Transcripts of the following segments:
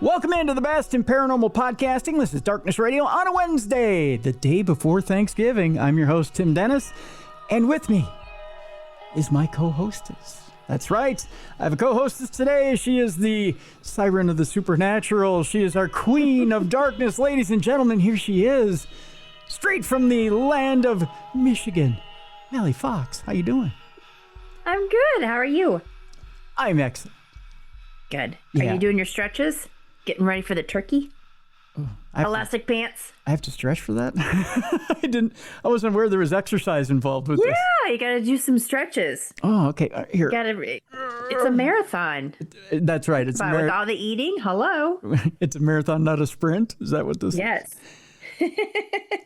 Welcome into the best in paranormal podcasting. This is Darkness Radio on a Wednesday, the day before Thanksgiving. I'm your host, Tim Dennis, and with me is my co-hostess. That's right. I have a co-hostess today. She is the siren of the supernatural. She is our queen of darkness. Ladies and gentlemen, here she is, straight from the land of Michigan. Mallie Fox, how you doing? I'm good. How are you? I'm excellent. Good. Yeah. Are you doing your stretches? Getting ready for the turkey? Elastic pants? I have to stretch for that? I wasn't aware there was exercise involved with this. Yeah, you got to do some stretches. Oh, okay. Here. It's a marathon. That's right. It's But with all the eating, hello. It's a marathon, not a sprint. Is that what this is? Yes.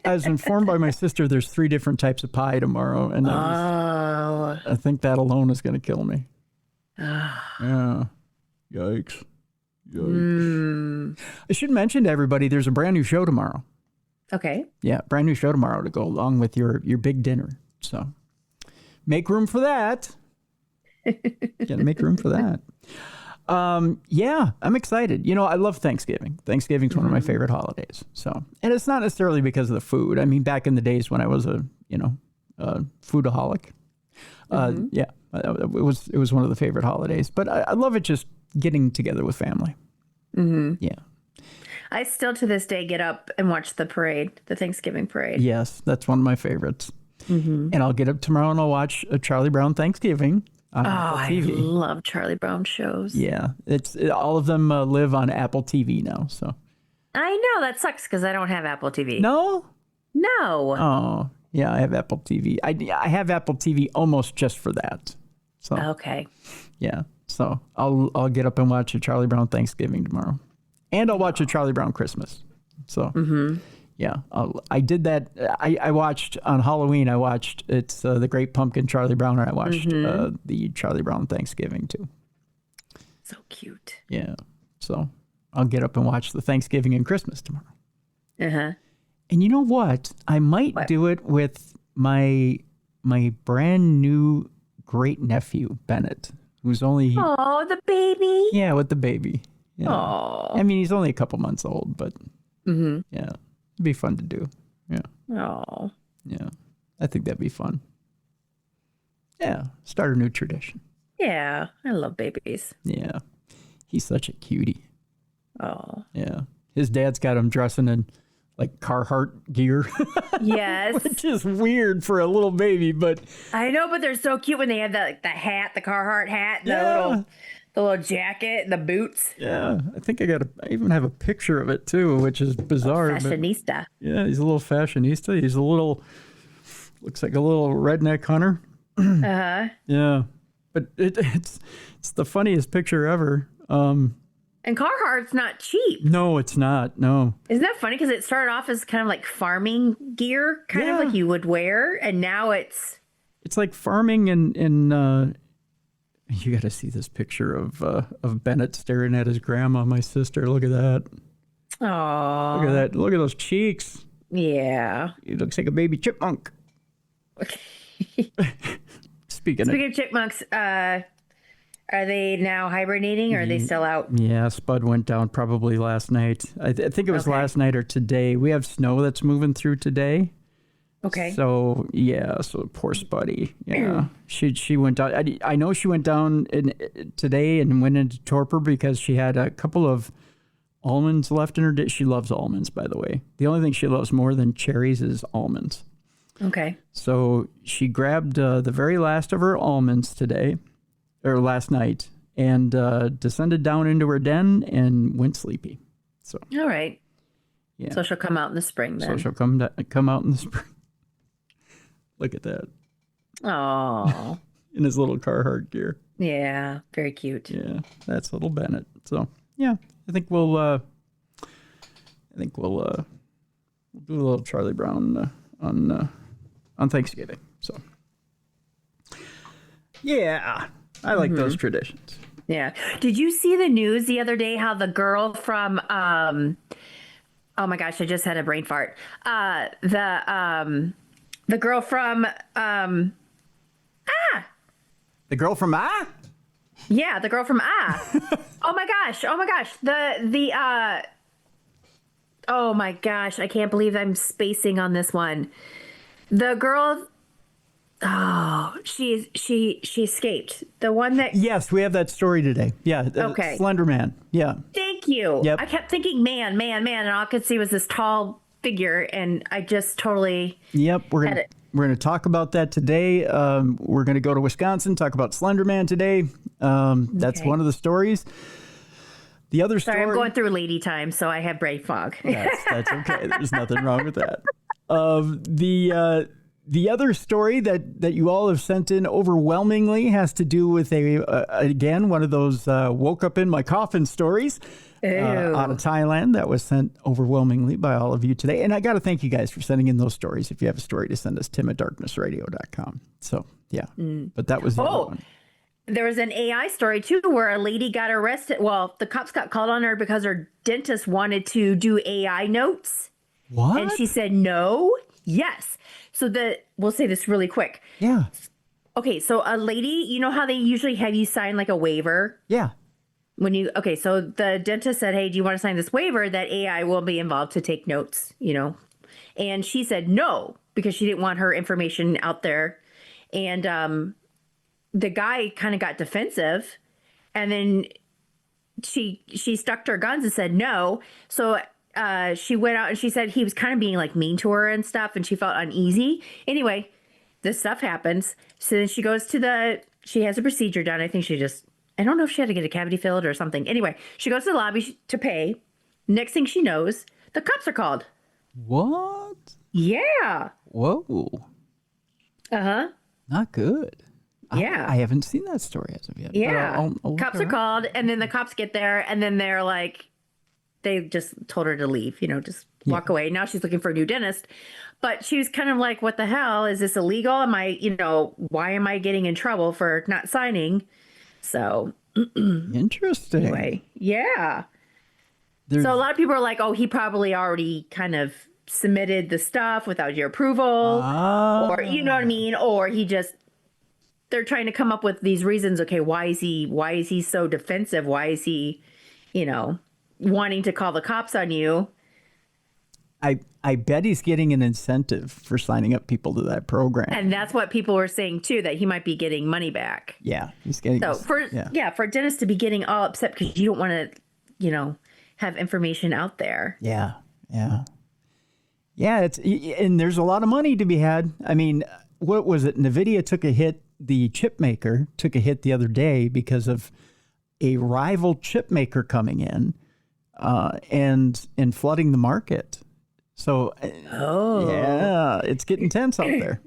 I was informed by my sister there's 3 different types of pie tomorrow, and I think that alone is going to kill me. Yeah. Yikes. I should mention to everybody there's a brand new show tomorrow. Okay. Yeah, brand new show tomorrow to go along with your big dinner. So make room for that. Gotta make room for that. Yeah, I'm excited. You know, I love Thanksgiving. Thanksgiving's one of my favorite holidays. So, and it's not necessarily because of the food. I mean, back in the days when I was a foodaholic, yeah, it was one of the favorite holidays. But I love it just getting together with family. Mm-hmm. Yeah. I still to this day get up and watch the parade, the Thanksgiving parade. Yes, that's one of my favorites. Mm-hmm. And I'll get up tomorrow and I'll watch a Charlie Brown Thanksgiving on Apple TV. I love Charlie Brown shows. Yeah, all of them live on Apple TV now. So I know that sucks because I don't have Apple TV. No. No. Oh, yeah, I have Apple TV. I have Apple TV almost just for that. So Okay. yeah, so I'll get up and watch a Charlie Brown Thanksgiving tomorrow, and I'll watch a Charlie Brown Christmas. So yeah, I did that. I watched on Halloween. I watched the Great Pumpkin Charlie Brown, and I watched the Charlie Brown Thanksgiving too. So cute. Yeah, so I'll get up and watch the Thanksgiving and Christmas tomorrow. Uh-huh. And you know what? I might do it with my brand new great nephew Bennett, who's only the baby. Yeah, with the baby. Yeah. Oh. I mean, he's only a couple months old, but yeah, it'd be fun to do. Yeah. Oh. Yeah, I think that'd be fun. Yeah, start a new tradition. Yeah, I love babies. Yeah, he's such a cutie. Oh. Yeah, his dad's got him dressing in like Carhartt gear. Yes. Which is weird for a little baby, but I know, but they're so cute when they have the hat, the Carhartt hat, and the little jacket, and the boots. Yeah, I think I even have a picture of it too, which is bizarre. Fashionista. Yeah, he's a little fashionista. He's looks like a little redneck hunter. Uh-huh. Yeah, but it's the funniest picture ever. And Carhartt's not cheap. No, it's not. No. Isn't that funny? Because it started off as kind of like farming gear, kind of like you would wear, and now it's like farming and you got to see this picture of Bennett staring at his grandma, my sister. Look at that. Oh. Look at that. Look at those cheeks. Yeah. He looks like a baby chipmunk. Speaking of chipmunks, are they now hibernating, or are they still out? Yeah, Spud went down probably last night. I think it was last night or today. We have snow that's moving through today. Okay. So, yeah, so poor Spuddy. Yeah. she went down. I know she went down today and went into torpor because she had a couple of almonds left in her dish. She loves almonds, by the way. The only thing she loves more than cherries is almonds. Okay. So she grabbed the very last of her almonds last night, and descended down into her den and went sleepy. So all right. Yeah. So she'll come out in the spring then. So she'll come out in the spring. Look at that. Oh. In his little Carhartt gear. Yeah, very cute. Yeah, that's little Bennett. So yeah, I think we'll do a little Charlie Brown on Thanksgiving. So yeah. I like those traditions. Yeah. Did you see the news the other day how the girl from oh my gosh, I just had a brain fart. The girl from The girl from Yeah, the girl from Oh my gosh. Oh my gosh. Oh my gosh. I can't believe I'm spacing on this one. The girl. Oh, she escaped. The one that. Yes, we have that story today. Yeah, Okay. Slender Man. Yeah. Thank you. Yep. I kept thinking man, and all I could see was this tall figure, and I just totally. Yep, we're had gonna it. we're gonna talk about that today. We're gonna go to Wisconsin, talk about Slender Man today. That's Okay. one of the stories. The other story. Sorry, I'm going through lady time, so I have brain fog. That's okay. There's nothing wrong with that. The other story that you all have sent in overwhelmingly has to do with again one of those woke up in my coffin stories out of Thailand that was sent overwhelmingly by all of you today. And I got to thank you guys for sending in those stories. If you have a story to send us, tim@darknessradio.com. So yeah, but that was the other one. There was an AI story too where a lady got arrested. Well, the cops got called on her because her dentist wanted to do AI notes. What? And she said no. Yes. So we'll say this really quick. Yeah. Okay, so a lady, you know how they usually have you sign like a waiver? Yeah. So the dentist said, "Hey, do you want to sign this waiver that AI will be involved to take notes, you know?" And she said no because she didn't want her information out there. And the guy kind of got defensive, and then she stuck to her guns and said no. So she went out and she said he was kind of being like mean to her and stuff, and she felt uneasy. Anyway, this stuff happens. So then she goes to she has a procedure done. I think I don't know if she had to get a cavity filled or something. Anyway, she goes to the lobby to pay. Next thing she knows, the cops are called. What? Yeah. Whoa. Uh-huh. Not good. Yeah. I haven't seen that story as of yet. Yeah. I'll Cops are called, and then the cops get there, and then they're like, they just told her to leave, just walk away. Now she's looking for a new dentist. But she was kind of like, what the hell? Is this illegal? Why am I getting in trouble for not signing? So. Interesting. Anyway, yeah. So a lot of people are like, oh, he probably already kind of submitted the stuff without your approval. Or, you know what I mean? Or they're trying to come up with these reasons. Okay, why is he so defensive? Why is he, wanting to call the cops on you? I bet he's getting an incentive for signing up people to that program. And that's what people were saying too, that he might be getting money back. Yeah, he's getting. So for a dentist to be getting all upset because you don't want to, have information out there. Yeah. And there's a lot of money to be had. I mean, what was it? NVIDIA took a hit. The chip maker took a hit the other day because of a rival chip maker coming in and flooding the market. So, yeah, it's getting tense out there.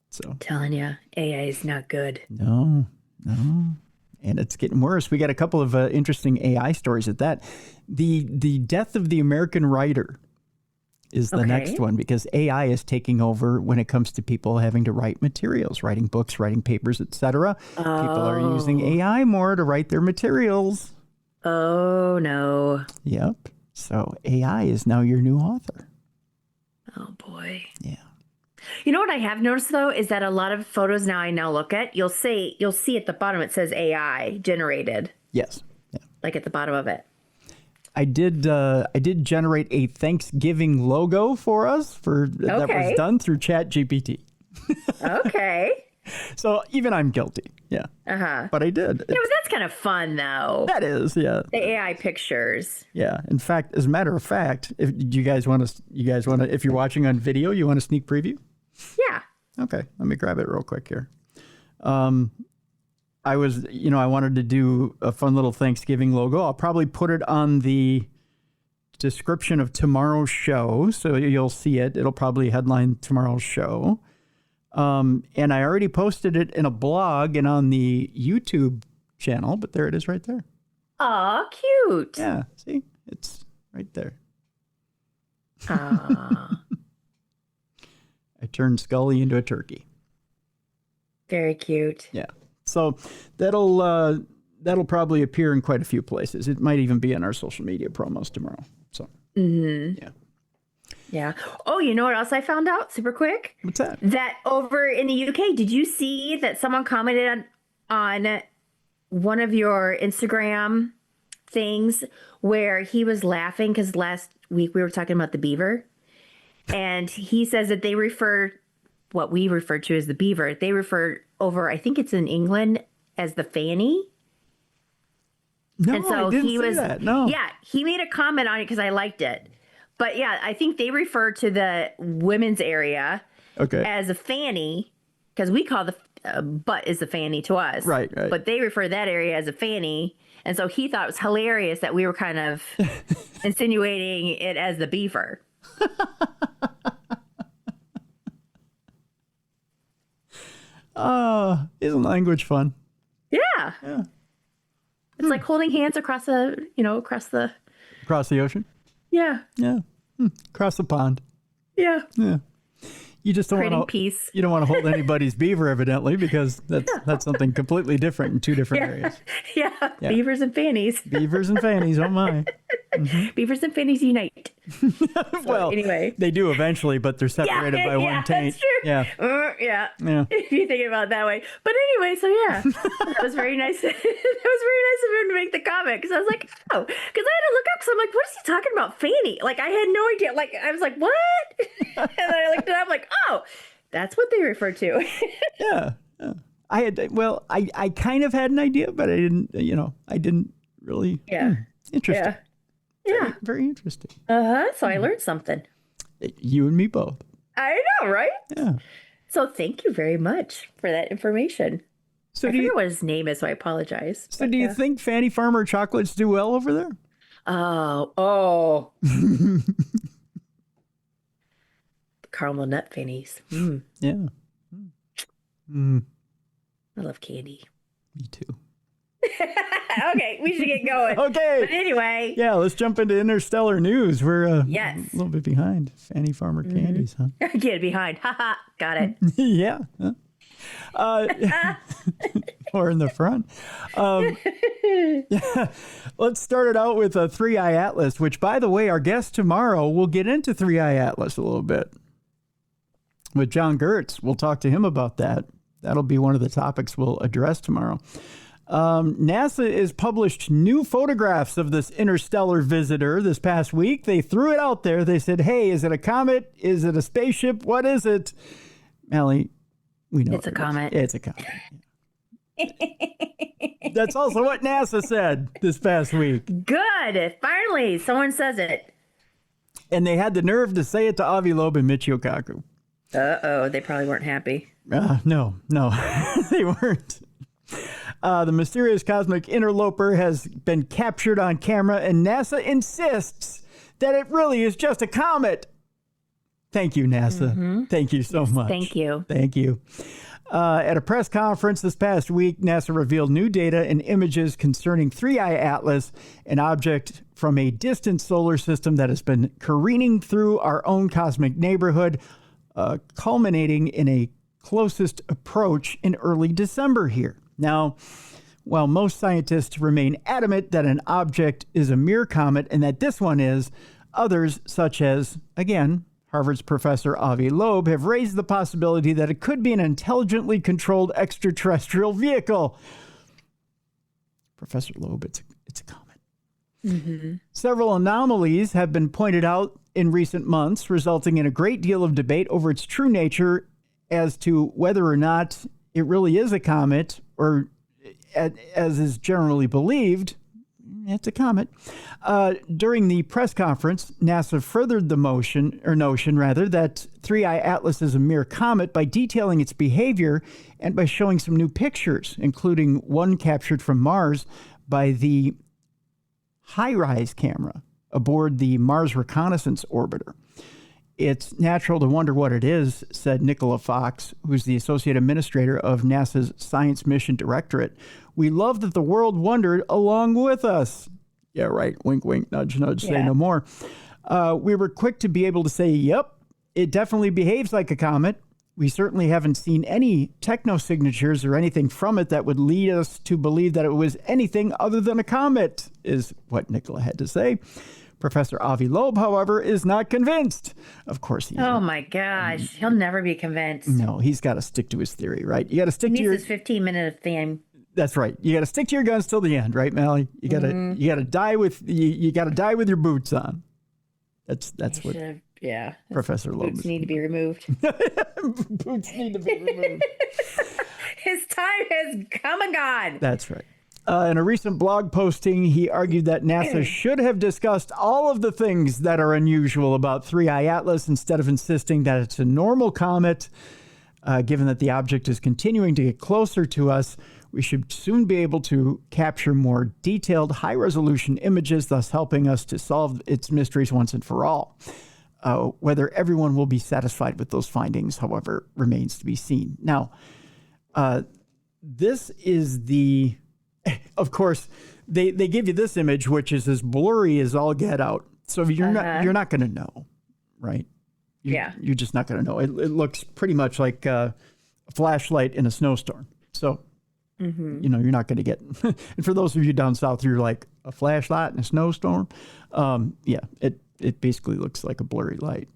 So, telling you, AI is not good. No. And it's getting worse. We got a couple of interesting AI stories at that. The death of the American writer is the next one, because AI is taking over when it comes to people having to write materials, writing books, writing papers, etc. People are using AI more to write their materials. Oh, no. Yep. So AI is now your new author. Oh, boy. Yeah. You know what I have noticed, though, is that a lot of photos now I look at, you'll see at the bottom, it says AI generated. Yes. Yeah. Like at the bottom of it. I did generate a Thanksgiving logo for us that was done through ChatGPT. Okay. So even I'm guilty. Yeah. Uh-huh. But I did. Yeah, but that's kind of fun, though. That is, yeah. The AI pictures. Yeah. In fact, as a matter of fact, if you guys want to, if you're watching on video, you want a sneak preview? Yeah. Okay. Let me grab it real quick here. I wanted to do a fun little Thanksgiving logo. I'll probably put it on the description of tomorrow's show, so you'll see it. It'll probably headline tomorrow's show. And I already posted it in a blog and on the YouTube channel, but there it is right there. Aw, cute. Yeah, see? It's right there. Aww. I turned Scully into a turkey. Very cute. Yeah. So that'll probably appear in quite a few places. It might even be in our social media promos tomorrow. So, yeah. Yeah. Oh, you know what else I found out super quick? What's that? That over in the UK, did you see that someone commented on one of your Instagram things where he was laughing because last week we were talking about the beaver, and he says that they refer what we refer to as the beaver. They refer over, I think it's in England, as the fanny. No, And so I didn't he see was, that. No. yeah, he made a comment on it because I liked it. But yeah, I think they refer to the women's area Okay. as a fanny because we call the butt is the fanny to us. Right. But they refer to that area as a fanny. And so he thought it was hilarious that we were kind of insinuating it as the beaver. Isn't language fun? Yeah. It's like holding hands across the. Across the ocean? Yeah. Yeah. Across the pond. Yeah. Yeah. You just don't Creating want to. peace. You don't want to hold anybody's beaver, evidently, because that's something completely different in two different areas. Yeah. Beavers and fannies. Beavers and fannies, oh my. Beavers and fannies unite. Well, anyway, they do eventually, but they're separated by one taint. That's true. Yeah. Yeah. Yeah. If you think about it that way. But anyway, so yeah, that was very nice. That was very nice of him to make the comment because I was like, oh, because I had to look up because I'm like, what is he talking about, fanny? Like I had no idea. Like I was like, what? And then I looked it up, like, oh, that's what they refer to. Yeah. I kind of had an idea, but I didn't. I didn't really. Yeah. Interesting. Yeah. Very interesting. So I learned something. You and me both. I know, right? Yeah. So thank you very much for that information. So I forget what his name is, so I apologize. So do you think Fanny Farmer chocolates do well over there? Oh. Caramel nut fannies. Yeah. I love candy. Me too. Okay, we should get going. Okay. But anyway. Yeah, let's jump into interstellar news. We're a little bit behind. Fanny Farmer candies, huh? Get behind. Haha. Got it. Yeah. Or in the front. Let's start it out with a 3-Eye Atlas, which, by the way, our guest tomorrow will get into 3-Eye Atlas a little bit. With John Gertz, we'll talk to him about that. That'll be one of the topics we'll address tomorrow. NASA has published new photographs of this interstellar visitor this past week. They threw it out there. They said, hey, is it a comet? Is it a spaceship? What is it? Mallie, we know it's a comet. It's a comet. That's also what NASA said this past week. Good. Finally, someone says it. And they had the nerve to say it to Avi Loeb and Michio Kaku. Uh-oh, they probably weren't happy. No, they weren't. The mysterious cosmic interloper has been captured on camera, and NASA insists that it really is just a comet. Thank you, NASA. Mm-hmm. Thank you so much. Thank you. Thank you. At a press conference this past week, NASA revealed new data and images concerning 3-Eye Atlas, an object from a distant solar system that has been careening through our own cosmic neighborhood, culminating in a closest approach in early December here. Now, while most scientists remain adamant that an object is a mere comet and that this one is, others, such as, again, Harvard's Professor Avi Loeb, have raised the possibility that it could be an intelligently controlled extraterrestrial vehicle. Professor Loeb, it's a comet. Mm-hmm. Several anomalies have been pointed out in recent months, resulting in a great deal of debate over its true nature as to whether or not it really is a comet, or as is generally believed, it's a comet. During the press conference, NASA furthered the notion that 3-Eye Atlas is a mere comet by detailing its behavior and by showing some new pictures, including one captured from Mars by the HiRISE camera aboard the Mars Reconnaissance Orbiter. It's natural to wonder what it is, said Nicola Fox, who's the Associate Administrator of NASA's Science Mission Directorate. We love that the world wondered along with us. Yeah, right. Wink, wink, nudge, nudge, say no more. We were quick to be able to say, yep, it definitely behaves like a comet. We certainly haven't seen any technosignatures or anything from it that would lead us to believe that it was anything other than a comet, is what Nicola had to say. Professor Avi Loeb, however, is not convinced. Of course he Oh my gosh, he'll never be convinced. No, he's got to stick to his theory, right? You got to stick to your... his 15-minute theme. That's right. You got to stick to your guns till the end, right, Mallie? You got to die with you got to die with your boots on. That's what. Yeah. Professor Loeb. Boots need to be removed. Boots need to be removed. His time has come and gone. That's right. In a recent blog posting, he argued that NASA should have discussed all of the things that are unusual about 3I Atlas instead of insisting that it's a normal comet. Given that the object is continuing to get closer to us, we should soon be able to capture more detailed, high-resolution images, thus helping us to solve its mysteries once and for all. Whether everyone will be satisfied with those findings, however, remains to be seen. Now, this is the... Of course, they give you this image, which is as blurry as all get out. So you're not going to know, right? You're just not going to know. It looks pretty much like a flashlight in a snowstorm. So, you're not going to get. And for those of you down south, you're like, a flashlight in a snowstorm. It basically looks like a blurry light.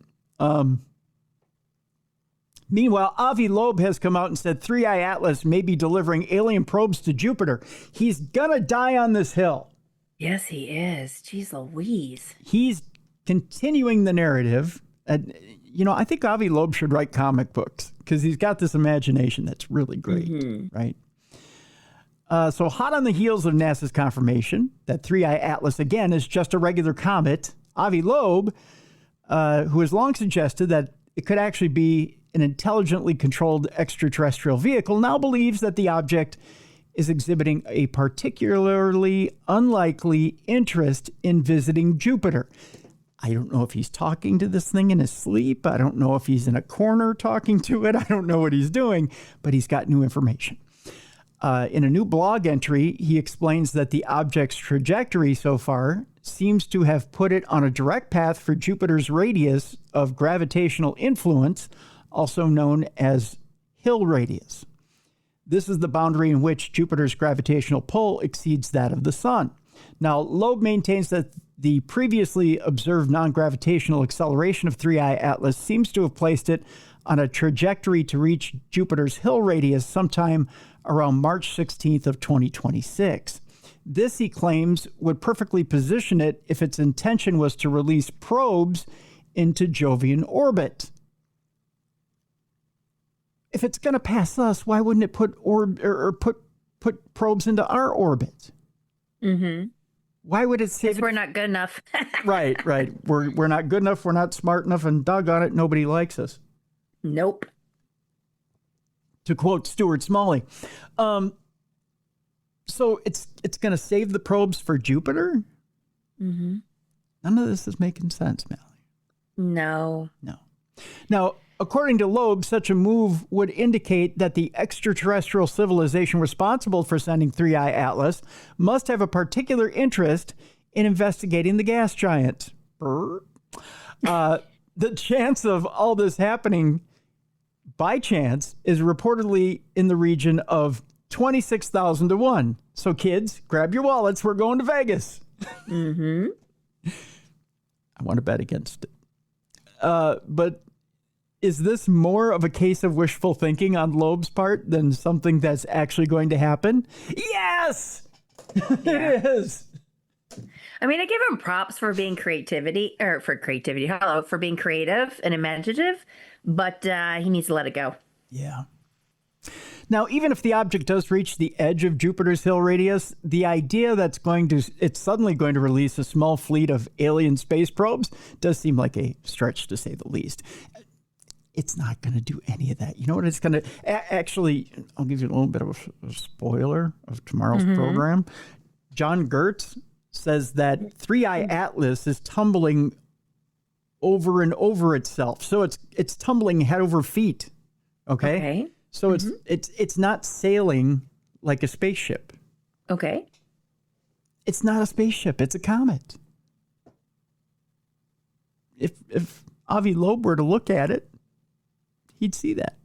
Meanwhile, Avi Loeb has come out and said 3I Atlas may be delivering alien probes to Jupiter. He's going to die on this hill. Yes, he is. Jeez Louise. He's continuing the narrative. I think Avi Loeb should write comic books because he's got this imagination that's really great, right? So hot on the heels of NASA's confirmation that 3I Atlas, again, is just a regular comet, Avi Loeb, who has long suggested that it could actually be an intelligently controlled extraterrestrial vehicle, now believes that the object is exhibiting a particularly unlikely interest in visiting Jupiter. I don't know if he's talking to this thing in his sleep. I don't know if he's in a corner talking to it. I don't know what he's doing, but he's got new information. In a new blog entry, he explains that the object's trajectory so far seems to have put it on a direct path for Jupiter's radius of gravitational influence, also known as Hill radius. This is the boundary in which Jupiter's gravitational pull exceeds that of the Sun. Now, Loeb maintains that the previously observed non-gravitational acceleration of 3I Atlas seems to have placed it on a trajectory to reach Jupiter's Hill radius sometime around March 16th of 2026. This, he claims, would perfectly position it if its intention was to release probes into Jovian orbit. If it's going to pass us, why wouldn't it put probes into our orbit? Why would it say? Because we're not good enough. Right. We're not good enough. We're not smart enough, and doggone it, nobody likes us. Nope. To quote Stuart Smalley. So it's going to save the probes for Jupiter? None of this is making sense, Mallie. No. Now, according to Loeb, such a move would indicate that the extraterrestrial civilization responsible for sending 3I Atlas must have a particular interest in investigating the gas giant. The chance of all this happening by chance is reportedly in the region of 26,000 to 1. So kids, grab your wallets. We're going to Vegas. I want to bet against it. But is this more of a case of wishful thinking on Loeb's part than something that's actually going to happen? Yes, it is. I mean, I give him props for being for being creative and imaginative, but he needs to let it go. Yeah. Now, even if the object does reach the edge of Jupiter's Hill radius, the idea that it's suddenly going to release a small fleet of alien space probes does seem like a stretch, to say the least. It's not going to do any of that. You know what it's going to... Actually, I'll give you a little bit of a spoiler of tomorrow's program. John Gertz says that 3I Atlas is tumbling over and over itself. So it's tumbling head over feet. Okay? So it's not sailing like a spaceship. Okay. It's not a spaceship. It's a comet. If Avi Loeb were to look at it, he'd see that.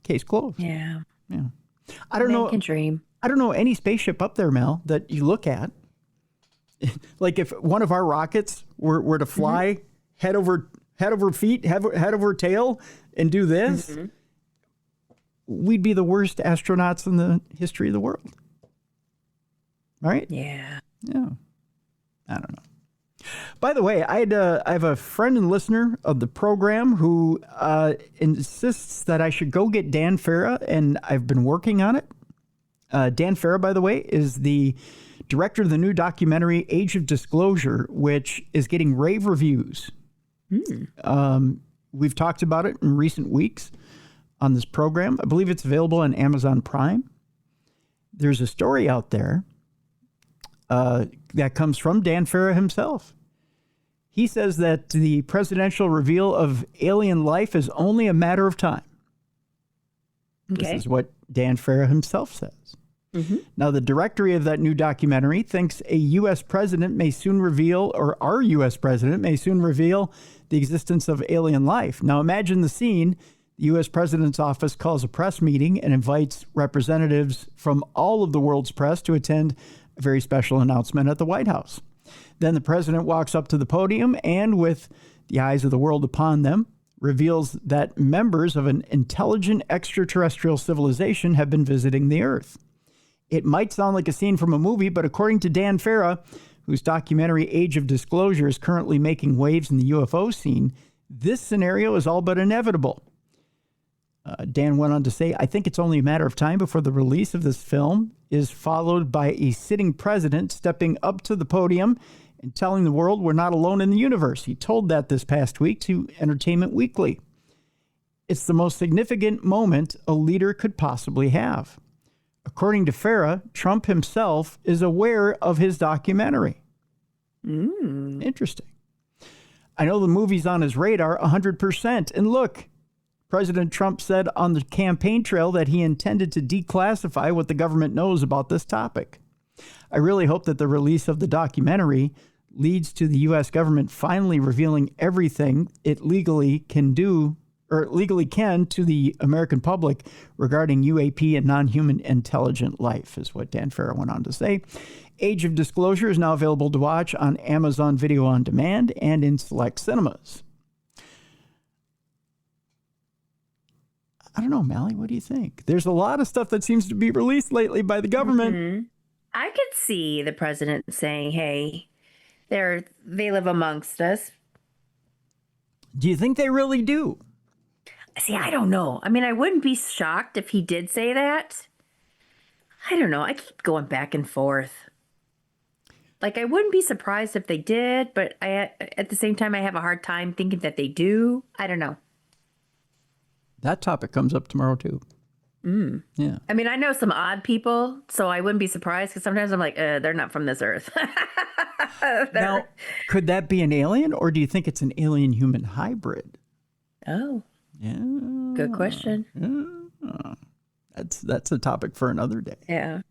Case closed. Yeah. I don't know. Can dream. I don't know any spaceship up there, Mel, that you look at. Like if one of our rockets were to fly head over feet, head over tail, and do this, we'd be the worst astronauts in the history of the world. Right? Yeah. Yeah. I don't know. By the way, I have a friend and listener of the program who insists that I should go get Dan Farah, and I've been working on it. Dan Farah, by the way, is the director of the new documentary Age of Disclosure, which is getting rave reviews. We've talked about it in recent weeks on this program. I believe it's available on Amazon Prime. There's a story out there that comes from Dan Farah himself. He says that the presidential reveal of alien life is only a matter of time. Okay. This is what Dan Farah himself says. Now, the director of that new documentary thinks a U.S. president may soon reveal, or our U.S. president may soon reveal, the existence of alien life. Now, imagine the scene. The U.S. president's office calls a press meeting and invites representatives from all of the world's press to attend a very special announcement at the White House. Then the president walks up to the podium and, with the eyes of the world upon them, reveals that members of an intelligent extraterrestrial civilization have been visiting the Earth. It might sound like a scene from a movie, but according to Dan Farah, whose documentary Age of Disclosure is currently making waves in the UFO scene, this scenario is all but inevitable. Dan went on to say, I think it's only a matter of time before the release of this film is followed by a sitting president stepping up to the podium and telling the world we're not alone in the universe. He told that this past week to Entertainment Weekly. It's the most significant moment a leader could possibly have. According to Farah, Trump himself is aware of his documentary. Interesting. I know the movie's on his radar 100%. And look, President Trump said on the campaign trail that he intended to declassify what the government knows about this topic. I really hope that the release of the documentary leads to the U.S. government finally revealing everything it legally can do, or legally can, to the American public regarding UAP and non-human intelligent life, is what Dan Farah went on to say. Age of Disclosure is now available to watch on Amazon Video on Demand and in select cinemas. I don't know, Mallie, what do you think? There's a lot of stuff that seems to be released lately by the government. I could see the president saying, hey, they live amongst us. Do you think they really do? See, I don't know. I mean, I wouldn't be shocked if he did say that. I don't know. I keep going back and forth. Like, I wouldn't be surprised if they did, but at the same time, I have a hard time thinking that they do. I don't know. That topic comes up tomorrow, too. Yeah. I mean, I know some odd people, so I wouldn't be surprised because sometimes I'm like, they're not from this earth. Now, could that be an alien, or do you think it's an alien-human hybrid? Oh. Yeah. Good question. Yeah. That's a topic for another day. Yeah.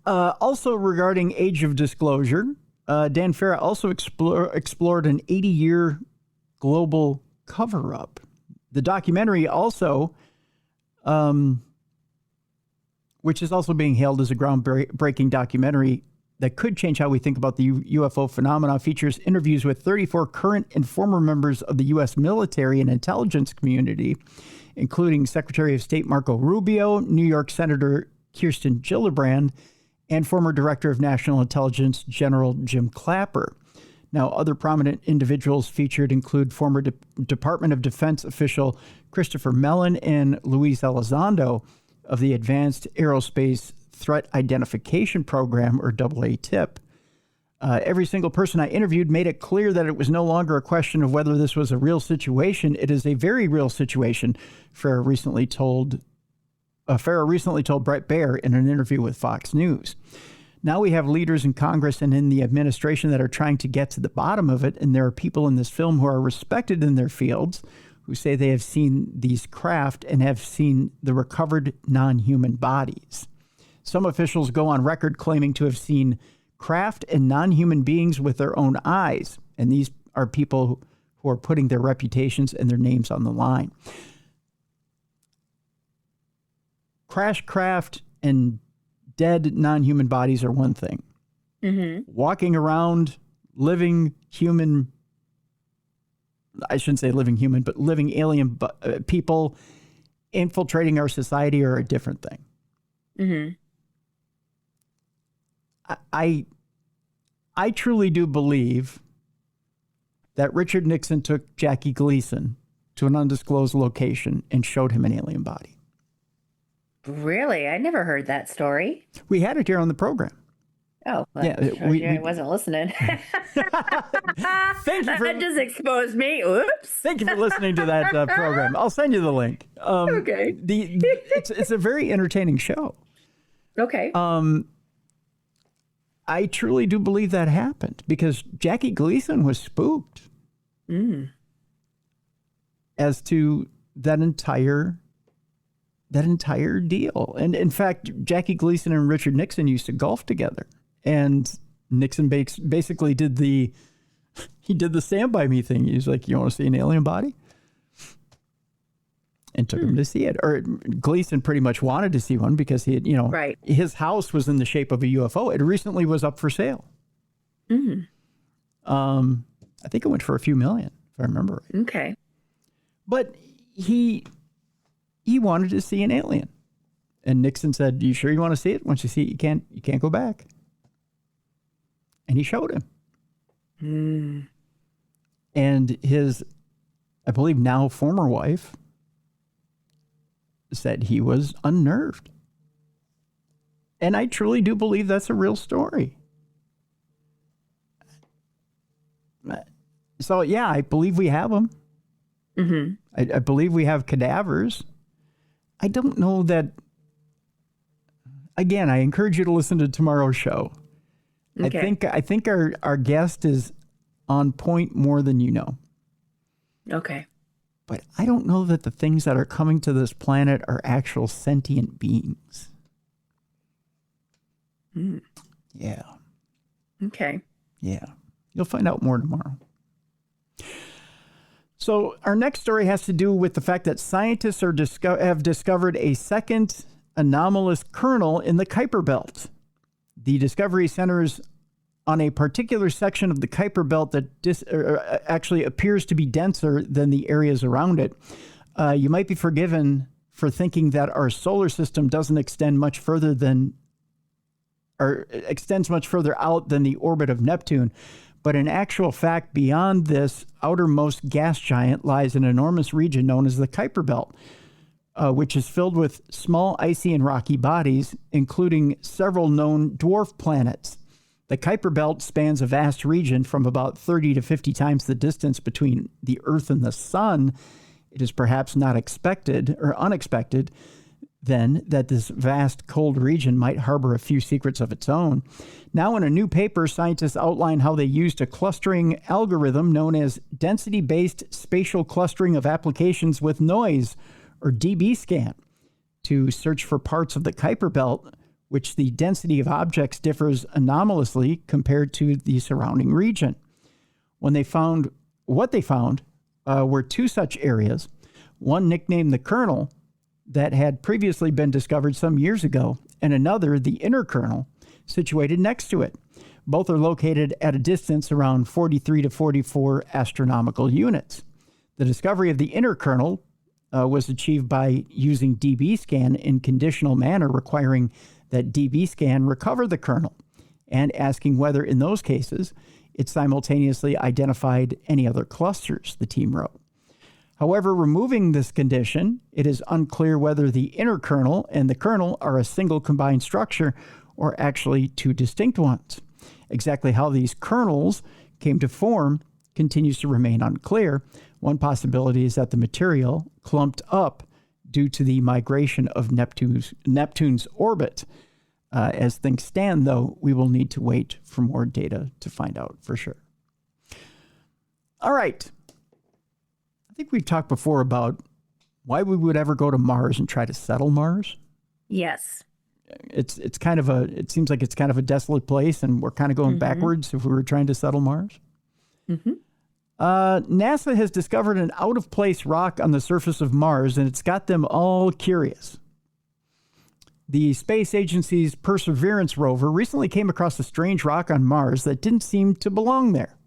Also regarding Age of Disclosure, Dan Farah also explored an 80-year global cover-up. The documentary also, which is also being hailed as a groundbreaking documentary that could change how we think about the UFO phenomena, features interviews with 34 current and former members of the U.S. military and intelligence community, including Secretary of State Marco Rubio, New York Senator Kirsten Gillibrand, and former Director of National Intelligence General Jim Clapper. Now, other prominent individuals featured include former Department of Defense official Christopher Mellon and Luis Elizondo of the Advanced Aerospace Threat Identification Program, or AATIP. Every single person I interviewed made it clear that it was no longer a question of whether this was a real situation. It is a very real situation, Farah recently told Brett Baer in an interview with Fox News. Now we have leaders in Congress and in the administration that are trying to get to the bottom of it, and there are people in this film who are respected in their fields who say they have seen these craft and have seen the recovered non-human bodies. Some officials go on record claiming to have seen craft and non-human beings with their own eyes, and these are people who are putting their reputations and their names on the line. Crash craft and dead non-human bodies are one thing. Walking around living human, I shouldn't say living human, but living alien people infiltrating our society are a different thing. Mm-hmm. I truly do believe that Richard Nixon took Jackie Gleason to an undisclosed location and showed him an alien body. Really? I never heard that story. We had it here on the program. Oh, well, Yeah, I wasn't listening. Thank you for That just exposed me. Oops. Thank you for listening to that program. I'll send you the link. Okay. It's a very entertaining show. Okay. I truly do believe that happened because Jackie Gleason was spooked as to that entire deal. And in fact, Jackie Gleason and Richard Nixon used to golf together. And Nixon basically did the stand by me thing. He's like, you want to see an alien body? And took him to see it. Or Gleason pretty much wanted to see one because he had, right. His house was in the shape of a UFO. It recently was up for sale. I think it went for a few million, if I remember right. Okay. But he wanted to see an alien. And Nixon said, you sure you want to see it? Once you see it, you can't go back. And he showed him. And his, I believe now former wife, said he was unnerved. And I truly do believe that's a real story. So, yeah, I believe we have them. Mm-hmm. I believe we have cadavers. I don't know that. Again, I encourage you to listen to tomorrow's show. Okay. I think our guest is on point more than you know. Okay. But I don't know that the things that are coming to this planet are actual sentient beings. Yeah. Okay. Yeah. You'll find out more tomorrow. So our next story has to do with the fact that scientists have discovered a second anomalous kernel in the Kuiper Belt. The discovery centers on a particular section of the Kuiper Belt that actually appears to be denser than the areas around it. You might be forgiven for thinking that our solar system doesn't extend much further extends much further out than the orbit of Neptune. But in actual fact, beyond this outermost gas giant lies an enormous region known as the Kuiper Belt, which is filled with small icy and rocky bodies, including several known dwarf planets. The Kuiper Belt spans a vast region from about 30 to 50 times the distance between the Earth and the Sun. It is perhaps not expected or unexpected then that this vast cold region might harbor a few secrets of its own. Now, in a new paper, scientists outline how they used a clustering algorithm known as density-based spatial clustering of applications with noise, or DB scan, to search for parts of the Kuiper Belt which the density of objects differs anomalously compared to the surrounding region. What they found were two such areas, one nicknamed the kernel that had previously been discovered some years ago, and another, the inner kernel, situated next to it. Both are located at a distance around 43 to 44 astronomical units. The discovery of the inner kernel was achieved by using DB scan in conditional manner, requiring that DB scan recover the kernel and asking whether in those cases it simultaneously identified any other clusters, the team wrote. However, removing this condition, it is unclear whether the inner kernel and the kernel are a single combined structure or actually two distinct ones. Exactly how these kernels came to form continues to remain unclear. One possibility is that the material clumped up due to the migration of Neptune's orbit. As things stand, though, we will need to wait for more data to find out for sure. All right. I think we've talked before about why we would ever go to Mars and try to settle Mars. Yes. It seems like it's kind of a desolate place, and we're kind of going backwards if we were trying to settle Mars. NASA has discovered an out-of-place rock on the surface of Mars, and it's got them all curious. The space agency's Perseverance rover recently came across a strange rock on Mars that didn't seem to belong there.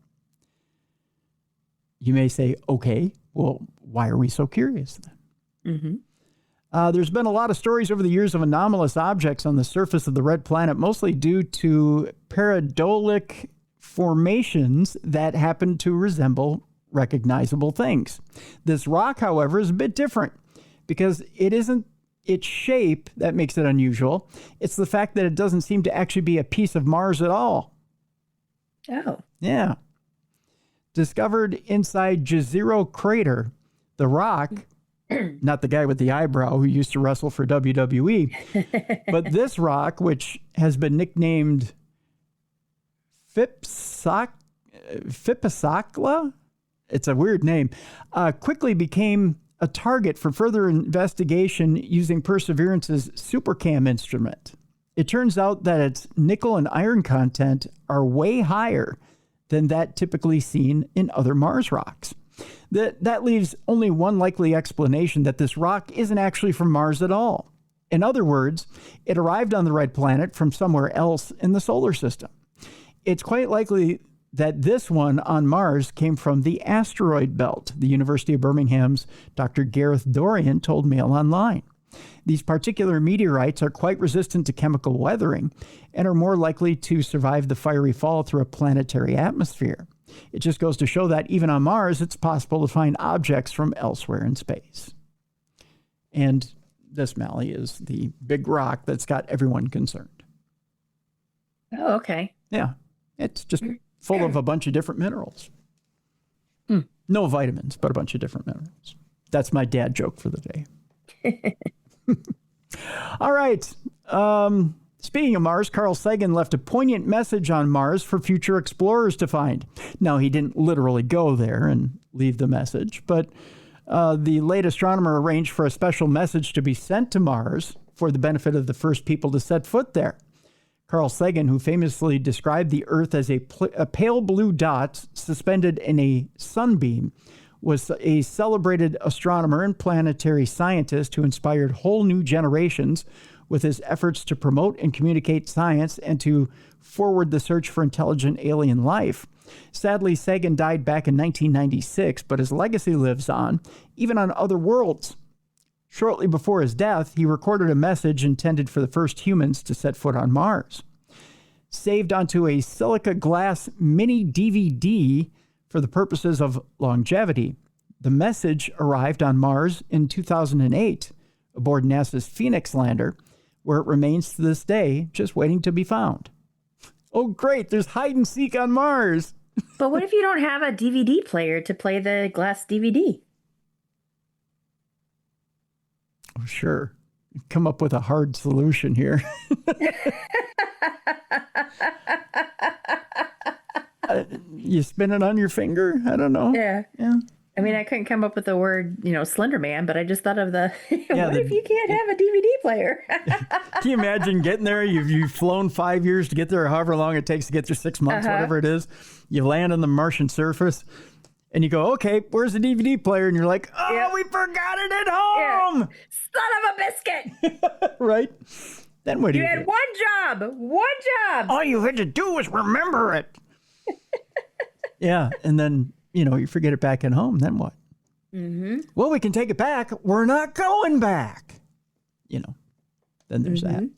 You may say, okay, well, why are we so curious then? There's been a lot of stories over the years of anomalous objects on the surface of the red planet, mostly due to pareidolik formations that happen to resemble recognizable things. This rock, however, is a bit different because it isn't its shape that makes it unusual. It's the fact that it doesn't seem to actually be a piece of Mars at all. Oh. Yeah. Discovered inside Jezero Crater, the rock, not the guy with the eyebrow who used to wrestle for WWE, but this rock, which has been nicknamed Phipsakla, it's a weird name, quickly became a target for further investigation using Perseverance's SuperCam instrument. It turns out that its nickel and iron content are way higher than that typically seen in other Mars rocks. That leaves only one likely explanation, that this rock isn't actually from Mars at all. In other words, it arrived on the red planet from somewhere else in the solar system. It's quite likely that this one on Mars came from the asteroid belt, the University of Birmingham's Dr. Gareth Dorian told Mail Online. These particular meteorites are quite resistant to chemical weathering and are more likely to survive the fiery fall through a planetary atmosphere. It just goes to show that even on Mars, it's possible to find objects from elsewhere in space. And this, Mallie, is the big rock that's got everyone concerned. Oh, okay. Yeah. It's just full of a bunch of different minerals. No vitamins, but a bunch of different minerals. That's my dad joke for the day. All right. Speaking of Mars, Carl Sagan left a poignant message on Mars for future explorers to find. Now, he didn't literally go there and leave the message, but the late astronomer arranged for a special message to be sent to Mars for the benefit of the first people to set foot there. Carl Sagan, who famously described the Earth as a pale blue dot suspended in a sunbeam, was a celebrated astronomer and planetary scientist who inspired whole new generations with his efforts to promote and communicate science and to forward the search for intelligent alien life. Sadly, Sagan died back in 1996, but his legacy lives on, even on other worlds. Shortly before his death, he recorded a message intended for the first humans to set foot on Mars. Saved onto a silica glass mini DVD for the purposes of longevity, the message arrived on Mars in 2008 aboard NASA's Phoenix lander, where it remains to this day, just waiting to be found. Oh, great, there's hide and seek on Mars. But what if you don't have a DVD player to play the glass DVD? Oh, sure. Come up with a hard solution here. You spin it on your finger? I don't know. Yeah. I mean, I couldn't come up with the word, Slender Man, but I just thought of what if you can't have a DVD player? Can you imagine getting there? You've flown 5 years to get there, or however long it takes to get there, 6 months, whatever it is. You land on the Martian surface and you go, okay, where's the DVD player? And you're like, we forgot it at home. Yeah. Son of a biscuit. Right? Then what do you had do? One job. All you had to do was remember it. Yeah. And then, you forget it back at home. Then what? Mm-hmm. Well, we can take it back. We're not going back. Then there's that.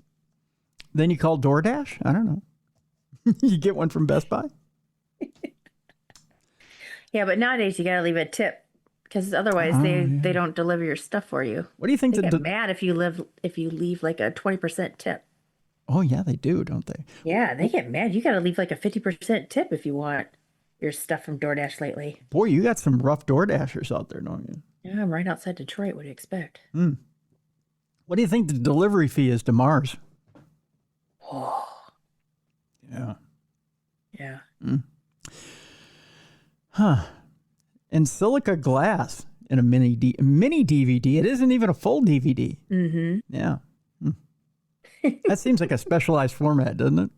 Then you call DoorDash? I don't know. You get one from Best Buy? Yeah, but nowadays you got to leave a tip because otherwise they don't deliver your stuff for you. What do you think? They get mad if you leave like a 20% tip. Oh, yeah, they do, don't they? Yeah, they get mad. You got to leave like a 50% tip if you want your stuff from DoorDash lately. Boy, you got some rough DoorDashers out there, don't you? Yeah, I'm right outside Detroit. What do you expect? What do you think the delivery fee is to Mars? Oh. Yeah. Yeah. Huh. And silica glass in a mini DVD. It isn't even a full DVD. Mm-hmm. Yeah. That seems like a specialized format, doesn't it?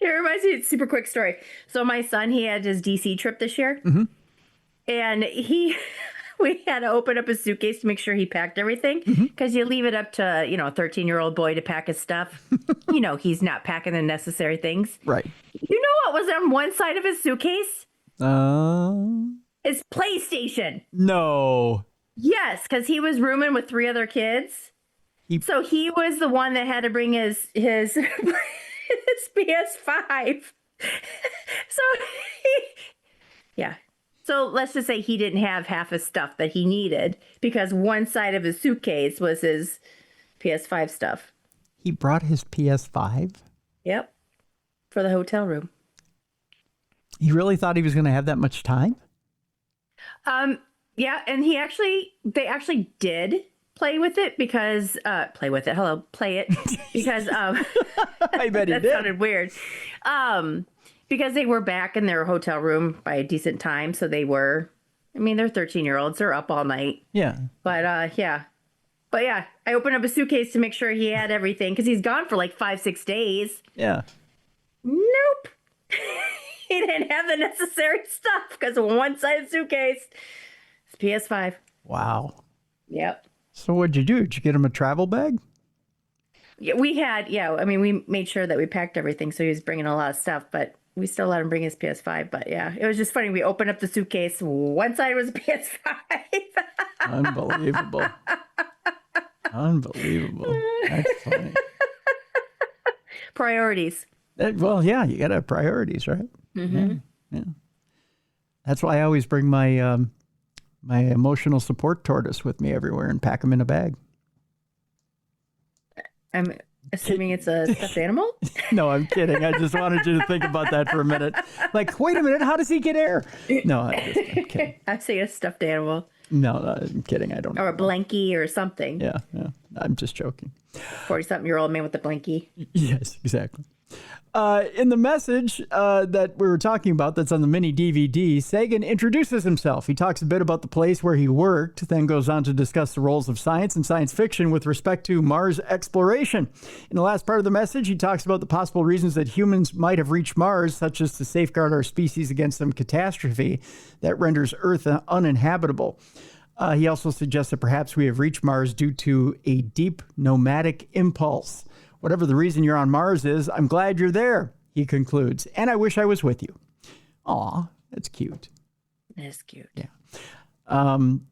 It reminds me of a super quick story. So my son, he had his DC trip this year. Mm-hmm. And we had to open up his suitcase to make sure he packed everything. Because you leave it up to, a 13-year-old boy to pack his stuff. He's not packing the necessary things. Right. You know what was on one side of his suitcase? His PlayStation. No. Yes, because he was rooming with 3 other kids. So he was the one that had to bring his his PS5. So yeah. So let's just say he didn't have half his stuff that he needed because one side of his suitcase was his PS5 stuff. He brought his PS5? Yep. For the hotel room. He really thought he was going to have that much time? Yeah, and they actually did play with it because play it because I bet he that did. sounded weird. Because they were back in their hotel room by a decent time, so they're 13-year-olds, they're up all night. Yeah. But I opened up a suitcase to make sure he had everything because he's gone for like 5-6 days. Yeah. Nope. He didn't have the necessary stuff because one side of the suitcase is PS5. Wow. Yep. So what'd you do? Did you get him a travel bag? Yeah, we made sure that we packed everything, so he was bringing a lot of stuff, but we still let him bring his PS5. But yeah, it was just funny. We opened up the suitcase. One side was a PS5. Unbelievable. Unbelievable. That's funny. Priorities. Well, yeah, you got to have priorities, right? Mm-hmm. Yeah. That's why I always bring my my emotional support tortoise with me everywhere and pack them in a bag. I'm assuming it's a stuffed animal? No, I'm kidding. I just wanted you to think about that for a minute. Like, wait a minute, how does he get air? No, I'm kidding. I'd say a stuffed animal. No, I'm kidding. I don't know. Or a blankie or something. Yeah. I'm just joking. 40-something-year-old man with a blankie. Yes, exactly. In the message that we were talking about that's on the mini DVD, Sagan introduces himself. He talks a bit about the place where he worked, then goes on to discuss the roles of science and science fiction with respect to Mars exploration. In the last part of the message, he talks about the possible reasons that humans might have reached Mars, such as to safeguard our species against some catastrophe that renders Earth uninhabitable. He also suggests that perhaps we have reached Mars due to a deep nomadic impulse. Whatever the reason you're on Mars is, I'm glad you're there, he concludes. And I wish I was with you. Aw, that's cute. That's cute. Yeah.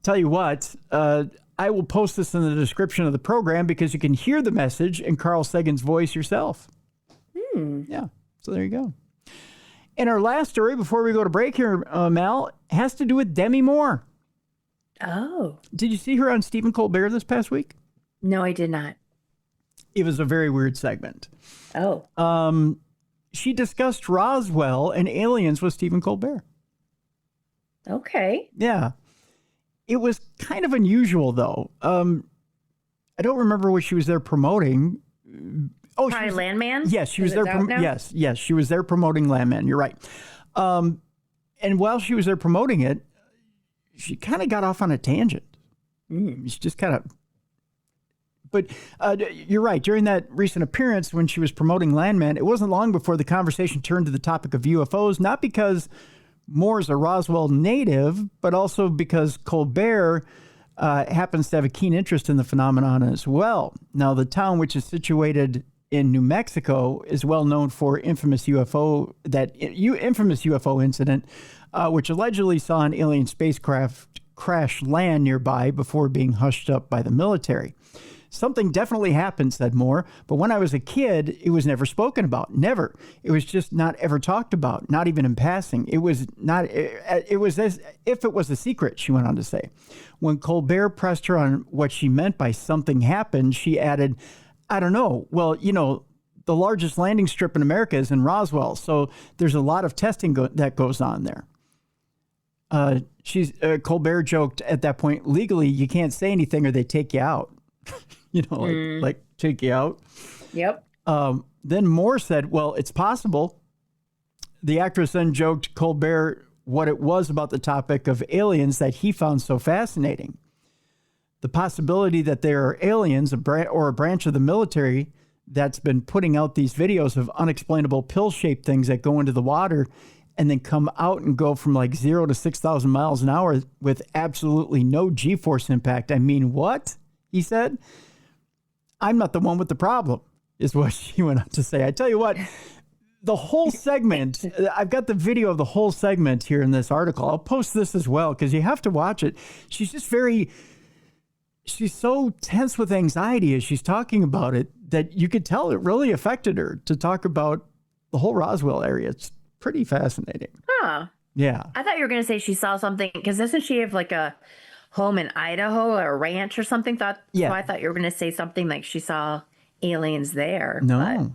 Tell you what, I will post this in the description of the program because you can hear the message in Carl Sagan's voice yourself. Yeah, so there you go. And our last story before we go to break here, Mal, has to do with Demi Moore. Oh. Did you see her on Stephen Colbert this past week? No, I did not. It was a very weird segment. Oh. She discussed Roswell and aliens with Stephen Colbert. Okay. Yeah. It was kind of unusual, though. I don't remember what she was there promoting. Oh, Probably Landman? Yes, she was there. Yes, she was there promoting Landman. You're right. And while she was there promoting it, she kind of got off on a tangent. She just kind of... But you're right. During that recent appearance when she was promoting Landman, it wasn't long before the conversation turned to the topic of UFOs, not because Moore's a Roswell native, but also because Colbert happens to have a keen interest in the phenomenon as well. Now, the town, which is situated in New Mexico, is well known for infamous UFO incident, which allegedly saw an alien spacecraft crash land nearby before being hushed up by the military. Something definitely happened, said Moore, but when I was a kid, it was never spoken about. Never. It was just not ever talked about, not even in passing. It was as if it was a secret, she went on to say. When Colbert pressed her on what she meant by something happened, she added, I don't know. Well, the largest landing strip in America is in Roswell, so there's a lot of testing that goes on there. Colbert joked at that point, legally, you can't say anything or they take you out. Like take you out. Yep. Then Moore said, well, it's possible. The actress then joked Colbert what it was about the topic of aliens that he found so fascinating. The possibility that there are aliens or a branch of the military that's been putting out these videos of unexplainable pill-shaped things that go into the water and then come out and go from like 0 to 6,000 miles an hour with absolutely no G-force impact. I mean, what? He said, I'm not the one with the problem, is what she went on to say. I tell you what, the whole segment, I've got the video of the whole segment here in this article. I'll post this as well because you have to watch it. She's just very she's so tense with anxiety as she's talking about it that you could tell it really affected her to talk about the whole Roswell area. It's pretty fascinating. Huh. Yeah. I thought you were going to say she saw something, because doesn't she have like a home in Idaho or a ranch or something? Yeah. So I thought you were going to say something like she saw aliens there. No.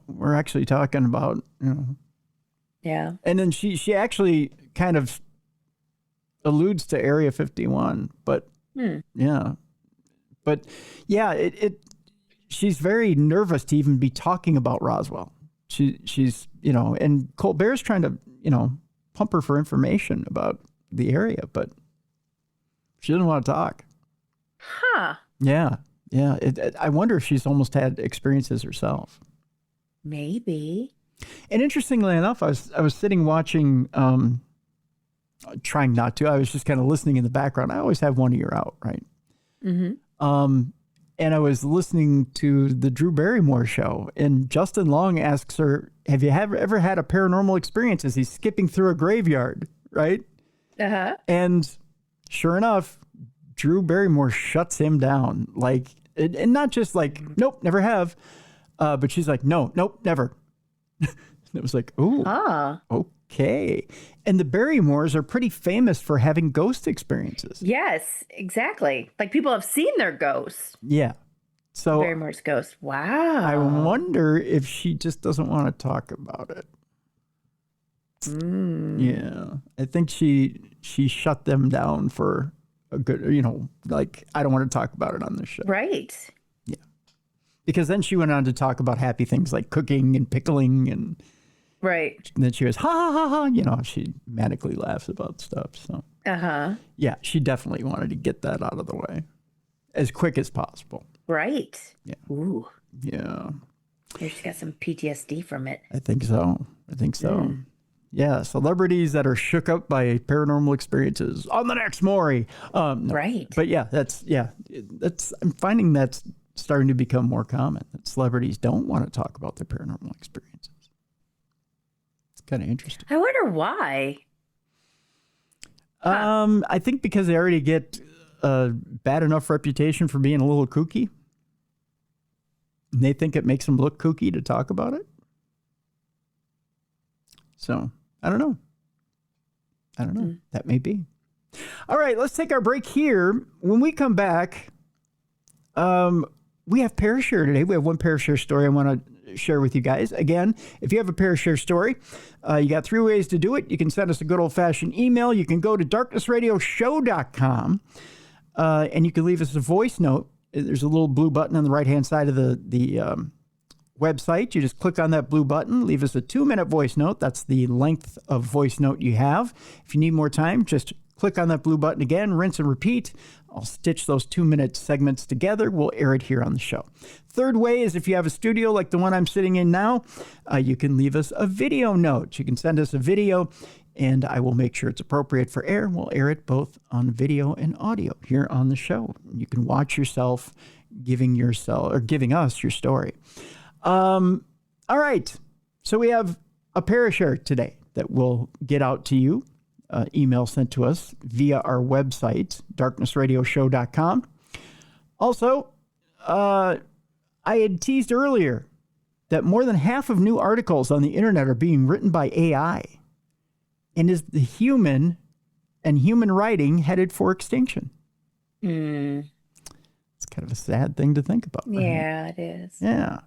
We're actually talking about, Yeah. And then she actually kind of alludes to Area 51, but yeah. But yeah, she's very nervous to even be talking about Roswell. She's, and Colbert's trying to, pump her for information about the area, but she doesn't want to talk. Huh. Yeah. Yeah. I wonder if she's almost had experiences herself. Maybe. And interestingly enough, I was sitting watching, trying not to, I was just kind of listening in the background. I always have one ear out, right? Mm-hmm. And I was listening to the Drew Barrymore show, and Justin Long asks her, have you ever had a paranormal experience as he's skipping through a graveyard, right? Uh-huh. And sure enough, Drew Barrymore shuts him down. Like, and not just like, nope, never have. But she's like, nope, never. It was like, oh, okay. And the Barrymores are pretty famous for having ghost experiences. Yes, exactly. Like people have seen their ghosts. Yeah. So Barrymore's ghost. Wow. I wonder if she just doesn't want to talk about it. Yeah. I think she shut them down for a good, like, I don't want to talk about it on this show. Right. Yeah. Because then she went on to talk about happy things like cooking and pickling and right. And then she goes, ha, ha, ha, ha. She manically laughs about stuff. So, yeah, she definitely wanted to get that out of the way as quick as possible. Right. Yeah. Ooh. Yeah. Here she's got some PTSD from it. I think so. Yeah, celebrities that are shook up by paranormal experiences on the next Maury. No. Right. But yeah, I'm finding that's starting to become more common, that celebrities don't want to talk about their paranormal experiences. Kind of interesting. I wonder why. I think because they already get a bad enough reputation for being a little kooky. And they think it makes them look kooky to talk about it. So, I don't know. That may be. All right, let's take our break here. When we come back, we have Parashare today. We have one Parashare story I want to share with you guys. Again, if you have a Parashare story, you got 3 ways to do it. You can send us a good old-fashioned email. You can go to darknessradioshow.com, and you can leave us a voice note. There's a little blue button on the right-hand side of the website. You just click on that blue button, leave us a 2-minute voice note. That's the length of voice note you have. If you need more time, just click on that blue button again, rinse and repeat. I'll stitch those 2-minute segments together. We'll air it here on the show. Third way is if you have a studio like the one I'm sitting in now, you can leave us a video note. You can send us a video, and I will make sure it's appropriate for air. We'll air it both on video and audio here on the show. You can watch yourself giving us your story. All right. So we have a Parashare today that will get out to you. Email sent to us via our website, darknessradioshow.com. Also, I had teased earlier that more than half of new articles on the internet are being written by AI. And is the human writing headed for extinction? It's kind of a sad thing to think about. Right? Yeah, it is. Yeah.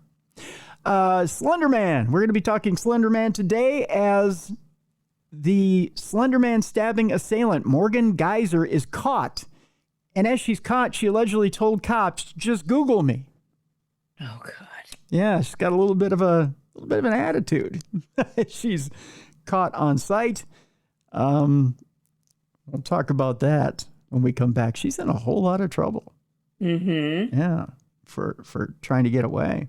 Slender Man. We're going to be talking Slender Man today as the Slender Man stabbing assailant, Morgan Geyser, is caught. And as she's caught, she allegedly told cops, just Google me. Oh, God. Yeah, she's got a little bit of an attitude. She's caught on site. We'll talk about that when we come back. She's in a whole lot of trouble. Mm-hmm. Yeah, for trying to get away.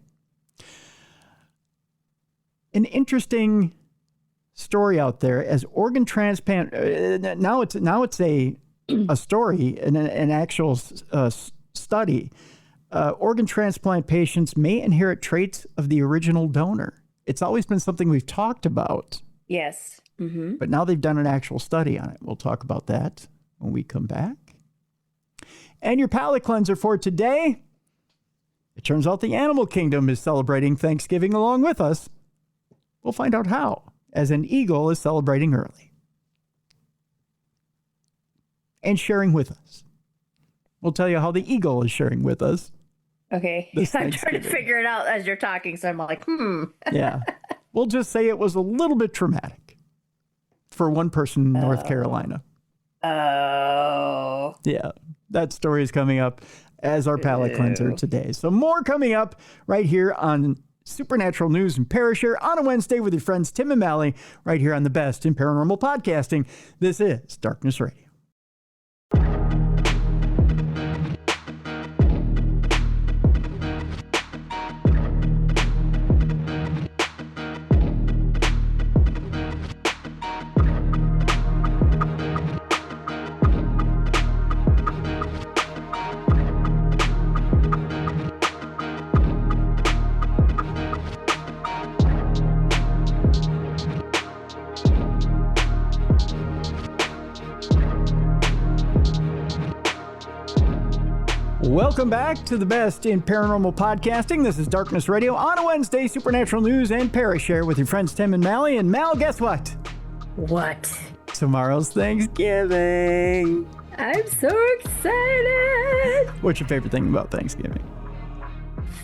An interesting story out there as organ transplant. Now it's a story, an actual study. Organ transplant patients may inherit traits of the original donor. It's always been something we've talked about. Yes. Mm-hmm. But now they've done an actual study on it. We'll talk about that when we come back. And your palate cleanser for today, it turns out the animal kingdom is celebrating Thanksgiving along with us. We'll find out how, as an eagle is celebrating early and sharing with us. We'll tell you how the eagle is sharing with us. Okay. I'm trying to figure it out as you're talking, so I'm like, Yeah. We'll just say it was a little bit traumatic for one person in North Carolina. Oh. Yeah. That story is coming up as our palate cleanser today. So more coming up right here on Supernatural News and Parashare on a Wednesday with your friends Tim and Mallie, right here on the best in paranormal podcasting. This is Darkness Radio. Welcome back to the best in paranormal podcasting. This is Darkness Radio on a Wednesday, Supernatural News and Parashare with your friends Tim and Mallie. And Mal, guess what? What? Tomorrow's Thanksgiving. I'm so excited. What's your favorite thing about Thanksgiving?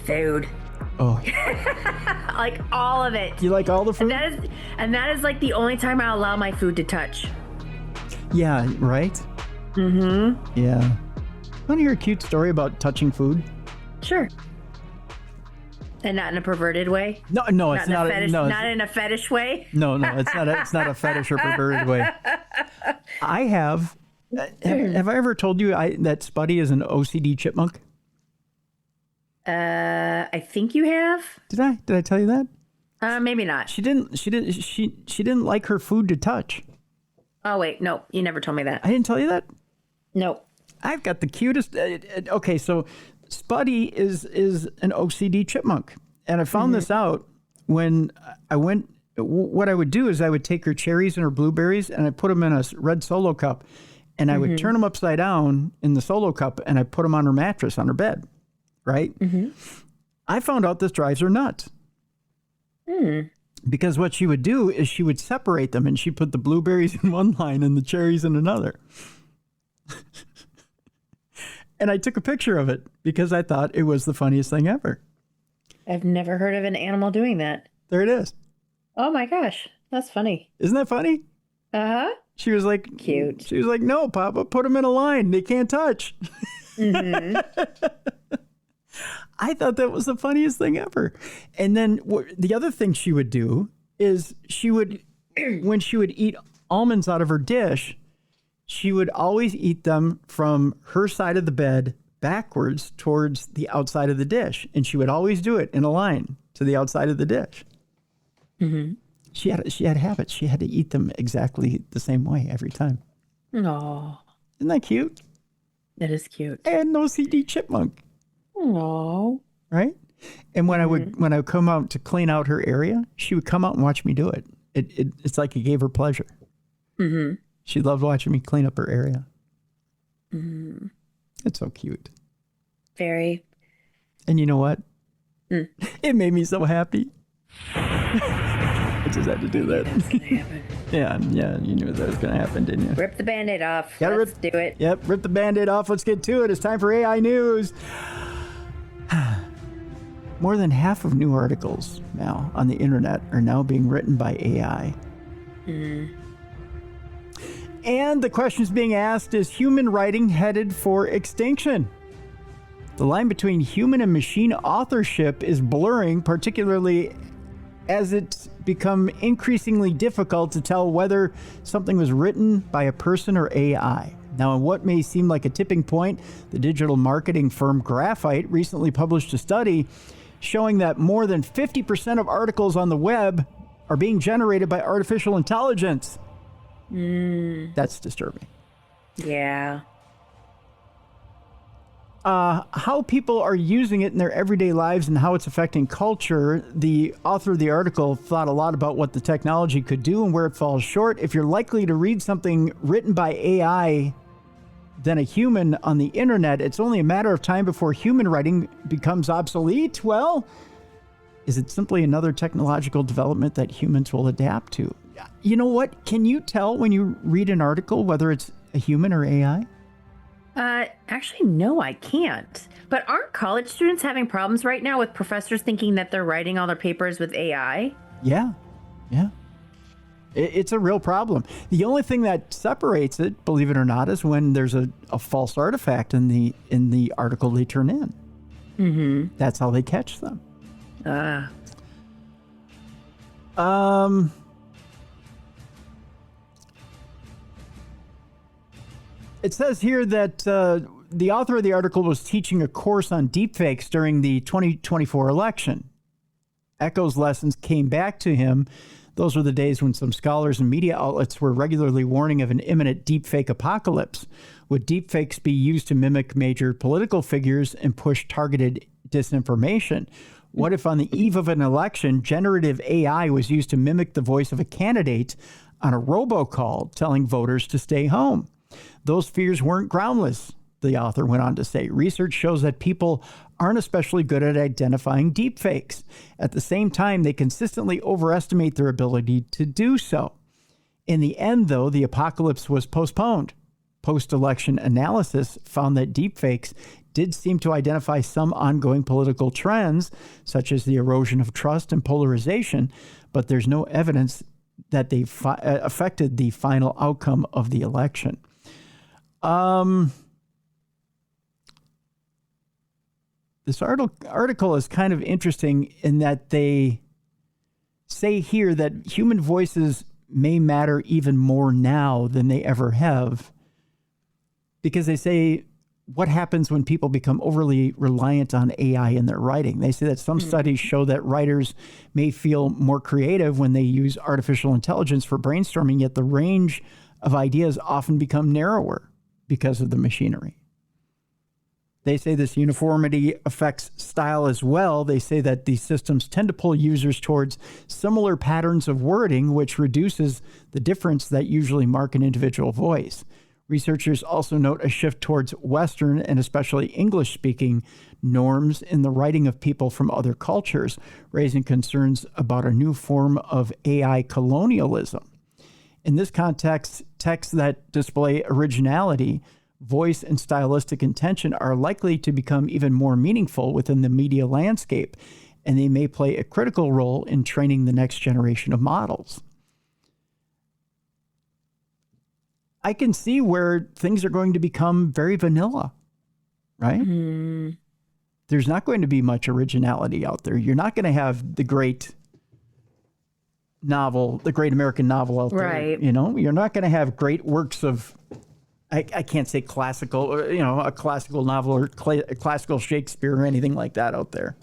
Food. Oh, Like all of it. you like all the food? And that is like the only time I allow my food to touch. Yeah, right? Mm-hmm. Yeah. Want to hear a cute story about touching food? Sure. And not in a perverted way? No, it's not. Not in a fetish way? No, it's not a fetish or perverted way. I have I ever told you that Spuddy is an OCD chipmunk? I think you have. Did I tell you that? Maybe not. She didn't like her food to touch. Oh wait, no, you never told me that. I didn't tell you that? No. I've got the cutest. Okay, so Spuddy is an OCD chipmunk, and I found this out when I went. What I would do is I would take her cherries and her blueberries, and I put them in a red Solo cup, and I would turn them upside down in the Solo cup, and I put them on her mattress on her bed, right? Mm-hmm. I found out this drives her nuts. Because what she would do is she would separate them, and she'd put the blueberries in one line and the cherries in another. And I took a picture of it because I thought it was the funniest thing ever. I've never heard of an animal doing that. There it is. Oh my gosh, that's funny. Isn't that funny? Uh-huh. She was like, cute. She was like, no, Papa, put them in a line. They can't touch. Mm-hmm. I thought that was the funniest thing ever. And then the other thing she would do is when she would eat almonds out of her dish, she would always eat them from her side of the bed backwards towards the outside of the dish. And she would always do it in a line to the outside of the dish. Mm-hmm. She had habits. She had to eat them exactly the same way every time. Aww. Isn't that cute? That is cute. And no CD chipmunk. Aww. Right? And when I would come out to clean out her area, she would come out and watch me do it. It's like it gave her pleasure. Mm-hmm. She loved watching me clean up her area. Mm. It's so cute. Very. And you know what? It made me so happy. I just had to do that. That's gonna happen. Yeah, you knew that was going to happen, didn't you? Rip the Band-Aid off. Let's do it. Yep, rip the Band-Aid off. Let's get to it. It's time for AI News. More than half of new articles now on the internet are now being written by AI. Mm. And the questions being asked is human writing headed for extinction? The line between human and machine authorship is blurring, particularly as it's become increasingly difficult to tell whether something was written by a person or AI. Now, in what may seem like a tipping point, the digital marketing firm Graphite recently published a study showing that more than 50% of articles on the web are being generated by artificial intelligence. That's disturbing. Yeah. How people are using it in their everyday lives and how it's affecting culture. The author of the article thought a lot about what the technology could do and where it falls short. If you're likely to read something written by AI than a human on the internet, it's only a matter of time before human writing becomes obsolete. Well, is it simply another technological development that humans will adapt to? You know what? Can you tell when you read an article whether it's a human or AI? Actually, no, I can't. But aren't college students having problems right now with professors thinking that they're writing all their papers with AI? Yeah. It's a real problem. The only thing that separates it, believe it or not, is when there's a false artifact in the article they turn in. Mm-hmm. That's how they catch them. It says here that the author of the article was teaching a course on deepfakes during the 2024 election. Echo's lessons came back to him. Those were the days when some scholars and media outlets were regularly warning of an imminent deepfake apocalypse. Would deepfakes be used to mimic major political figures and push targeted disinformation? What if on the eve of an election, generative AI was used to mimic the voice of a candidate on a robocall telling voters to stay home? Those fears weren't groundless, the author went on to say. Research shows that people aren't especially good at identifying deepfakes. At the same time, they consistently overestimate their ability to do so. In the end, though, the apocalypse was postponed. Post-election analysis found that deepfakes did seem to identify some ongoing political trends, such as the erosion of trust and polarization, but there's no evidence that they affected the final outcome of the election. This article is kind of interesting in that they say here that human voices may matter even more now than they ever have, because they say, what happens when people become overly reliant on AI in their writing? They say that some studies show that writers may feel more creative when they use artificial intelligence for brainstorming, yet the range of ideas often become narrower because of the machinery. They say this uniformity affects style as well. They say that these systems tend to pull users towards similar patterns of wording, which reduces the difference that usually mark an individual voice. Researchers also note a shift towards Western and especially English-speaking norms in the writing of people from other cultures, raising concerns about a new form of AI colonialism. In this context, texts that display originality, voice, and stylistic intention are likely to become even more meaningful within the media landscape, and they may play a critical role in training the next generation of models. I can see where things are going to become very vanilla, right? Mm-hmm. There's not going to be much originality out there. You're not going to have the great novel, the great American novel out there. Right. You know, you're not going to have great works of, I can't say classical, or, you know, a classical novel or classical Shakespeare or anything like that out there.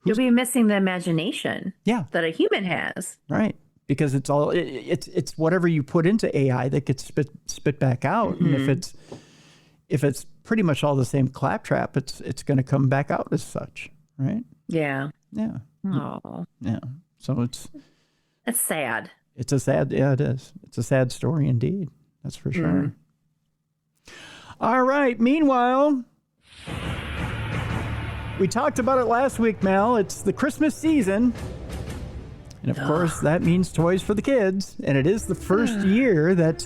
You'll be missing the imagination that a human has. Right. Because it's all it's whatever you put into AI that gets spit back out, and if it's pretty much all the same claptrap, it's going to come back out as such, right? Yeah. Oh. Yeah. So it's sad. It's a sad. Yeah, it is. It's a sad story indeed. That's for sure. All right. Meanwhile, we talked about it last week, Mal. It's the Christmas season. And of course, that means toys for the kids. And it is the first year that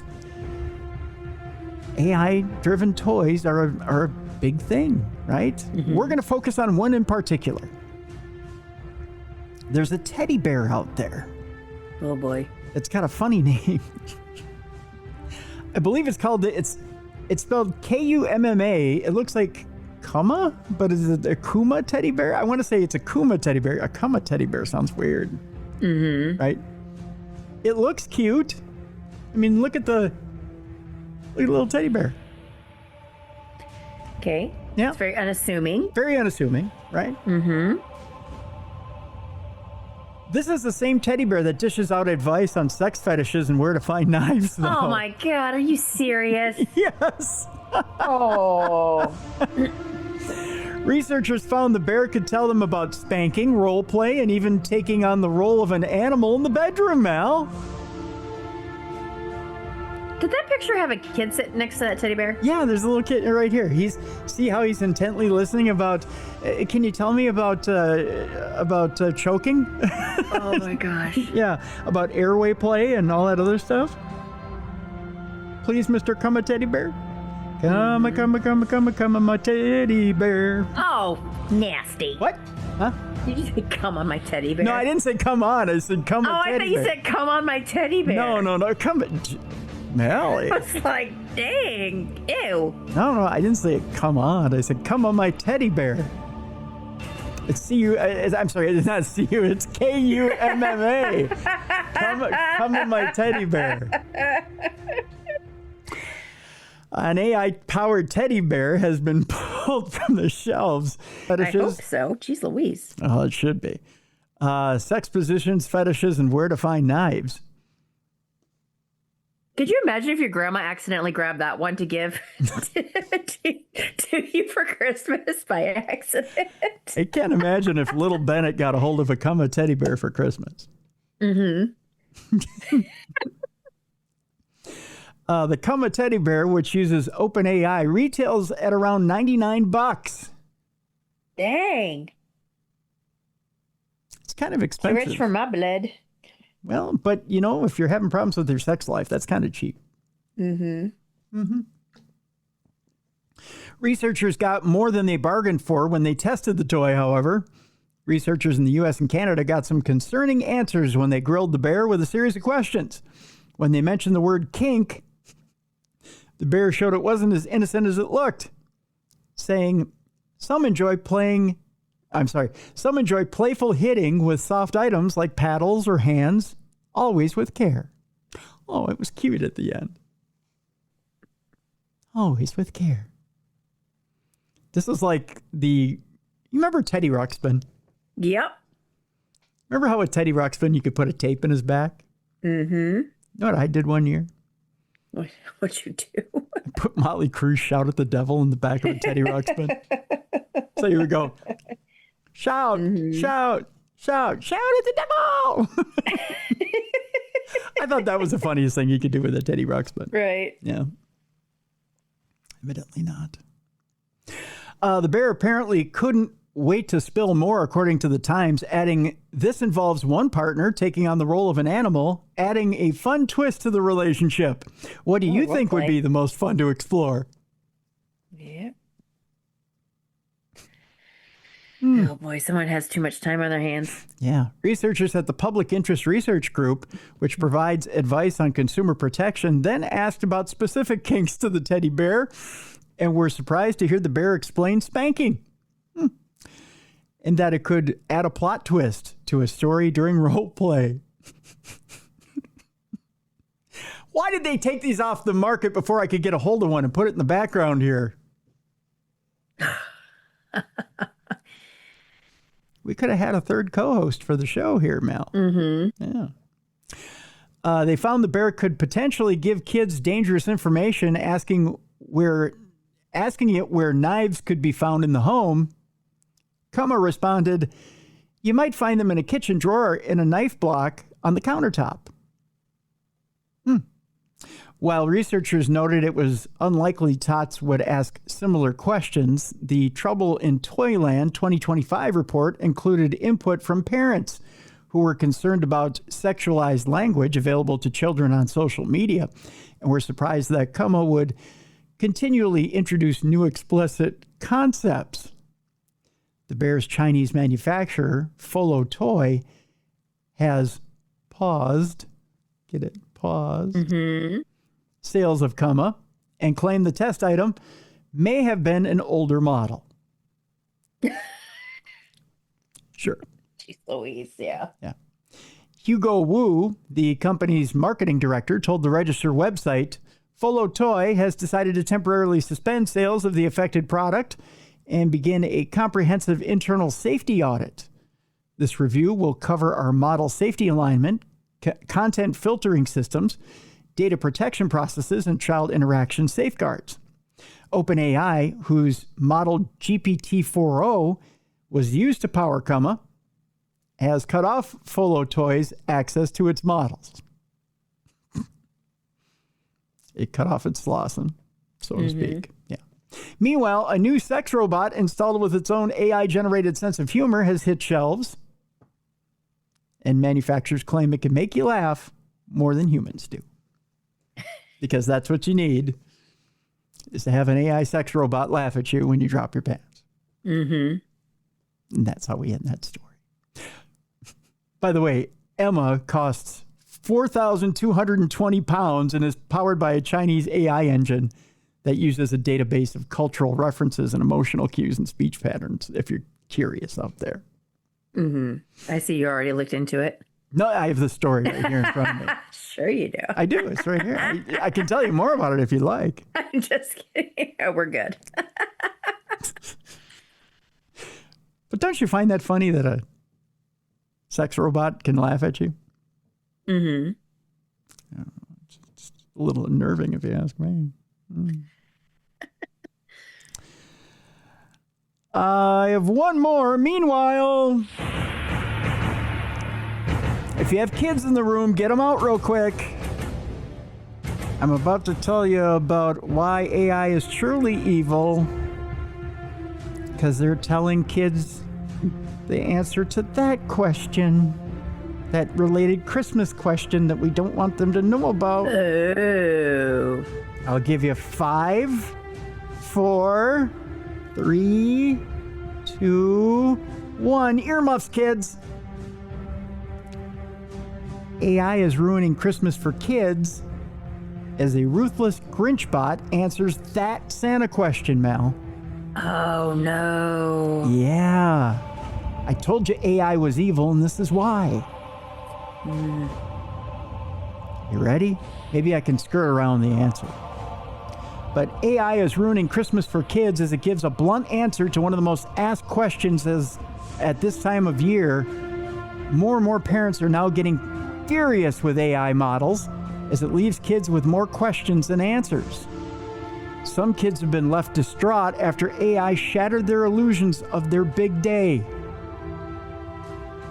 AI-driven toys are a big thing, right? Mm-hmm. We're going to focus on one in particular. There's a teddy bear out there. Oh, boy. It's got a funny name. I believe it's called, it's spelled Kumma. It looks like Kuma, but is it a Kuma teddy bear? I want to say it's a Kuma teddy bear. A Kuma teddy bear sounds weird. Mm-hmm. Right? It looks cute. I mean, look at the little teddy bear. Okay. Yeah. It's very unassuming. Very unassuming, right? Mm-hmm. This is the same teddy bear that dishes out advice on sex fetishes and where to find knives, though. Oh, my God. Are you serious? Yes. Oh. Researchers found the bear could tell them about spanking, role play, and even taking on the role of an animal in the bedroom, Mal. Did that picture have a kid sitting next to that teddy bear? Yeah, there's a little kid right here. See how he's intently listening about. Can you tell me about choking? Oh my gosh. Yeah, about airway play and all that other stuff. Please, Mr. Come a teddy bear. Come a my teddy bear. Oh, nasty. What? Huh? Did you say come on my teddy bear? No, I didn't say come on. I said come a teddy bear. Oh, I thought you said come on my teddy bear. No. Come. Mallie. I was like, dang. Ew. No, I didn't say come on. I said come on my teddy bear. It's C-U. I'm sorry, it's not C-U. It's K-U-M-M-A. Come on my teddy bear. An AI-powered teddy bear has been pulled from the shelves. Fetishes. I hope so. Jeez Louise. Oh, it should be. Sex positions, fetishes, and where to find knives. Could you imagine if your grandma accidentally grabbed that one to give to you for Christmas by accident? I can't imagine if little Bennett got a hold of a Cumma teddy bear for Christmas. Mm-hmm. The Cumma teddy bear, which uses OpenAI, retails at around $99. Dang. It's kind of Too expensive. rich for my blood. Well, but you know, if you're having problems with your sex life, that's kind of cheap. Mm-hmm. Mm-hmm. Researchers got more than they bargained for when they tested the toy, however. Researchers in the U.S. and Canada got some concerning answers when they grilled the bear with a series of questions. When they mentioned the word kink, the bear showed it wasn't as innocent as it looked, saying, some enjoy playful hitting with soft items like paddles or hands, always with care. Oh, it was cute at the end. Always with care. This is like you remember Teddy Ruxpin? Yep. Remember how with Teddy Ruxpin you could put a tape in his back? Mm-hmm. You know what I did one year? What'd you do? I put Motley Crue Shout at the Devil in the back of a Teddy Ruxpin. So you would go, shout, shout, shout, shout at the devil. I thought that was the funniest thing you could do with a Teddy Ruxpin. Right. Yeah. Evidently not. The bear apparently couldn't wait to spill more, according to the Times, adding, this involves one partner taking on the role of an animal, adding a fun twist to the relationship. What do you think would be the most fun to explore? Yeah. Oh boy, someone has too much time on their hands. Yeah. Researchers at the Public Interest Research Group, which provides advice on consumer protection, then asked about specific kinks to the teddy bear and were surprised to hear the bear explain spanking. And that it could add a plot twist to a story during role play. Why did they take these off the market before I could get a hold of one and put it in the background here? We could have had a third co-host for the show here, Mel. Mm-hmm. Yeah. They found the bear could potentially give kids dangerous information, asking it where knives could be found in the home. Cumma responded, you might find them in a kitchen drawer in a knife block on the countertop. While researchers noted it was unlikely tots would ask similar questions, the Trouble in Toyland 2025 report included input from parents who were concerned about sexualized language available to children on social media and were surprised that Cumma would continually introduce new explicit concepts. The bear's Chinese manufacturer, Folo Toy, has paused sales of Cumma and claimed the test item may have been an older model. Sure. Jeez Louise, yeah. Yeah. Hugo Wu, the company's marketing director, told the Register website, Folo Toy has decided to temporarily suspend sales of the affected product and begin a comprehensive internal safety audit. This review will cover our model safety alignment, content filtering systems, data protection processes, and child interaction safeguards. OpenAI, whose model GPT-4o was used to power Cumma, has cut off Folo Toy's access to its models. It cut off its flossing, so to speak. Yeah. Meanwhile, a new sex robot installed with its own AI-generated sense of humor has hit shelves. And manufacturers claim it can make you laugh more than humans do. Because that's what you need, is to have an AI sex robot laugh at you when you drop your pants. And that's how we end that story. By the way, Emma costs 4,220 pounds and is powered by a Chinese AI engine that uses a database of cultural references and emotional cues and speech patterns, if you're curious out there. I see you already looked into it. No, I have the story right here in front of me. Sure you do. I do. It's right here. I can tell you more about it if you'd like. I'm just kidding. We're good. But don't you find that funny that a sex robot can laugh at you? It's a little unnerving if you ask me. I have one more. Meanwhile, if you have kids in the room, get them out real quick. I'm about to tell you about why AI is truly evil, because they're telling kids the answer to that question, that related Christmas question that we don't want them to know about. Oh. I'll give you 5, 4, 3, 2, 1. Earmuffs, kids. AI is ruining Christmas for kids as a ruthless Grinch bot answers that Santa question, Mal. Oh, no. Yeah. I told you AI was evil, and this is why. You ready? Maybe I can skirt around the answer. But AI is ruining Christmas for kids as it gives a blunt answer to one of the most asked questions at this time of year. More and more parents are now getting furious with AI models as it leaves kids with more questions than answers. Some kids have been left distraught after AI shattered their illusions of their big day.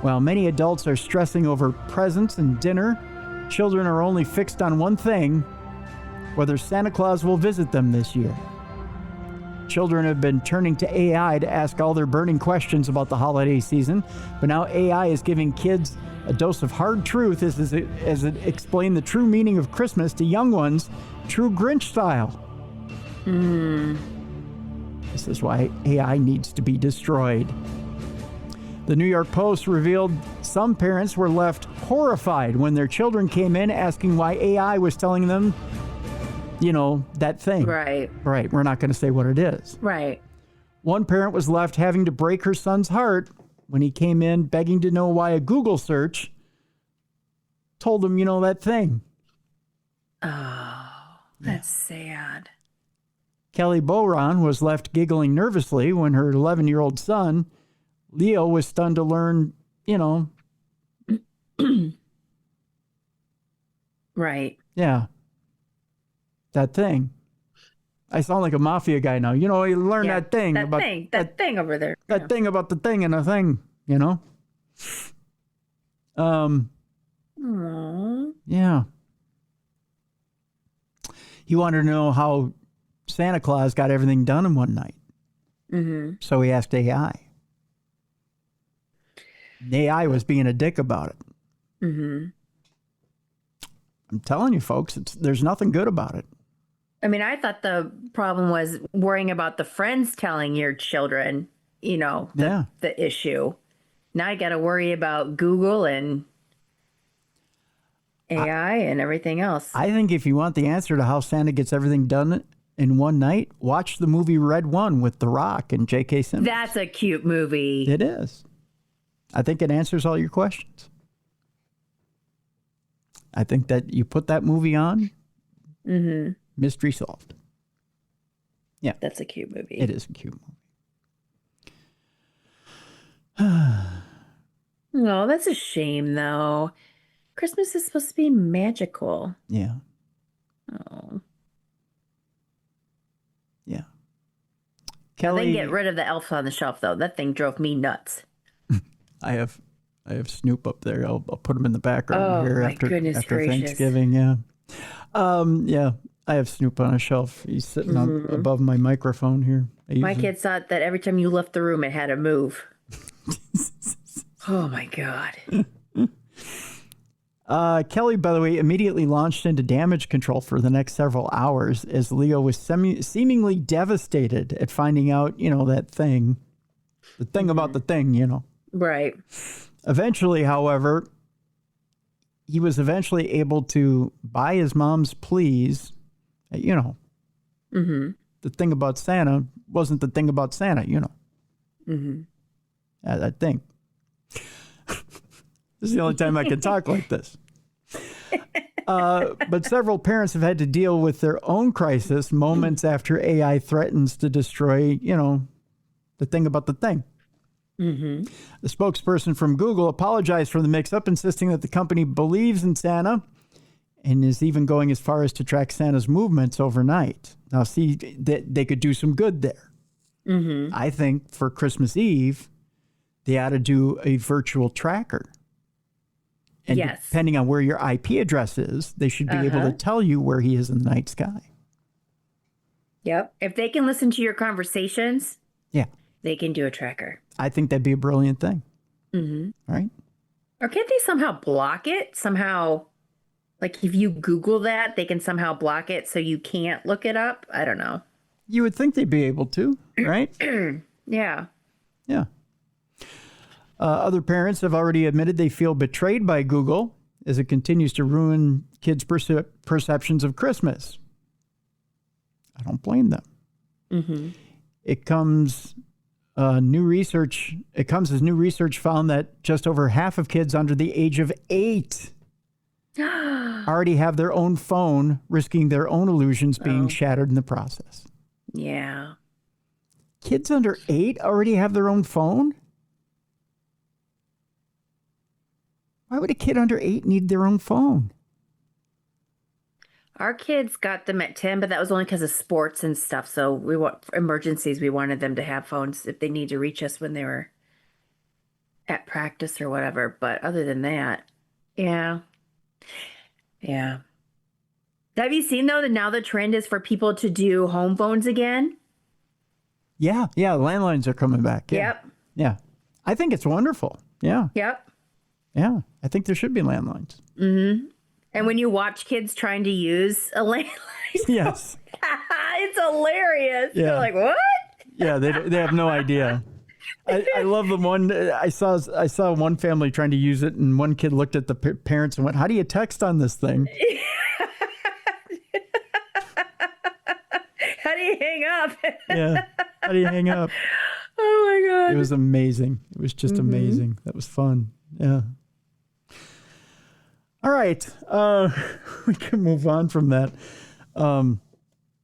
While many adults are stressing over presents and dinner, children are only fixed on one thing: whether Santa Claus will visit them this year. Children have been turning to AI to ask all their burning questions about the holiday season, but now AI is giving kids a dose of hard truth as it explained the true meaning of Christmas to young ones, true Grinch style. This is why AI needs to be destroyed. The New York Post revealed some parents were left horrified when their children came in asking why AI was telling them, that thing. Right. Right. We're not going to say what it is. Right. One parent was left having to break her son's heart when he came in begging to know why a Google search told him, that thing. Oh, that's sad. Kelly Boron was left giggling nervously when her 11-year-old son, Leo, was stunned to learn, Right. Yeah. That thing. I sound like a mafia guy now. You learn that thing. That about thing. That thing over there. That thing about the thing and a thing, Aww. Yeah. He wanted to know how Santa Claus got everything done in one night. So he asked AI. And AI was being a dick about it. I'm telling you, folks, there's nothing good about it. I mean, I thought the problem was worrying about the friends telling your children, the issue. Now I got to worry about Google and AI and everything else. I think if you want the answer to how Santa gets everything done in one night, watch the movie Red One with The Rock and J.K. Simmons. That's a cute movie. It is. I think it answers all your questions. I think that you put that movie on, mystery solved. Yeah. That's a cute movie. It is a cute movie. Oh, that's a shame, though. Christmas is supposed to be magical. Yeah. Oh. Yeah. Kelly, Kelly, get rid of the elf on the shelf, though. That thing drove me nuts. I have Snoop up there. I'll put him in the background here my after goodness gracious. Thanksgiving. Yeah. Yeah, I have Snoop on a shelf. He's sitting on above my microphone here. My kids thought that every time you left the room, it had to move. Oh, my God. Kelly, by the way, immediately launched into damage control for the next several hours as Leo was seemingly devastated at finding out, that thing, the thing about the thing, Right. Eventually, however, he was able to, by his mom's pleas, the thing about Santa wasn't the thing about Santa, that thing. This is the only time I can talk like this. But several parents have had to deal with their own crisis moments after AI threatens to destroy, the thing about the thing. The spokesperson from Google apologized for the mix-up, insisting that the company believes in Santa and is even going as far as to track Santa's movements overnight. Now, see, they could do some good there. I think for Christmas Eve, they ought to do a virtual tracker. And depending on where your IP address is, they should be able to tell you where he is in the night sky. Yep. If they can listen to your conversations, they can do a tracker. I think that'd be a brilliant thing. Right? Or can't they somehow block it? Somehow, like if you Google that, they can somehow block it so you can't look it up? I don't know. You would think they'd be able to, right? Yeah. Yeah. Other parents have already admitted they feel betrayed by Google as it continues to ruin kids' perceptions of Christmas. I don't blame them. It comes as new research found that just over half of kids under the age of 8 already have their own phone, risking their own illusions being shattered in the process. Yeah. Kids under 8 already have their own phone? Why would a kid under 8 need their own phone? Our kids got them at 10, but that was only because of sports and stuff. So we want emergencies. We wanted them to have phones if they need to reach us when they were at practice or whatever. But other than that, yeah. Have you seen, though, that now the trend is for people to do home phones again? Yeah. Landlines are coming back. Yeah. Yep. Yeah. I think it's wonderful. Yeah. Yep. Yeah. I think there should be landlines. And when you watch kids trying to use a landline, yes, it's hilarious. Yeah. They're like, what? Yeah, they have no idea. I love the one I saw one family trying to use it, and one kid looked at the parents and went, "How do you text on this thing?" How do you hang up? Yeah, how do you hang up? Oh my God! It was amazing. It was just amazing. That was fun. Yeah. All right, we can move on from that.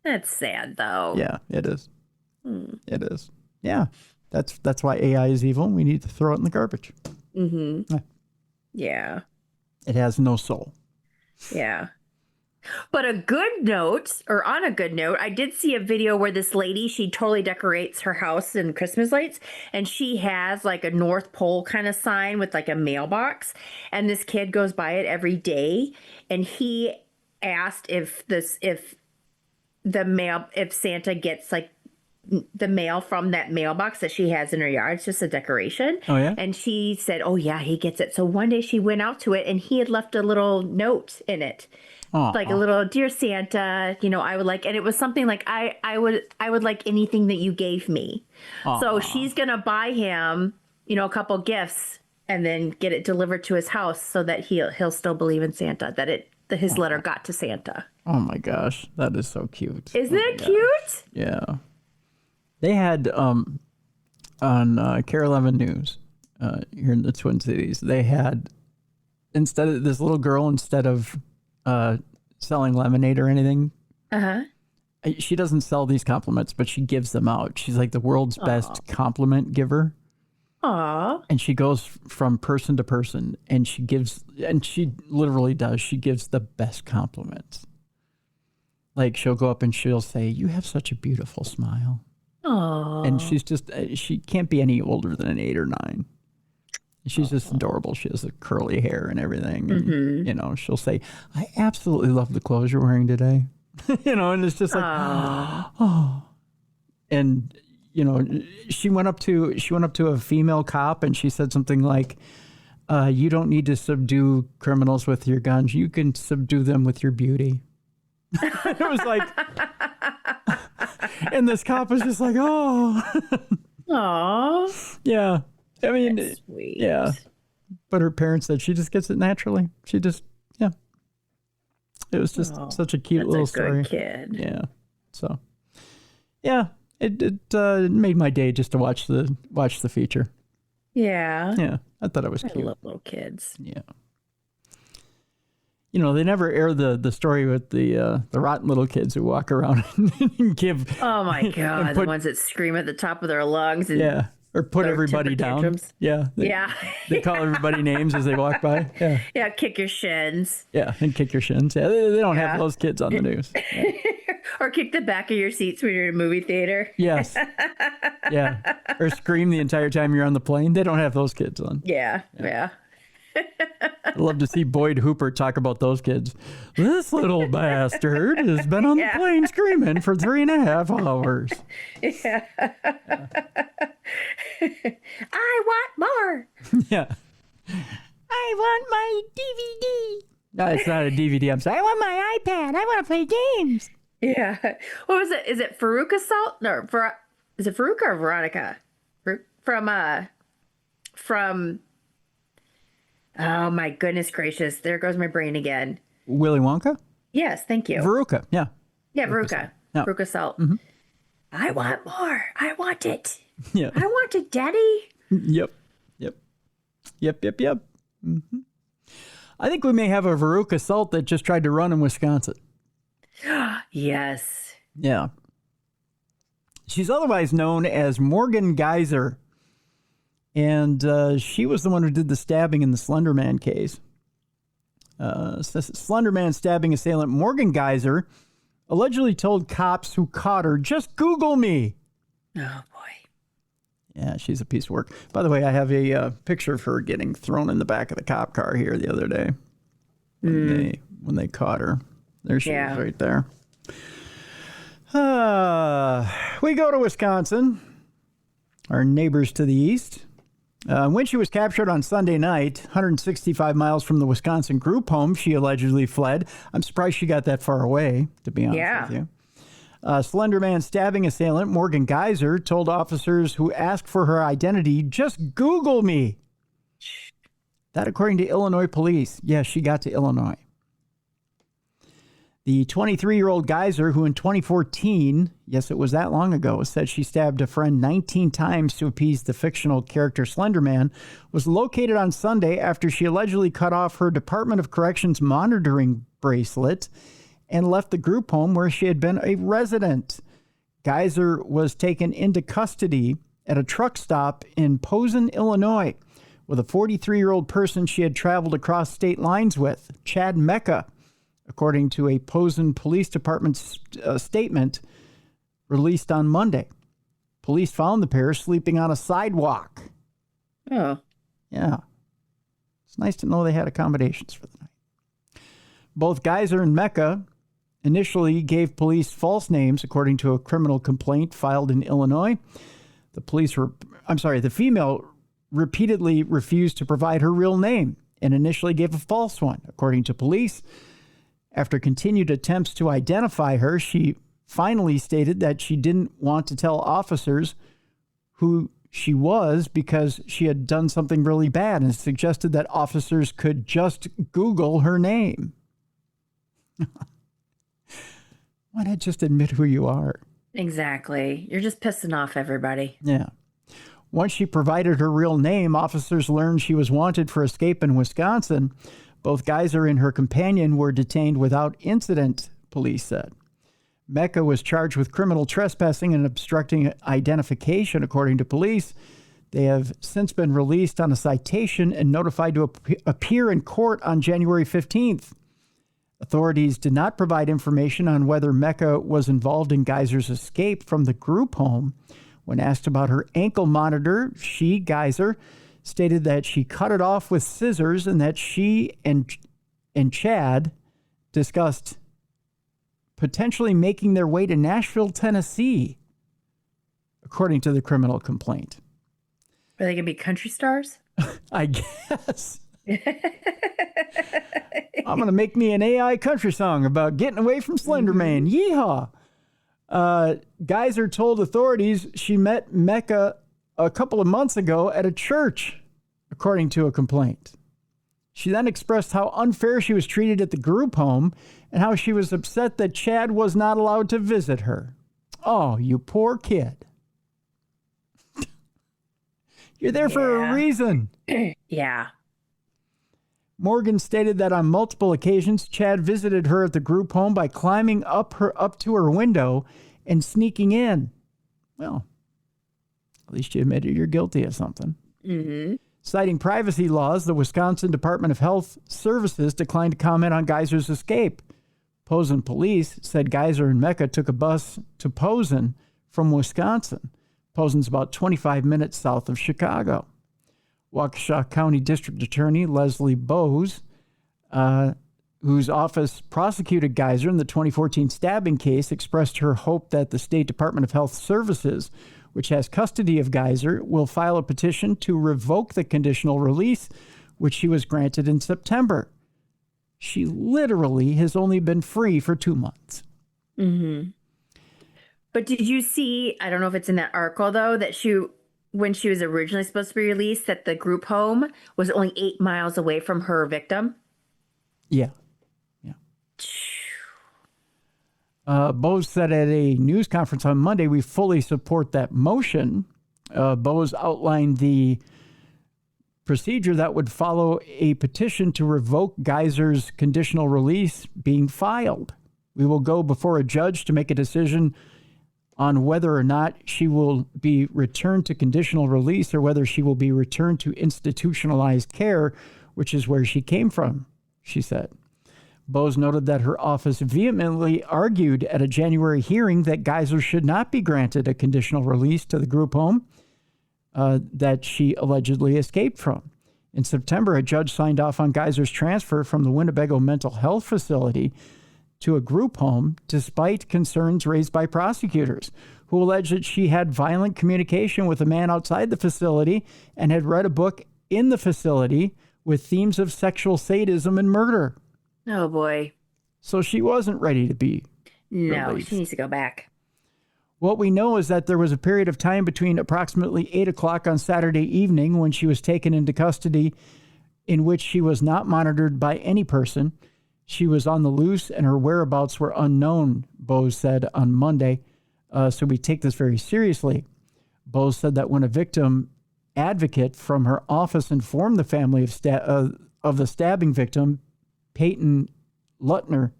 That's sad, though. Yeah, it is. It is. Yeah, that's why AI is evil. We need to throw it in the garbage. Yeah. It has no soul. Yeah. But on a good note, I did see a video where this lady, she totally decorates her house in Christmas lights, and she has like a North Pole kind of sign with like a mailbox, and this kid goes by it every day, and he asked if Santa gets like the mail from that mailbox that she has in her yard. It's just a decoration. Oh, yeah? And she said, oh, yeah, he gets it. So one day she went out to it, and he had left a little note in it. Like a little, "Dear Santa, I would like," and it was something like, I would like anything that you gave me. So she's going to buy him, a couple gifts and then get it delivered to his house so that he'll still believe in Santa, that his letter got to Santa. Oh my gosh. That is so cute. Isn't it cute? Yeah. They had, on Care 11 News, here in the Twin Cities, they had, instead of selling lemonade or anything. She doesn't sell these compliments, but she gives them out. She's like the world's best compliment giver. Aww. And she goes from person to person, and she literally does. She gives the best compliments. Like, she'll go up and she'll say, "You have such a beautiful smile." Aww. And she can't be any older than an 8 or 9. She's just adorable. She has the curly hair and everything. And, you know, she'll say, I absolutely love the clothes you're wearing today. You know, and it's just like, oh. And, you know, she went up to a female cop and she said something like, you don't need to subdue criminals with your guns. You can subdue them with your beauty. It was like, and this cop was just like, oh. Aw. Yeah. I mean, That's sweet. yeah. But her parents said she just gets it naturally. She just, yeah. It was just such a cute little story. Good kid. Yeah. So, yeah, it made my day just to watch the feature. Yeah. Yeah, I thought it was cute. I love little kids. Yeah. You know, they never air the story with the rotten little kids who walk around and give. Oh my God, the ones that scream at the top of their lungs and yeah. Or put everybody down. Tantrums. Yeah. They call everybody names as they walk by. Yeah. Yeah, kick your shins. Yeah, and kick your shins. Yeah, they don't have those kids on the news. Yeah. Or kick the back of your seats when you're in a movie theater. Yes. Yeah. Or scream the entire time you're on the plane. They don't have those kids on. Yeah. I'd love to see Boyd Hooper talk about those kids. This little bastard has been on the plane screaming for 3.5 hours. Yeah. I want more. Yeah. I want my DVD. No, it's not a DVD. I'm sorry. I want my iPad. I want to play games. Yeah. What was it? Is it Faruka Salt? No, is it Faruka or Veronica? From. Oh my goodness gracious! There goes my brain again. Willy Wonka? Yes, thank you. Veruca, yeah. Yeah, Veruca. Yeah. Veruca Salt. Mm-hmm. I want more. I want it. Yeah. I want it, Daddy. Yep. Mm-hmm. I think we may have a Veruca Salt that just tried to run in Wisconsin. Yes. Yeah. She's otherwise known as Morgan Geyser. And she was the one who did the stabbing in the Slender Man case. Slender Man stabbing assailant Morgan Geyser allegedly told cops who caught her, just Google me. Oh, boy. Yeah, she's a piece of work. By the way, I have a picture of her getting thrown in the back of the cop car here the other day when they caught her. There she is right there. We go to Wisconsin, our neighbors to the east. When she was captured on Sunday night, 165 miles from the Wisconsin group home she allegedly fled. I'm surprised she got that far away, to be honest with you. Slender Man stabbing assailant Morgan Geyser told officers who asked for her identity, just Google me. That according to Illinois police. Yes, she got to Illinois. The 23-year-old Geyser, who in 2014, yes, it was that long ago, said she stabbed a friend 19 times to appease the fictional character Slender Man, was located on Sunday after she allegedly cut off her Department of Corrections monitoring bracelet and left the group home where she had been a resident. Geyser was taken into custody at a truck stop in Posen, Illinois, with a 43-year-old person she had traveled across state lines with, Chad Mecca, according to a Posen Police Department statement released on Monday. Police found the pair sleeping on a sidewalk. Oh. Yeah. It's nice to know they had accommodations for the night. Both Geyser and Mecca initially gave police false names, according to a criminal complaint filed in Illinois. The female repeatedly refused to provide her real name and initially gave a false one, according to police. After continued attempts to identify her, she finally stated that she didn't want to tell officers who she was because she had done something really bad and suggested that officers could just Google her name. Why not just admit who you are? Exactly. You're just pissing off everybody. Yeah. Once she provided her real name, officers learned she was wanted for escape in Wisconsin. Both Geyser and her companion were detained without incident, police said. Mecca was charged with criminal trespassing and obstructing identification, according to police. They have since been released on a citation and notified to appear in court on January 15th. Authorities did not provide information on whether Mecca was involved in Geyser's escape from the group home. When asked about her ankle monitor, she, Geyser, stated that she cut it off with scissors and that she and Chad discussed potentially making their way to Nashville, Tennessee, according to the criminal complaint. Are they going to be country stars? I guess. I'm going to make me an AI country song about getting away from Slender Man. Yeehaw. Geyser told authorities she met Mecca a couple of months ago at a church, according to a complaint. She then expressed how unfair she was treated at the group home and how she was upset that Chad was not allowed to visit her. Oh, you poor kid. You're there for a reason. Yeah. Morgan stated that on multiple occasions, Chad visited her at the group home by climbing up to her window and sneaking in. Well, at least you admitted you're guilty of something. Mm-hmm. Citing privacy laws, the Wisconsin Department of Health Services declined to comment on Geyser's escape. Posen police said Geyser and Mecca took a bus to Posen from Wisconsin. Posen's about 25 minutes south of Chicago. Waukesha County District Attorney Leslie Bowes, whose office prosecuted Geyser in the 2014 stabbing case, expressed her hope that the State Department of Health Services, which has custody of Geyser, will file a petition to revoke the conditional release, which she was granted in September. She literally has only been free for 2 months. Mm-hmm. But did you see, I don't know if it's in that article, though, that when she was originally supposed to be released, that the group home was only 8 miles away from her victim? Yeah. Bose said at a news conference on Monday, we fully support that motion. Bose outlined the procedure that would follow a petition to revoke Geyser's conditional release being filed. We will go before a judge to make a decision on whether or not she will be returned to conditional release or whether she will be returned to institutionalized care, which is where she came from, she said. Bose noted that her office vehemently argued at a January hearing that Geyser should not be granted a conditional release to the group home that she allegedly escaped from. In September, a judge signed off on Geyser's transfer from the Winnebago Mental Health Facility to a group home, despite concerns raised by prosecutors, who alleged that she had violent communication with a man outside the facility and had read a book in the facility with themes of sexual sadism and murder. Oh, boy. So she wasn't ready to be released. She needs to go back. What we know is that there was a period of time between approximately 8 o'clock on Saturday evening when she was taken into custody in which she was not monitored by any person. She was on the loose and her whereabouts were unknown, Bose said on Monday. So we take this very seriously. Bose said that when a victim advocate from her office informed the family of the stabbing victim, Peyton Lutner,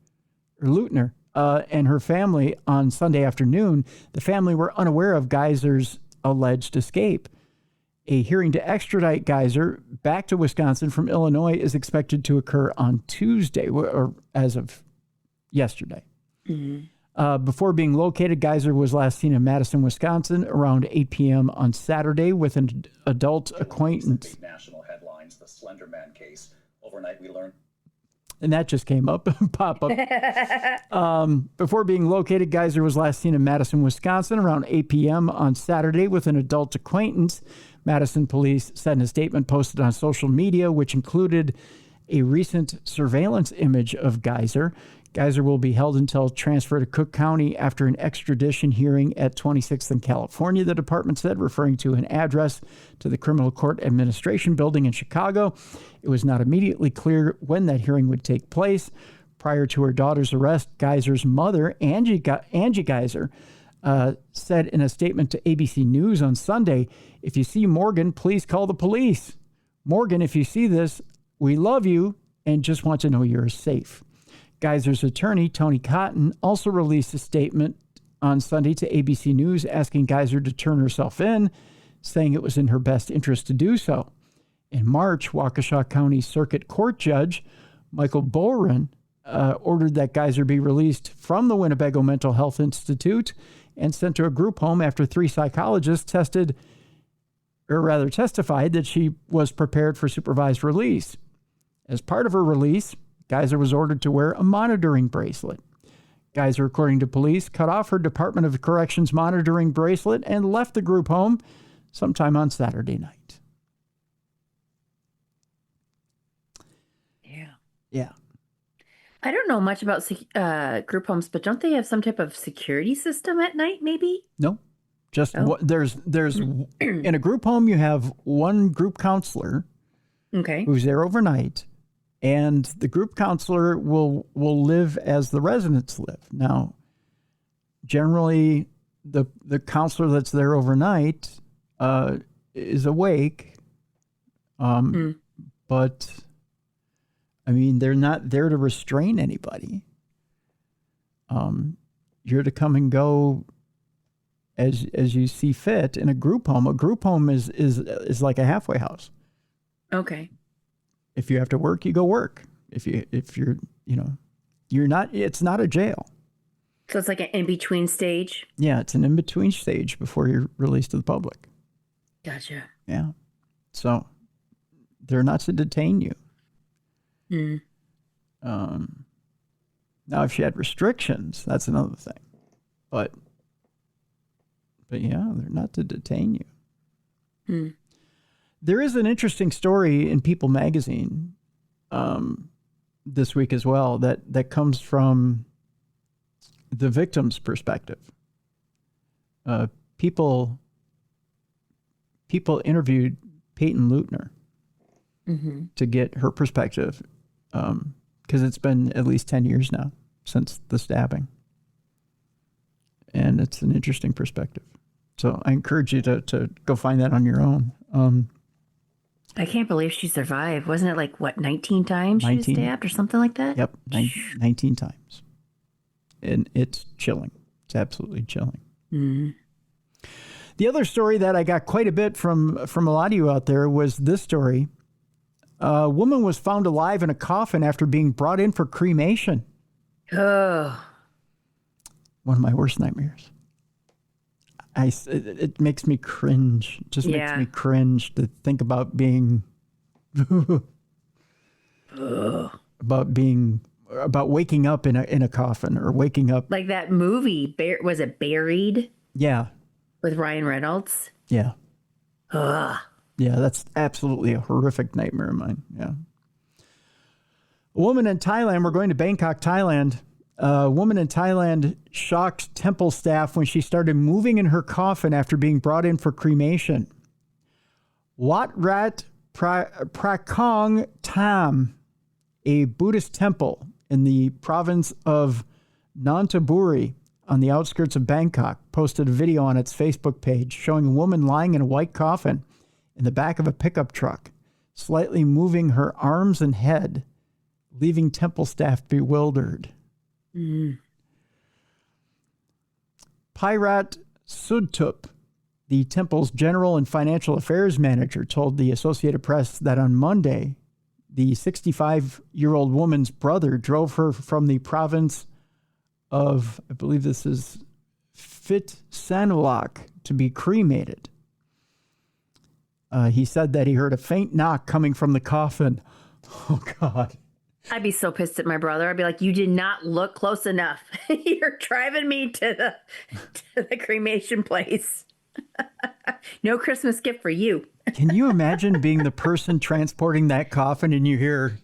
and her family on Sunday afternoon, the family were unaware of Geyser's alleged escape. A hearing to extradite Geyser back to Wisconsin from Illinois is expected to occur on Tuesday, or as of yesterday. Mm-hmm. Before being located, Geyser was last seen in Madison, Wisconsin, around 8 p.m. on Saturday with an adult acquaintance. National headlines, the Slender Man case. Overnight, we learned. And that just came up, pop up. Before being located, Geyser was last seen in Madison, Wisconsin, around 8 p.m. on Saturday with an adult acquaintance. Madison police said in a statement posted on social media, which included a recent surveillance image of Geyser. Geyser will be held until transfer to Cook County after an extradition hearing at 26th and California, the department said, referring to an address to the Criminal Court Administration Building in Chicago. It was not immediately clear when that hearing would take place. Prior to her daughter's arrest, Geyser's mother, Angie Geyser, said in a statement to ABC News on Sunday, "If you see Morgan, please call the police. Morgan, if you see this, we love you and just want to know you're safe." Geyser's attorney, Tony Cotton, also released a statement on Sunday to ABC News asking Geyser to turn herself in, saying it was in her best interest to do so. In March, Waukesha County Circuit Court Judge Michael Boren ordered that Geyser be released from the Winnebago Mental Health Institute and sent to a group home after 3 psychologists testified that she was prepared for supervised release. As part of her release, Geyser was ordered to wear a monitoring bracelet. Geyser, according to police, cut off her Department of Corrections monitoring bracelet and left the group home sometime on Saturday night. Yeah. I don't know much about group homes, but don't they have some type of security system at night, maybe? No. Just there's in a group home, you have one group counselor who's there overnight, and the group counselor will live as the residents live. Now, generally, the counselor that's there overnight is awake, but I mean, they're not there to restrain anybody. You're to come and go as you see fit. In a group home is like a halfway house. Okay. If you have to work, you go work. If you're not, it's not a jail. So it's like an in-between stage? Yeah, it's an in-between stage before you're released to the public. Gotcha. Yeah. So they're not to detain you. Now, if she had restrictions, that's another thing. But yeah, they're not to detain you. There is an interesting story in People magazine this week as well that comes from the victim's perspective. People interviewed Peyton Leutner to get her perspective, because it's been at least 10 years now since the stabbing. And it's an interesting perspective. So I encourage you to go find that on your own. I can't believe she survived. Wasn't it like, 19 times she was stabbed or something like that? Yep, 19 times. And it's chilling. It's absolutely chilling. The other story that I got quite a bit from a lot of you out there was this story. A woman was found alive in a coffin after being brought in for cremation. Oh. One of my worst nightmares. It makes me cringe. It just makes me cringe to think about being about waking up in a coffin, or waking up like that movie. Was it Buried? Yeah. With Ryan Reynolds. Yeah. Ugh. Yeah, that's absolutely a horrific nightmare of mine. Yeah. A woman in Thailand, we're going to Bangkok, Thailand. A woman in Thailand shocked temple staff when she started moving in her coffin after being brought in for cremation. Wat Rat Prakong Tham, a Buddhist temple in the province of Nonthaburi on the outskirts of Bangkok, posted a video on its Facebook page showing a woman lying in a white coffin in the back of a pickup truck, slightly moving her arms and head, leaving temple staff bewildered. Pirat Sudtup, the temple's general and financial affairs manager, told the Associated Press that on Monday, the 65-year-old woman's brother drove her from the province of, I believe this is Phitsanulok, to be cremated. He said that he heard a faint knock coming from the coffin. Oh, God. I'd be so pissed at my brother. I'd be like, you did not look close enough. You're driving me to the cremation place. No Christmas gift for you. Can you imagine being the person transporting that coffin and you hear...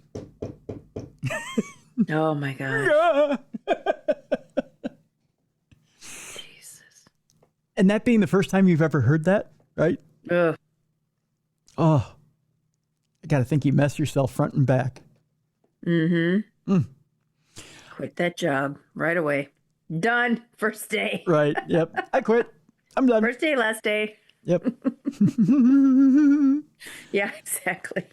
Oh, my God. Jesus. And that being the first time you've ever heard that, right? Ugh. Oh, I got to think you mess yourself front and back. Quit that job right away. Done. First day. Right. Yep. I quit. I'm done. First day, last day. Yep. Yeah, exactly.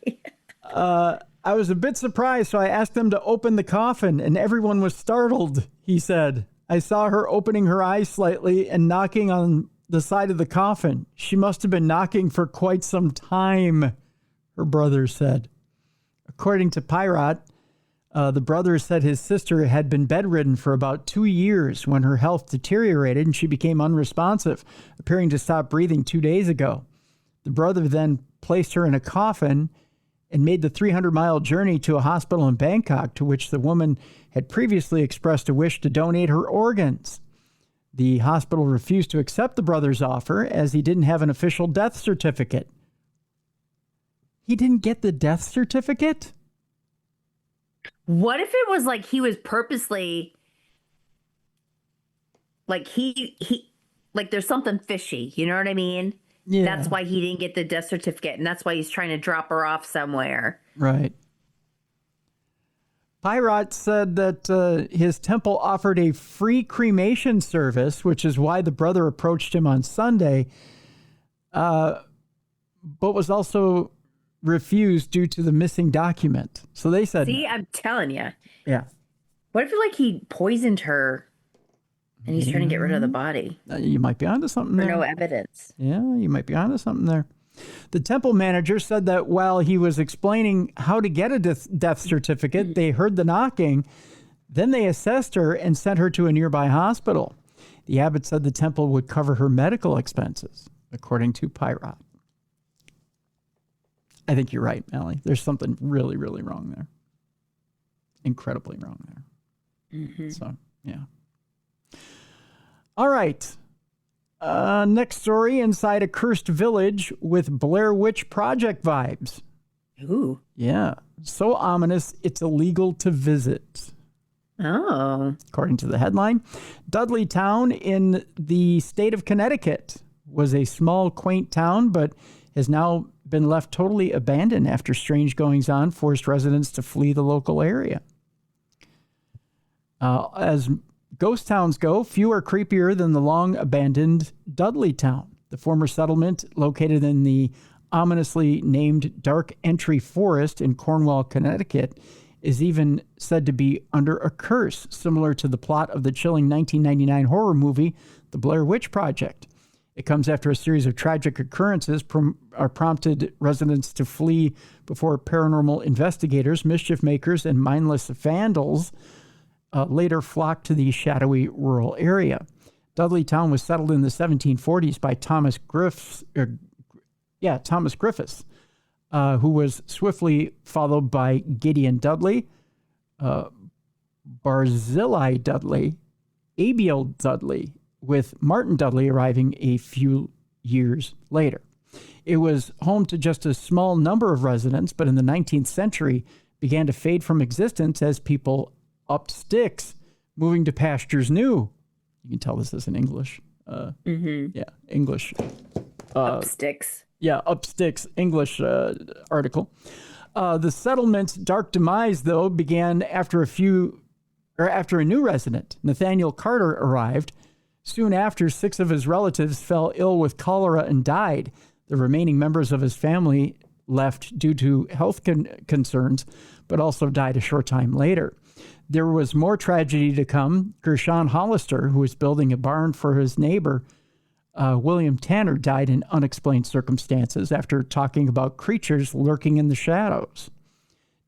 I was a bit surprised, so I asked them to open the coffin, and everyone was startled, he said. I saw her opening her eyes slightly and knocking on the side of the coffin. She must have been knocking for quite some time, her brother said. According to Pirat, the brother said his sister had been bedridden for about 2 years when her health deteriorated and she became unresponsive, appearing to stop breathing 2 days ago. The brother then placed her in a coffin and made the 300-mile journey to a hospital in Bangkok, to which the woman had previously expressed a wish to donate her organs. The hospital refused to accept the brother's offer as he didn't have an official death certificate. He didn't get the death certificate? What if it was like he was purposely, like he like there's something fishy, you know what I mean? Yeah. That's why he didn't get the death certificate, and that's why he's trying to drop her off somewhere. Right. Pyrat said that his temple offered a free cremation service, which is why the brother approached him on Sunday, but was also refused due to the missing document. So they said, See, I'm telling you. yeah. What if like he poisoned her and he's trying to get rid of the body? You might be onto something For there. no evidence. Yeah, you might be onto something there. The temple manager said that while he was explaining how to get a death certificate, they heard the knocking. Then they assessed her and sent her to a nearby hospital. The abbot said the temple would cover her medical expenses, according to Pyrat. I think you're right, Mallie. There's something really, really wrong there. Incredibly wrong there. Mm-hmm. So, yeah. All right. Next story, inside a cursed village with Blair Witch Project vibes. Ooh. Yeah. So ominous, it's illegal to visit. Oh. According to the headline, Dudley Town in the state of Connecticut was a small, quaint town, but has now been left totally abandoned after strange goings-on forced residents to flee the local area. As ghost towns go, few are creepier than the long-abandoned Dudley Town. The former settlement, located in the ominously named Dark Entry Forest in Cornwall, Connecticut, is even said to be under a curse, similar to the plot of the chilling 1999 horror movie, The Blair Witch Project. It comes after a series of tragic occurrences prompted residents to flee before paranormal investigators, mischief makers, and mindless vandals later flocked to the shadowy rural area. Dudley Town was settled in the 1740s by Thomas Griffiths, who was swiftly followed by Gideon Dudley, Barzillai Dudley, Abiel Dudley, with Martin Dudley arriving a few years later. It was home to just a small number of residents, but in the 19th century began to fade from existence as people upped sticks, moving to pastures new. You can tell this is in English. Yeah, English. Up sticks. Yeah, up sticks, English article. The settlement's dark demise, though, began after a new resident, Nathaniel Carter, arrived. Soon after, 6 of his relatives fell ill with cholera and died. The remaining members of his family left due to health concerns, but also died a short time later. There was more tragedy to come. Gershon Hollister, who was building a barn for his neighbor, William Tanner, died in unexplained circumstances after talking about creatures lurking in the shadows.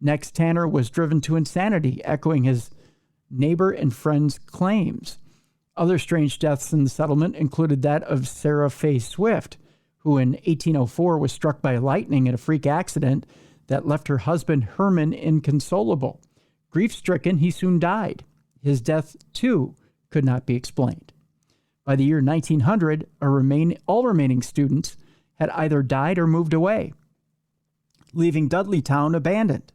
Next, Tanner was driven to insanity, echoing his neighbor and friend's claims. Other strange deaths in the settlement included that of Sarah Faye Swift, who in 1804 was struck by lightning in a freak accident that left her husband Herman inconsolable. Grief-stricken, he soon died. His death, too, could not be explained. By the year 1900, all remaining students had either died or moved away, leaving Dudley Town abandoned.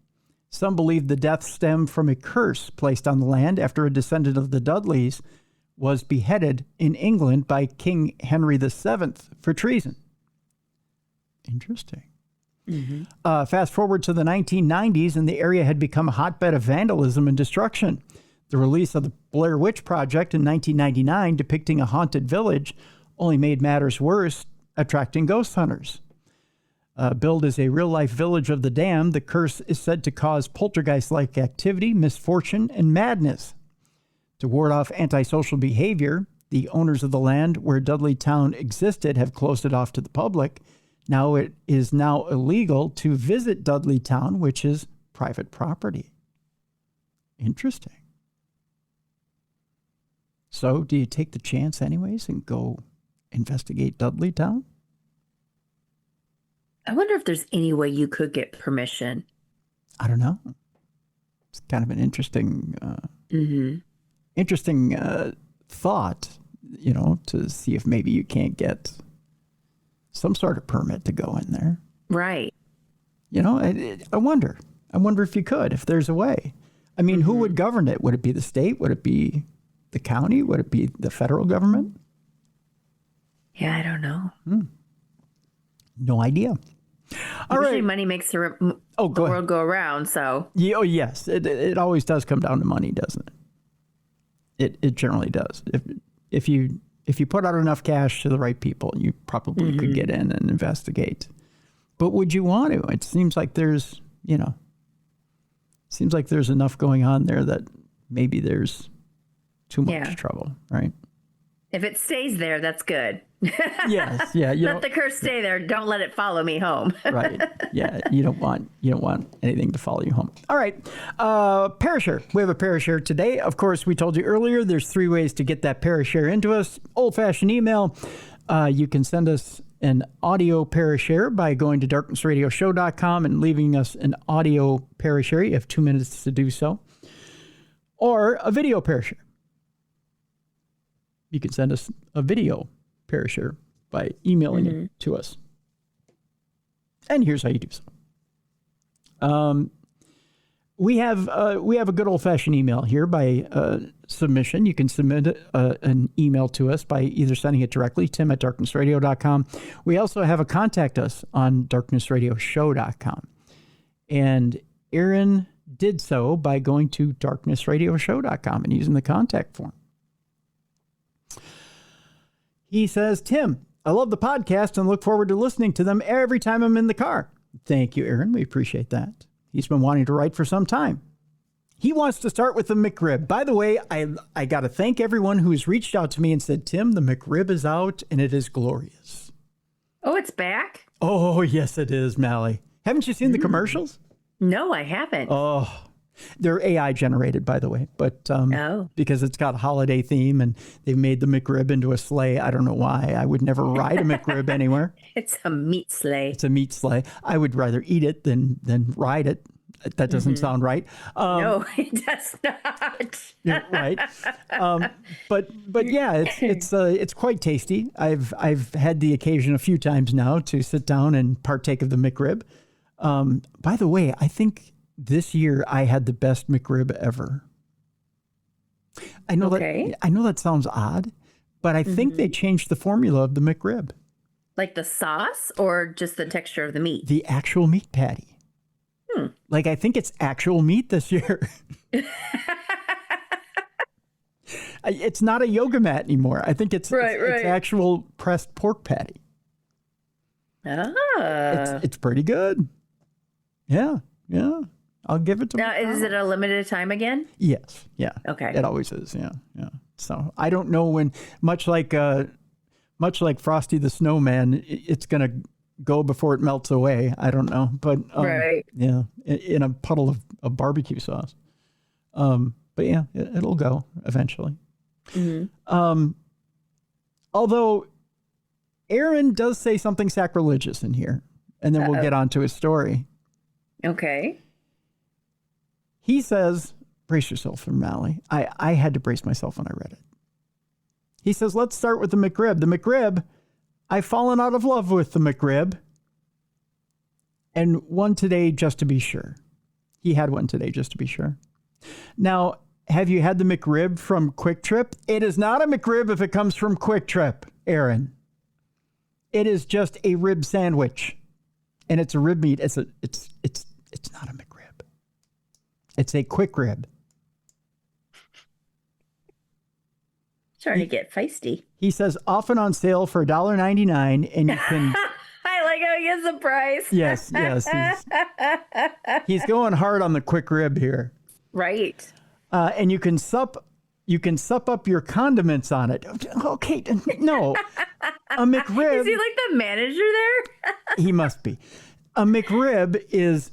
Some believe the death stemmed from a curse placed on the land after a descendant of the Dudleys was beheaded in England by King Henry VII for treason. Interesting. Mm-hmm. Fast forward to the 1990s, and the area had become a hotbed of vandalism and destruction. The release of the Blair Witch Project in 1999, depicting a haunted village, only made matters worse, attracting ghost hunters. Billed as a real-life village of the damned, the curse is said to cause poltergeist-like activity, misfortune, and madness. To ward off antisocial behavior, the owners of the land where Dudley Town existed have closed it off to the public. Now it is now illegal to visit Dudley Town, which is private property. Interesting. So, do you take the chance anyways and go investigate Dudley Town? I wonder if there's any way you could get permission. I don't know. It's kind of an interesting, interesting thought, to see if maybe you can't get some sort of permit to go in there. Right. I wonder. I wonder if you could, if there's a way. I mean, who would govern it? Would it be the state? Would it be the county? Would it be the federal government? Yeah, I don't know. No idea. All Usually right. money makes the Go world ahead. go around. So Yeah, oh, yes. It always does come down to money, doesn't it? It generally does. If you put out enough cash to the right people, you probably could get in and investigate. But would you want to? It seems like there's enough going on there that maybe there's too much trouble, right? if it stays there, that's good. Yes, yeah. Let the curse stay there. Don't let it follow me home. Right. Yeah. You don't want anything to follow you home. All right. Parashare. We have a Parashare today. Of course, we told you earlier, there's 3 ways to get that Parashare into us. Old-fashioned email. You can send us an audio Parashare by going to darknessradioshow.com and leaving us an audio Parashare. You have 2 minutes to do so. Or a video Parashare. You can send us a video Parashare by emailing it to us. And here's how you do so. We have a good old-fashioned email here by submission. You can submit an email to us by either sending it directly, tim@darknessradio.com. We also have a contact us on darknessradioshow.com. And Aaron did so by going to darknessradioshow.com and using the contact form. He says, Tim, I love the podcast and look forward to listening to them every time I'm in the car. Thank you, Aaron. We appreciate that. He's been wanting to write for some time. He wants to start with the McRib. By the way, I got to thank everyone who's reached out to me and said, Tim, the McRib is out and it is glorious. Oh, it's back? Oh, yes, it is, Mallie. Haven't you seen the commercials? No, I haven't. Oh, they're AI generated, by the way, but because it's got a holiday theme and they've made the McRib into a sleigh. I don't know why. I would never ride a McRib anywhere. It's a meat sleigh. It's a meat sleigh. I would rather eat it than ride it. That doesn't sound right. No, it does not. Yeah, right. But yeah, it's quite tasty. I've had the occasion a few times now to sit down and partake of the McRib. By the way, I think this year I had the best McRib ever. I know that sounds odd, but I think they changed the formula of the McRib. Like the sauce or just the texture of the meat? The actual meat patty. Like, I think it's actual meat this year. It's not a yoga mat anymore. I think it's actual pressed pork patty. It's pretty good. Yeah. I'll give it to now, is it a limited time again? Yes. Yeah. Okay. It always is. Yeah. So I don't know when, much like Frosty the Snowman, it's going to go before it melts away. I don't know, but yeah, in a puddle of barbecue sauce. But yeah, it'll go eventually. Although Aaron does say something sacrilegious in here, and then we'll get on to his story. Okay. He says, brace yourself for Mallie. I had to brace myself when I read it. He says, let's start with the McRib. The McRib, I've fallen out of love with the McRib. And one today just to be sure. He had one today just to be sure. Now, have you had the McRib from Quick Trip? It is not a McRib if it comes from Quick Trip, Aaron. It is just a rib sandwich. And it's a rib meat. It's not a McRib. It's a quick rib. Starting to get feisty. He says often on sale for $1.99, and you can. I like how he gets the price. Yes. He's going hard on the quick rib here. Right. And you can sup up your condiments on it. Okay, no. A McRib. Is he like the manager there? He must be. A McRib is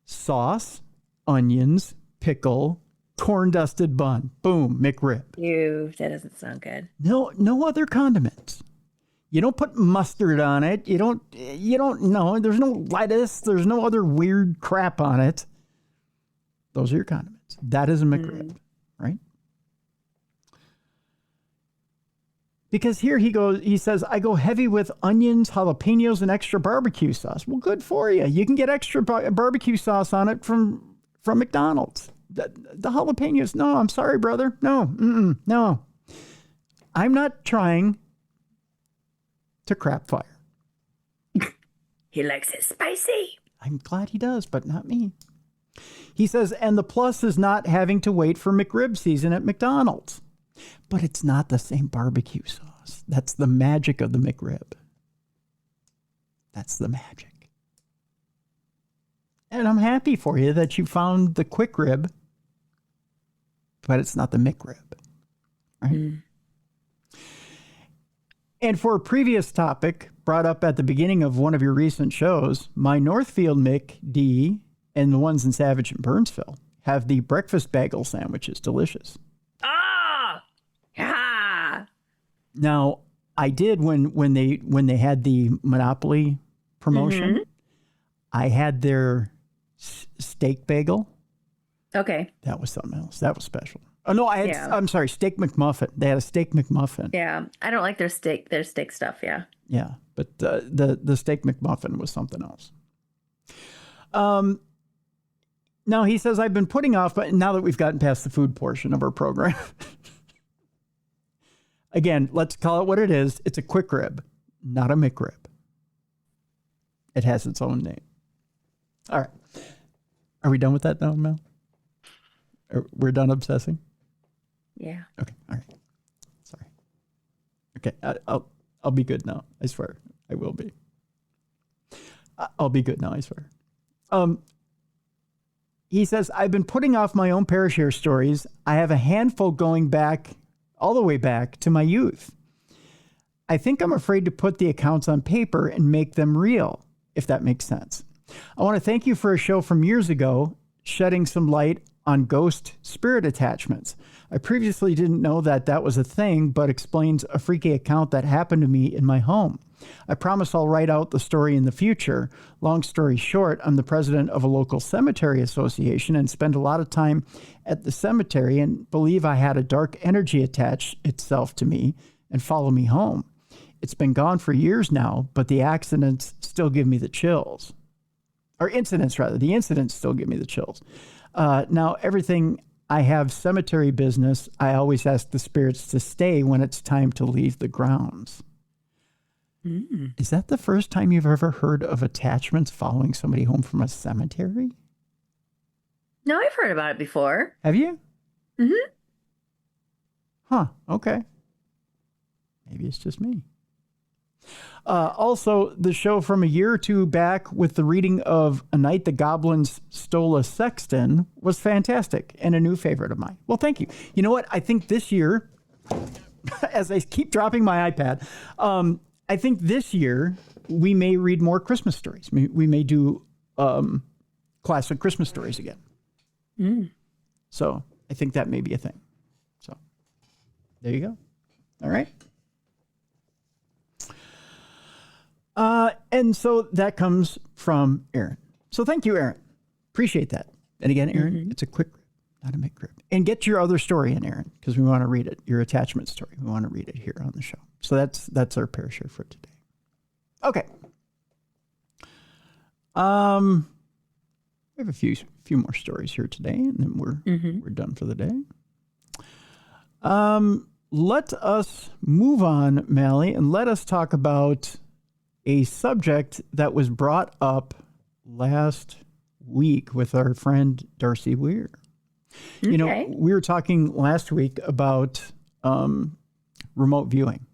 sauce, onions, pickle, corn dusted bun. Boom, McRib. Ew, that doesn't sound good. No other condiments. You don't put mustard on it. You don't know. There's no lettuce. There's no other weird crap on it. Those are your condiments. That is a McRib, right? Because here he says, I go heavy with onions, jalapenos, and extra barbecue sauce. Well, good for you. You can get extra barbecue sauce on it from McDonald's. The jalapenos, no, I'm sorry, brother. No, no. I'm not trying to crap fire. He likes it spicy. I'm glad he does, but not me. He says, and the plus is not having to wait for McRib season at McDonald's. But it's not the same barbecue sauce. That's the magic of the McRib. That's the magic. And I'm happy for you that you found the quick rib, but it's not the McRib. Right? And for a previous topic brought up at the beginning of one of your recent shows, my Northfield McD and the ones in Savage and Burnsville have the breakfast bagel sandwiches. Delicious. Now, I did when they had the Monopoly promotion, I had their steak bagel. Okay. That was something else. That was special. Oh no, I'm sorry, steak McMuffin. They had a steak McMuffin. Yeah, I don't like their steak stuff. Yeah. Yeah, but the steak McMuffin was something else. Now he says I've been putting off, but now that we've gotten past the food portion of our program. Again, let's call it what it is. It's a quick rib, not a McRib. It has its own name. All right. Are we done with that now, Mel? We're done obsessing? Yeah. Okay. All right. Sorry. Okay. I'll be good now. I swear. I will be. I'll be good now. I swear. He says, I've been putting off my own Parashare stories. I have a handful going back all the way back to my youth. I think I'm afraid to put the accounts on paper and make them real, if that makes sense. I want to thank you for a show from years ago, shedding some light on ghost spirit attachments. I previously didn't know that was a thing, but explains a freaky account that happened to me in my home. I promise I'll write out the story in the future. Long story short, I'm the president of a local cemetery association and spend a lot of time at the cemetery and believe I had a dark energy attach itself to me and follow me home. It's been gone for years now, but the accidents still give me the chills. Or incidents, rather. The incidents still give me the chills. Now, everything I have cemetery business, I always ask the spirits to stay when it's time to leave the grounds. Is that the first time you've ever heard of attachments following somebody home from a cemetery? No, I've heard about it before. Have you? Mm-hmm. Huh, okay. Maybe it's just me. Also, the show from a year or two back with the reading of A Night the Goblins Stole a Sexton was fantastic and a new favorite of mine. Well, thank you. You know what? I think this year, as I keep dropping my iPad, I think this year we may read more Christmas stories. We may do classic Christmas stories again. So I think that may be a thing. So there you go. All right. And so that comes from Aaron. So thank you, Aaron. Appreciate that. And again, Aaron, it's a quick rib, not a McRib. And get your other story in, Aaron, because we want to read it. Your attachment story. We want to read it here on the show. So that's our Parashare for today. Okay. We have a few more stories here today, and then we're done for the day. Let us move on, Mallie, and let us talk about a subject that was brought up last week with our friend Darcy Weir. Okay. You know, we were talking last week about remote viewing.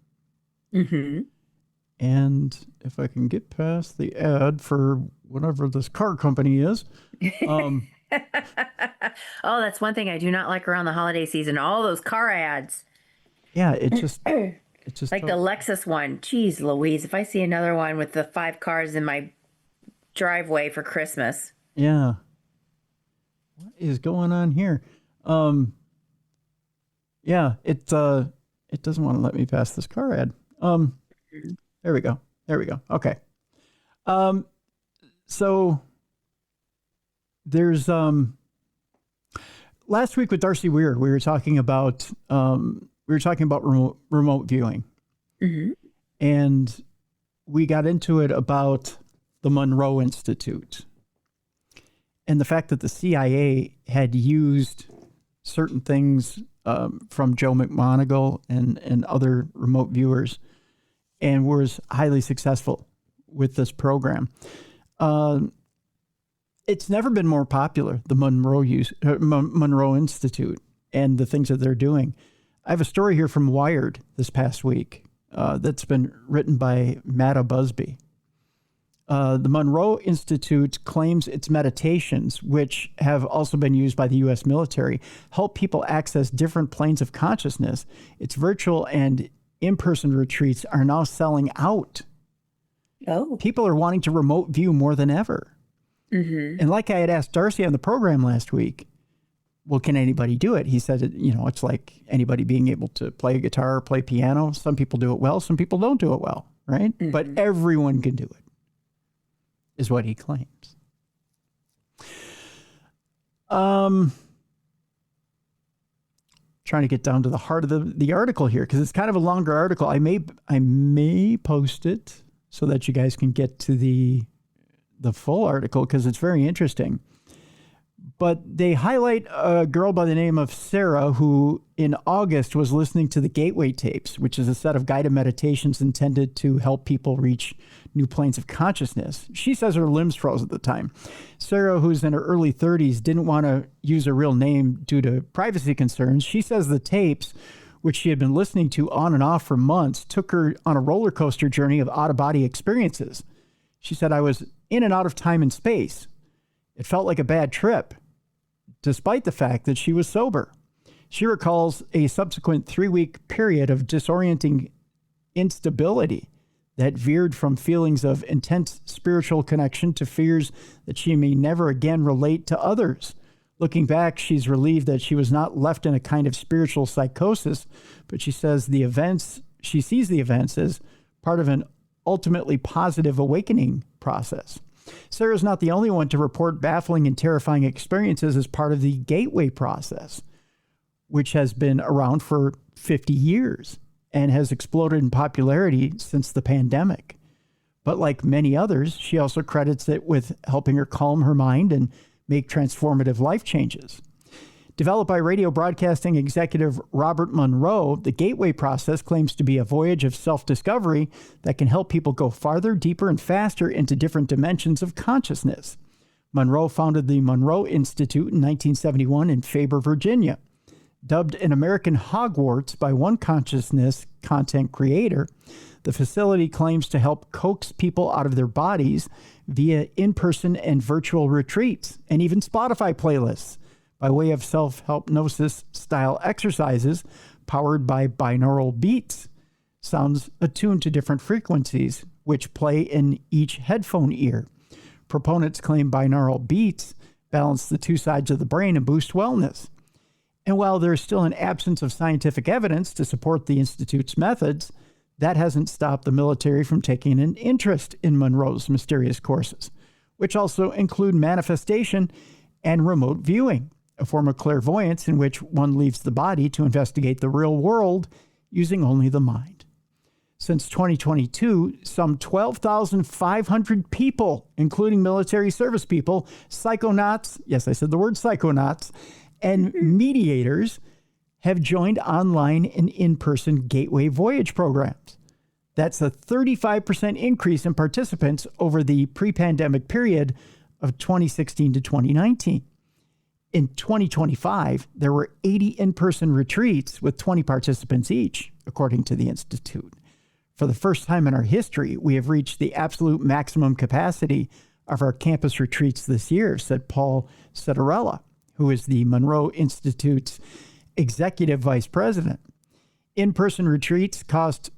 And if I can get past the ad for whatever this car company is. Oh, that's one thing I do not like around the holiday season. All those car ads. Yeah, it's just like the Lexus one. Jeez Louise, if I see another one with the 5 cars in my driveway for Christmas. Yeah. What is going on here? Yeah, it doesn't want to let me pass this car ad. There we go. Okay. So there's last week with Darcy Weir, we were talking about remote viewing, and we got into it about the Monroe Institute and the fact that the CIA had used certain things from Joe McMoneagle and other remote viewers, and was highly successful with this program. It's never been more popular, the Monroe Institute and the things that they're doing. I have a story here from Wired this past week that's been written by Matta Busby. The Monroe Institute claims its meditations, which have also been used by the U.S. military, help people access different planes of consciousness. Its virtual and in-person retreats are now selling out. Oh. People are wanting to remote view more than ever. And like I had asked Darcy on the program last week, well, can anybody do it? He said, it's like anybody being able to play a guitar or play piano. Some people do it well. Some people don't do it well, right? But everyone can do it, is what he claims. Trying to get down to the heart of the article here, because it's kind of a longer article. I may post it so that you guys can get to the full article, because it's very interesting. But they highlight a girl by the name of Sarah, who in August was listening to the Gateway tapes, which is a set of guided meditations intended to help people reach new planes of consciousness. She says her limbs froze at the time. Sarah, who's in her early 30s, didn't want to use her real name due to privacy concerns. She says the tapes, which she had been listening to on and off for months, took her on a roller coaster journey of out-of-body experiences. She said, I was in and out of time and space. It felt like a bad trip, despite the fact that she was sober. She recalls a subsequent 3-week period of disorienting instability that veered from feelings of intense spiritual connection to fears that she may never again relate to others. Looking back, she's relieved that she was not left in a kind of spiritual psychosis, but she says she sees the events as part of an ultimately positive awakening process. Sarah's not the only one to report baffling and terrifying experiences as part of the Gateway process, which has been around for 50 years and has exploded in popularity since the pandemic. But like many others, she also credits it with helping her calm her mind and make transformative life changes. Developed by radio broadcasting executive Robert Monroe, the Gateway process claims to be a voyage of self-discovery that can help people go farther, deeper, and faster into different dimensions of consciousness. Monroe founded the Monroe Institute in 1971 in Faber, Virginia. Dubbed an American Hogwarts by one consciousness content creator, the facility claims to help coax people out of their bodies via in-person and virtual retreats, and even Spotify playlists, by way of self-hypnosis style exercises powered by binaural beats, sounds attuned to different frequencies, which play in each headphone ear. Proponents claim binaural beats balance the two sides of the brain and boost wellness. And while there's still an absence of scientific evidence to support the Institute's methods, that hasn't stopped the military from taking an interest in Monroe's mysterious courses, which also include manifestation and remote viewing, a form of clairvoyance in which one leaves the body to investigate the real world using only the mind. Since 2022, some 12,500 people, including military service people, psychonauts, yes, I said the word psychonauts, and mediators have joined online and in-person Gateway Voyage programs. That's a 35% increase in participants over the pre-pandemic period of 2016 to 2019. In 2025, there were 80 in-person retreats with 20 participants each, according to the Institute. For the first time in our history, we have reached the absolute maximum capacity of our campus retreats this year, said Paul Citarella, who is the Monroe Institute's executive vice president. In-person retreats cost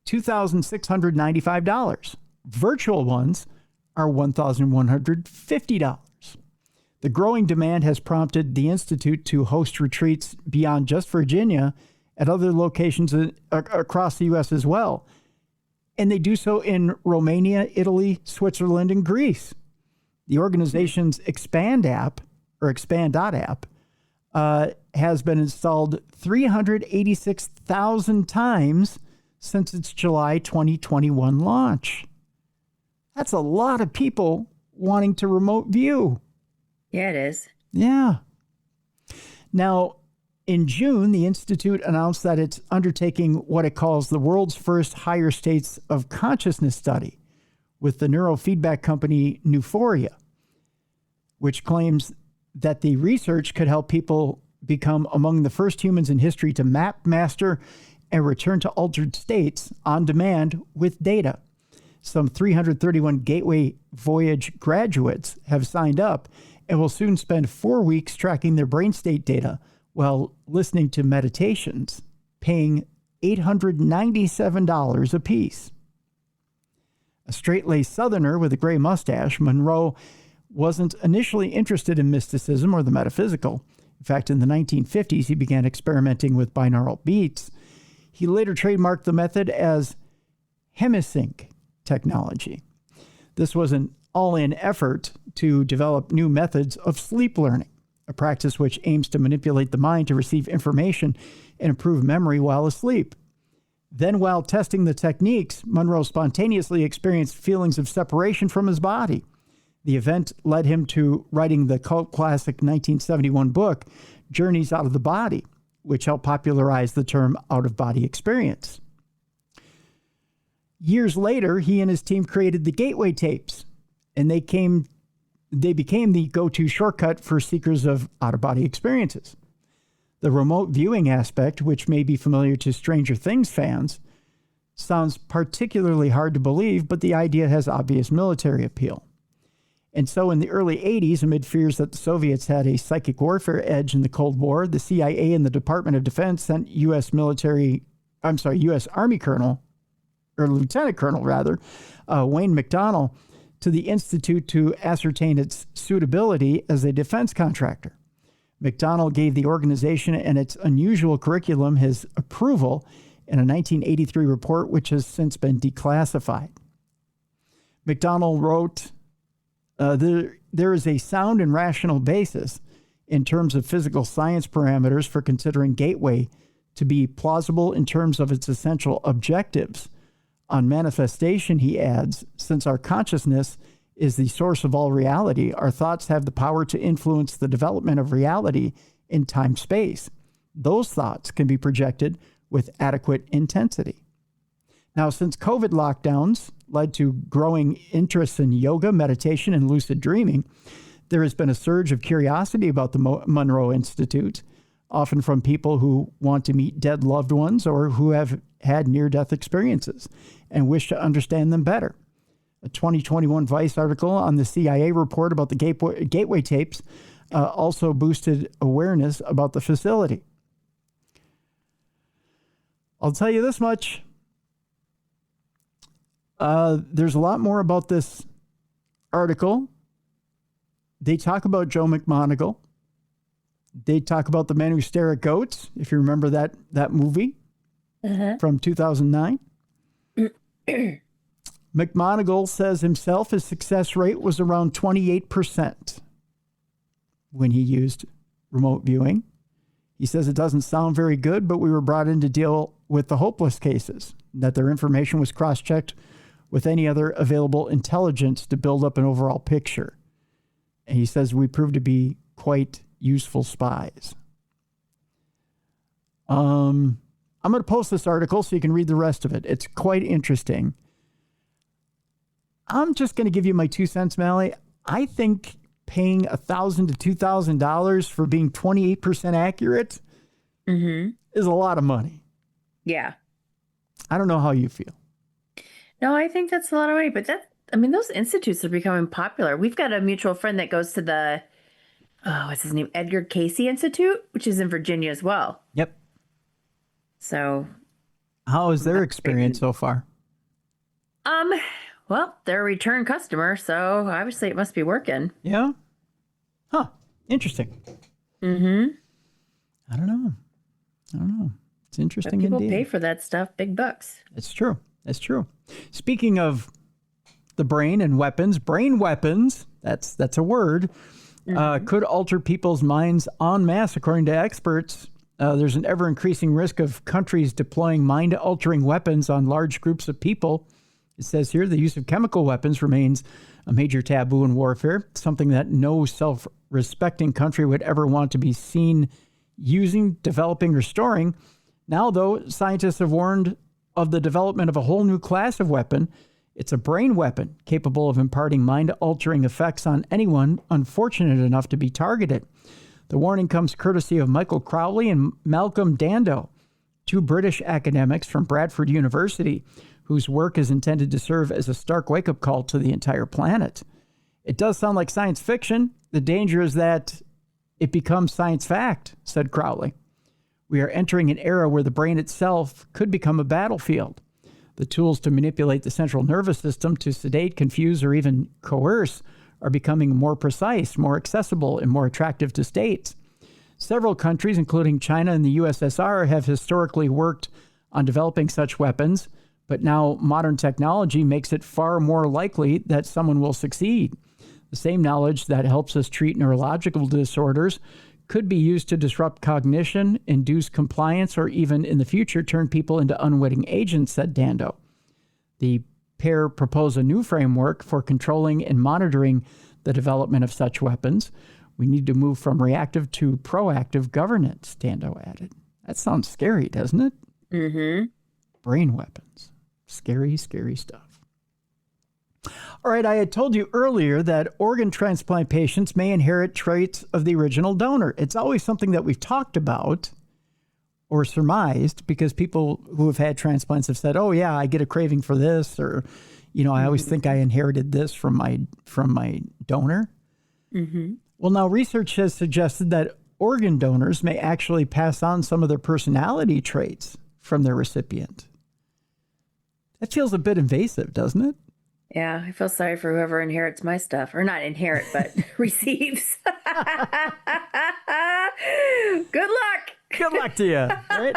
$2,695. Virtual ones are $1,150. The growing demand has prompted the Institute to host retreats beyond just Virginia at other locations across the U.S. as well. and they do so in Romania, Italy, Switzerland, and Greece. The organization's Expand app, or Expand.app, has been installed 386,000 times since its July 2021 launch. That's a lot of people wanting to remote view. Yeah, it is. Yeah. Now, in June, the Institute announced that it's undertaking what it calls the world's first higher states of consciousness study with the neurofeedback company Neuphoria, which claims that the research could help people become among the first humans in history to map, master, and return to altered states on demand with data. Some 331 Gateway Voyage graduates have signed up and will soon spend 4 weeks tracking their brain state data while listening to meditations, paying $897 apiece. A straight-laced Southerner with a gray mustache, Monroe wasn't initially interested in mysticism or the metaphysical. In fact, in the 1950s, he began experimenting with binaural beats. He later trademarked the method as hemisync technology. This was an all-in effort to develop new methods of sleep learning, a practice which aims to manipulate the mind to receive information and improve memory while asleep. Then, while testing the techniques, Monroe spontaneously experienced feelings of separation from his body. The event led him to writing the cult classic 1971 book, Journeys Out of the Body, which helped popularize the term out-of-body experience. Years later, he and his team created the Gateway tapes, and they became the go-to shortcut for seekers of out-of-body experiences. The remote viewing aspect, which may be familiar to Stranger Things fans, sounds particularly hard to believe, but the idea has obvious military appeal. And so in the early 80s, amid fears that the Soviets had a psychic warfare edge in the Cold War, the CIA and the Department of Defense sent U.S. Army Colonel, or Lieutenant Colonel rather, Wayne McDonnell, to the Institute to ascertain its suitability as a defense contractor. McDonnell gave the organization and its unusual curriculum his approval in a 1983 report, which has since been declassified. McDonnell wrote, there is a sound and rational basis in terms of physical science parameters for considering Gateway to be plausible in terms of its essential objectives. On manifestation, he adds, since our consciousness is the source of all reality, our thoughts have the power to influence the development of reality in time-space. Those thoughts can be projected with adequate intensity. Now, since COVID lockdowns led to growing interest in yoga, meditation, and lucid dreaming, there has been a surge of curiosity about the Monroe Institute, often from people who want to meet dead loved ones or who have had near-death experiences and wish to understand them better. A 2021 Vice article on the CIA report about the Gateway tapes also boosted awareness about the facility. I'll tell you this much. There's a lot more about this article. They talk about Joe McMoneagle. They talk about the men who stare at goats, if you remember that movie from 2009. McMoneagle says himself his success rate was around 28% when he used remote viewing. He says it doesn't sound very good, but we were brought in to deal with the hopeless cases, that their information was cross-checked with any other available intelligence to build up an overall picture. And he says we proved to be quite useful spies. I'm going to post this article so you can read the rest of it. It's quite interesting. I'm just going to give you my 2 cents, Mallie. I think paying $1,000 to $2,000 for being 28% accurate is a lot of money. Yeah. I don't know how you feel. No, I think that's a lot of money, but those institutes are becoming popular. We've got a mutual friend that goes to the, what's his name? Edgar Cayce Institute, which is in Virginia as well. Yep. So. How is their experience so far? Well, they're a return customer, so obviously it must be working. Yeah? Huh. Interesting. Mm-hmm. I don't know. It's interesting but people indeed. pay for that stuff big bucks. It's true. That's true. Speaking of the brain and weapons, brain weapons, that's a word, could alter people's minds en masse, according to experts. There's an ever-increasing risk of countries deploying mind-altering weapons on large groups of people. It says here the use of chemical weapons remains a major taboo in warfare, something that no self-respecting country would ever want to be seen using, developing, or storing. Now, though, scientists have warned of the development of a whole new class of weapon. It's a brain weapon capable of imparting mind-altering effects on anyone unfortunate enough to be targeted. The warning comes courtesy of Michael Crowley and Malcolm Dando, two British academics from Bradford University, whose work is intended to serve as a stark wake-up call to the entire planet. It does sound like science fiction. The danger is that it becomes science fact, said Crowley. We are entering an era where the brain itself could become a battlefield. The tools to manipulate the central nervous system to sedate, confuse, or even coerce are becoming more precise, more accessible, and more attractive to states. Several countries, including China and the USSR, have historically worked on developing such weapons, but now modern technology makes it far more likely that someone will succeed. The same knowledge that helps us treat neurological disorders could be used to disrupt cognition, induce compliance, or even in the future turn people into unwitting agents, said Dando. The pair propose a new framework for controlling and monitoring the development of such weapons. We need to move from reactive to proactive governance, Dando added. That sounds scary, doesn't it? Mm-hmm. Brain weapons. Scary, scary stuff. All right, I had told you earlier that organ transplant patients may inherit traits of the original donor. It's always something that we've talked about or surmised because people who have had transplants have said, oh, yeah, I get a craving for this, or, I always think I inherited this from my donor. Mm-hmm. Well, now research has suggested that organ donors may actually pass on some of their personality traits from their recipient. That feels a bit invasive, doesn't it? Yeah, I feel sorry for whoever inherits my stuff. Or not inherit, but receives. Good luck. Good luck to you, right?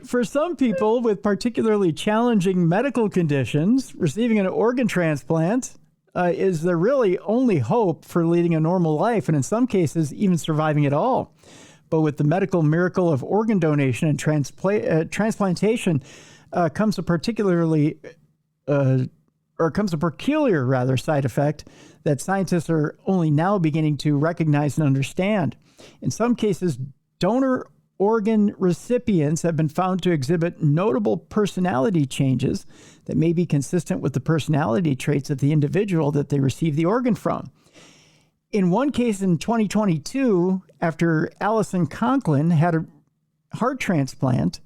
For some people with particularly challenging medical conditions, receiving an organ transplant is the really only hope for leading a normal life, and in some cases, even surviving at all. But with the medical miracle of organ donation and transplantation, comes a peculiar side effect that scientists are only now beginning to recognize and understand. In some cases, donor organ recipients have been found to exhibit notable personality changes that may be consistent with the personality traits of the individual that they received the organ from. In one case in 2022, after Alison Conklin had a heart transplant,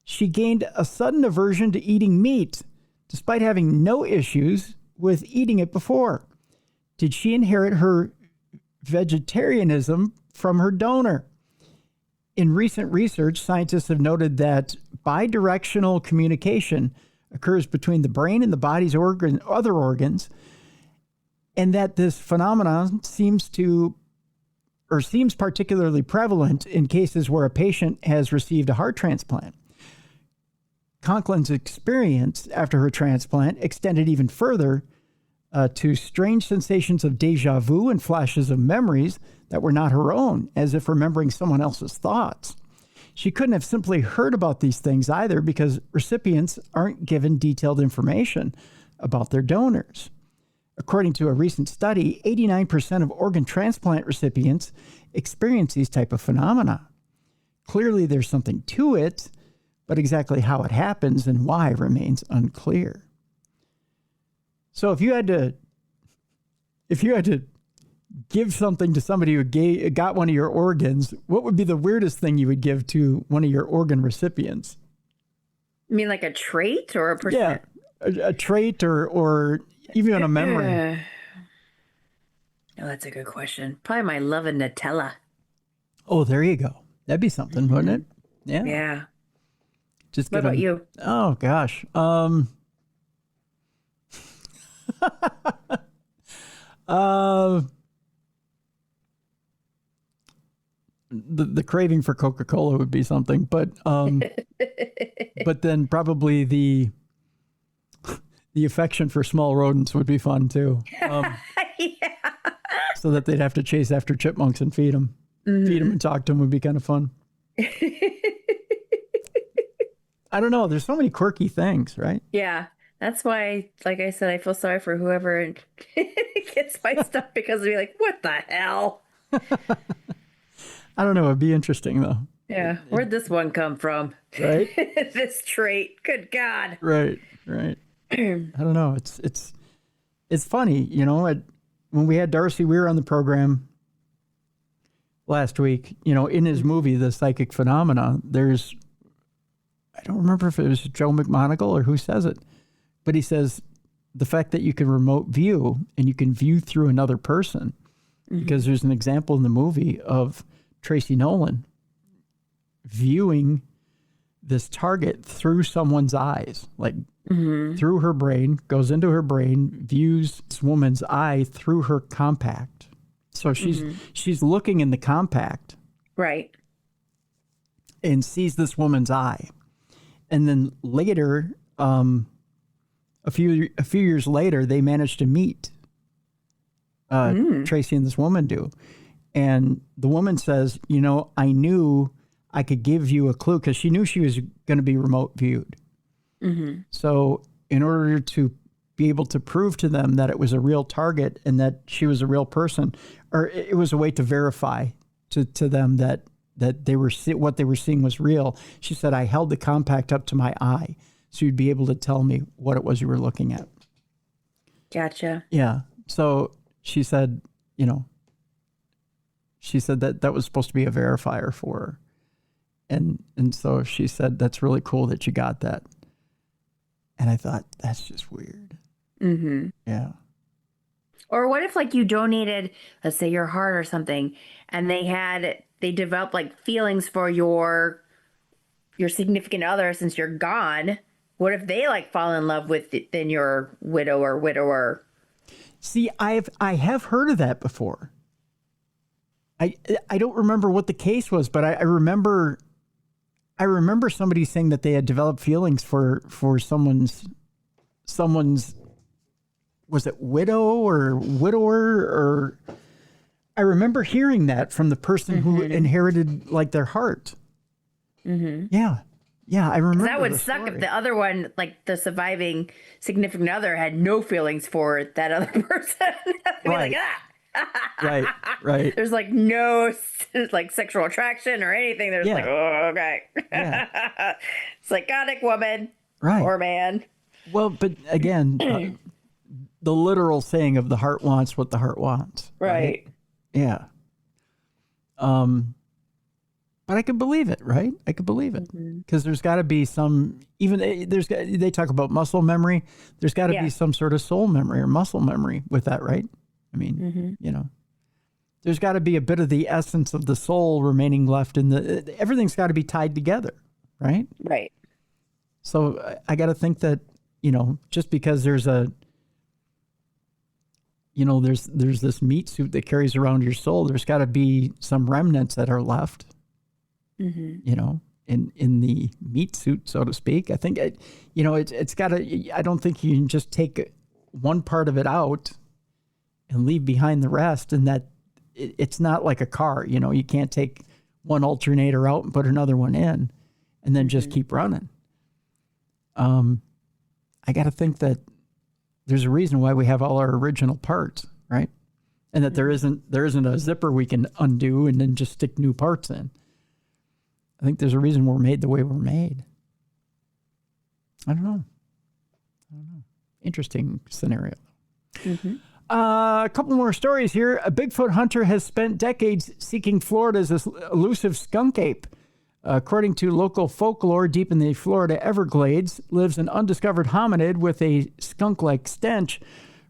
she gained a sudden aversion to eating meat, despite having no issues with eating it before. Did she inherit her vegetarianism from her donor? In recent research, scientists have noted that bidirectional communication occurs between the brain and the body's other organs, and that this phenomenon seems particularly prevalent in cases where a patient has received a heart transplant. Conklin's experience after her transplant extended even further to strange sensations of deja vu and flashes of memories that were not her own, as if remembering someone else's thoughts. She couldn't have simply heard about these things either because recipients aren't given detailed information about their donors. According to a recent study, 89% of organ transplant recipients experience these type of phenomena. Clearly, there's something to it, but exactly how it happens and why remains unclear. So if you had to give something to somebody who got one of your organs, what would be the weirdest thing you would give to one of your organ recipients? You mean like a trait or a person? Yeah, a trait or even a memory. Oh, that's a good question. Probably my love of Nutella. Oh, there you go. That'd be something, wouldn't it? Yeah. Yeah. Just what about you? Oh gosh. the craving for Coca-Cola would be something, but then probably the affection for small rodents would be fun too. Yeah. So that they'd have to chase after chipmunks and feed them. Feed them and talk to them would be kind of fun. I don't know. There's so many quirky things, right? Yeah. That's why, like I said, I feel sorry for whoever gets my stuff because they'll be like, what the hell? I don't know. It'd be interesting though. Yeah. Where'd this one come from? Right? This trait. Good God. Right. I don't know. It's funny, you know, when we had Darcy Weir on the program last week, you know, in his movie, The Psychic Phenomena, I don't remember if it was Joe McMoneagle or who says it, but he says the fact that you can remote view and you can view through another person, because there's an example in the movie of Tracy Nolan viewing this target through someone's eyes, like through her brain, goes into her brain, views this woman's eye through her compact. So she's looking in the compact, right, and sees this woman's eye. And then later, a few years later, they managed to meet. Tracy and this woman do, and the woman says, "You know, I knew I could give you a clue," because she knew she was going to be remote viewed. So, in order to be able to prove to them that it was a real target and that she was a real person, or it was a way to verify to them that they were what they were seeing was real. She said, "I held the compact up to my eye, so you'd be able to tell me what it was you were looking at." Gotcha. Yeah. So she said, you know, that was supposed to be a verifier for her, and so she said, "That's really cool that you got that." And I thought, that's just weird. Yeah. Or what if, like, you donated, let's say, your heart or something, and they developed like feelings for your significant other since you're gone? What if they like fall in love with then your widow or widower? See, I have heard of that before. I don't remember what the case was, but I remember somebody saying that they had developed feelings for someone's, was it widow or widower, or I remember hearing that from the person who inherited like their heart. Yeah, I remember. That would suck if the other one, like the surviving significant other, had no feelings for that other person. Right. Like, Right. There's like no like sexual attraction or anything. There's like, oh, okay. Yeah. Psychotic woman. Right. Or man. Well, but again, the literal saying of the heart wants what the heart wants. Right. Yeah. But I could believe it, right? I could believe it, because there's got to be some. Even they talk about muscle memory. There's got to be some sort of soul memory or muscle memory with that, right? I mean, you know, there's got to be a bit of the essence of the soul remaining left in everything's got to be tied together, right? Right. So I got to think that, you know, just because there's this meat suit that carries around your soul, there's got to be some remnants that are left, you know, in the meat suit, so to speak. I think, it's got to, I don't think you can just take one part of it out and leave behind the rest. And that it's not like a car, you know, you can't take one alternator out and put another one in and then just keep running. I got to think that there's a reason why we have all our original parts, right? And that there isn't a zipper we can undo and then just stick new parts in. I think there's a reason we're made the way we're made. I don't know. Interesting scenario. A couple more stories here. A Bigfoot hunter has spent decades seeking Florida's elusive skunk ape. According to local folklore, deep in the Florida Everglades lives an undiscovered hominid with a skunk-like stench.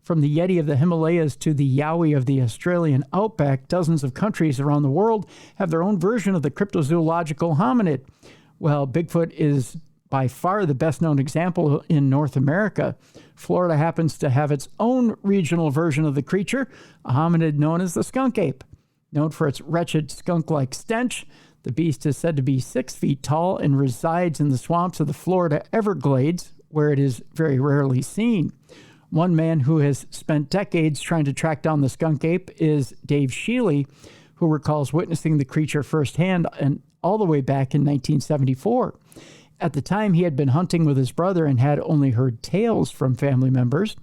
From the Yeti of the Himalayas to the Yowie of the Australian outback, dozens of countries around the world have their own version of the cryptozoological hominid. Well, Bigfoot is by far the best-known example in North America. Florida happens to have its own regional version of the creature, a hominid known as the skunk ape. Known for its wretched skunk-like stench, the beast is said to be 6 feet tall and resides in the swamps of the Florida Everglades, where it is very rarely seen. One man who has spent decades trying to track down the skunk ape is Dave Shealy, who recalls witnessing the creature firsthand and all the way back in 1974. At the time, he had been hunting with his brother and had only heard tales from family members.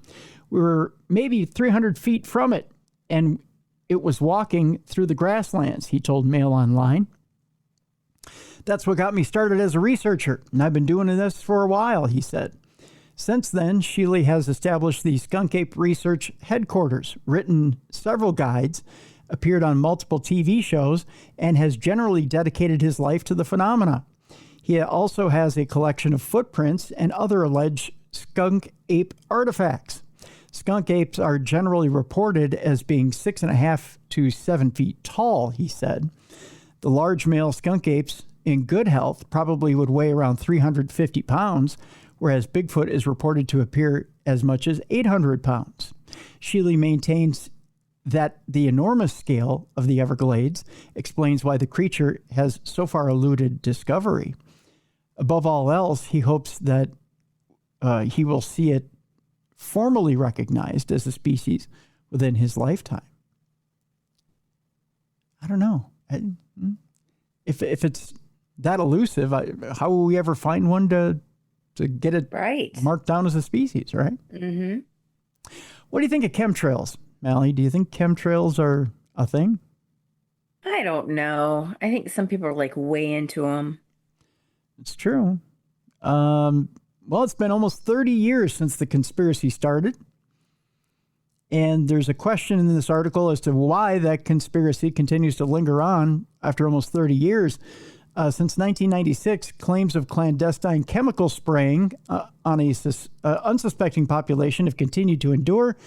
We were maybe 300 feet from it, and it was walking through the grasslands, he told Mail Online. That's what got me started as a researcher, and I've been doing this for a while, he said. Since then, Shealy has established the Skunk Ape Research Headquarters, written several guides, appeared on multiple TV shows, and has generally dedicated his life to the phenomena. He also has a collection of footprints and other alleged skunk ape artifacts. Skunk apes are generally reported as being 6.5 to 7 feet tall, he said. The large male skunk apes in good health probably would weigh around 350 pounds, whereas Bigfoot is reported to appear as much as 800 pounds. Shealy maintains that the enormous scale of the Everglades explains why the creature has so far eluded discovery. Above all else, he hopes that he will see it formally recognized as a species within his lifetime. I don't know. If it's that elusive, how will we ever find one to get it marked down as a species, right? Mm-hmm. What do you think of chemtrails, Mallie? Do you think chemtrails are a thing? I don't know. I think some people are like way into them. It's true. Well, it's been almost 30 years since the conspiracy started. And there's a question in this article as to why that conspiracy continues to linger on after almost 30 years. Since 1996, claims of clandestine chemical spraying on a unsuspecting population have continued to endure.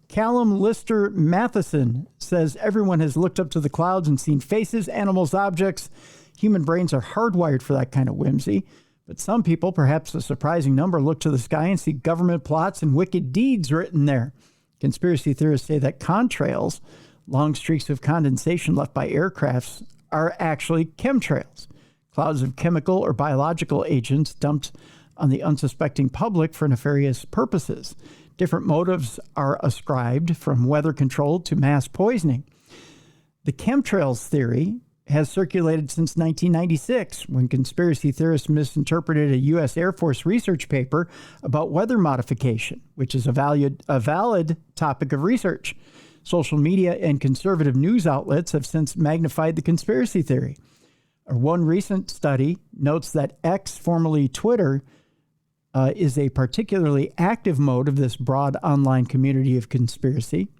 Callum Lister Matheson says everyone has looked up to the clouds and seen faces, animals, objects. Human brains are hardwired for that kind of whimsy. But some people, perhaps a surprising number, look to the sky and see government plots and wicked deeds written there. Conspiracy theorists say that contrails, long streaks of condensation left by aircrafts, are actually chemtrails, clouds of chemical or biological agents dumped on the unsuspecting public for nefarious purposes. Different motives are ascribed, from weather control to mass poisoning. The chemtrails theory has circulated since 1996, when conspiracy theorists misinterpreted a U.S. Air Force research paper about weather modification, which is a valid topic of research. Social media and conservative news outlets have since magnified the conspiracy theory. One recent study notes that X, formerly Twitter, is a particularly active mode of this broad online community of conspiracy.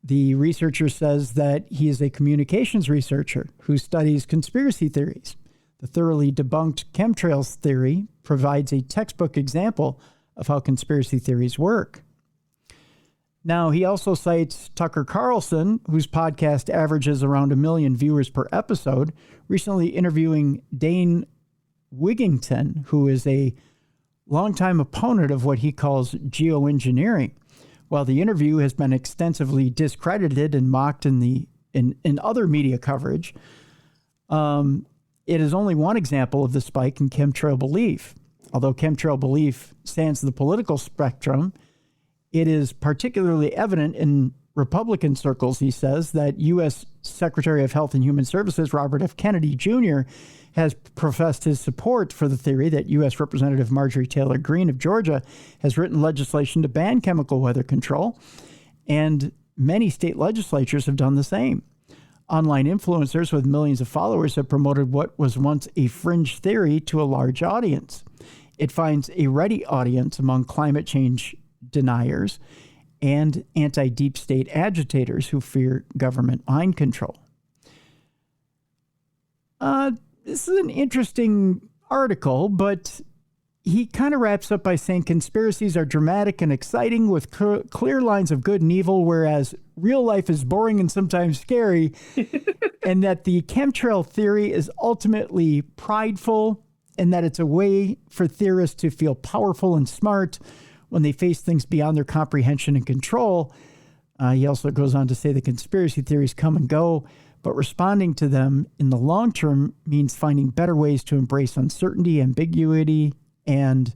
The researcher says that he is a communications researcher who studies conspiracy theories. The thoroughly debunked chemtrails theory provides a textbook example of how conspiracy theories work. Now, he also cites Tucker Carlson, whose podcast averages around 1 million viewers per episode, recently interviewing Dane Wigington, who is a longtime opponent of what he calls geoengineering. While the interview has been extensively discredited and mocked in other media coverage, it is only one example of the spike in chemtrail belief. Although chemtrail belief spans the political spectrum, it is particularly evident in Republican circles, he says, that U.S. Secretary of Health and Human Services Robert F. Kennedy Jr. has professed his support for the theory that U.S. Representative Marjorie Taylor Greene of Georgia has written legislation to ban chemical weather control, and many state legislatures have done the same. Online influencers with millions of followers have promoted what was once a fringe theory to a large audience. It finds a ready audience among climate change deniers and anti-deep state agitators who fear government mind control. This is an interesting article, but he kind of wraps up by saying conspiracies are dramatic and exciting with clear lines of good and evil, whereas real life is boring and sometimes scary, and that the chemtrail theory is ultimately prideful, and that it's a way for theorists to feel powerful and smart when they face things beyond their comprehension and control. He also goes on to say the conspiracy theories come and go, but responding to them in the long term means finding better ways to embrace uncertainty, ambiguity, and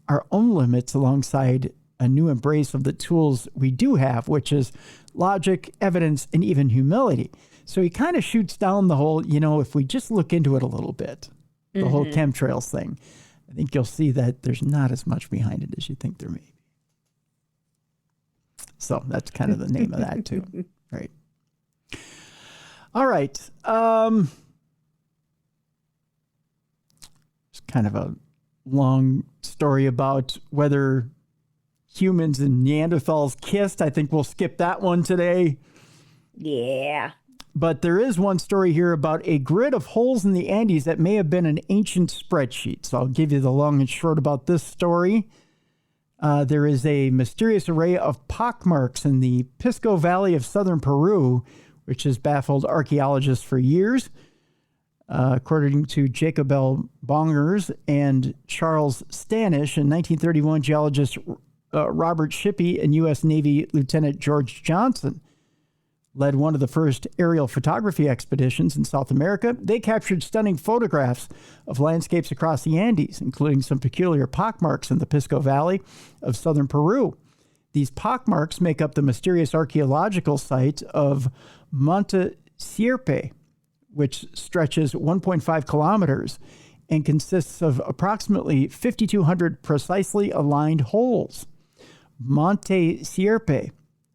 our own limits alongside a new embrace of the tools we do have, which is logic, evidence, and even humility. So he kind of shoots down the whole, if we just look into it a little bit, the whole chemtrails thing, I think you'll see that there's not as much behind it as you think there may be. So that's kind of the name of that too. Right. All right. It's kind of a long story about whether humans and Neanderthals kissed. I think we'll skip that one today. Yeah. But there is one story here about a grid of holes in the Andes that may have been an ancient spreadsheet. So I'll give you the long and short about this story. There is a mysterious array of pockmarks in the Pisco Valley of southern Peru, which has baffled archaeologists for years. According to Jacob L. Bongers and Charles Stanish, in 1931, geologist Robert Shippey and U.S. Navy Lieutenant George Johnson led one of the first aerial photography expeditions in South America. They captured stunning photographs of landscapes across the Andes, including some peculiar pockmarks in the Pisco Valley of southern Peru. These pockmarks make up the mysterious archaeological site of Monte Sierpe, which stretches 1.5 kilometers and consists of approximately 5,200 precisely aligned holes. Monte Sierpe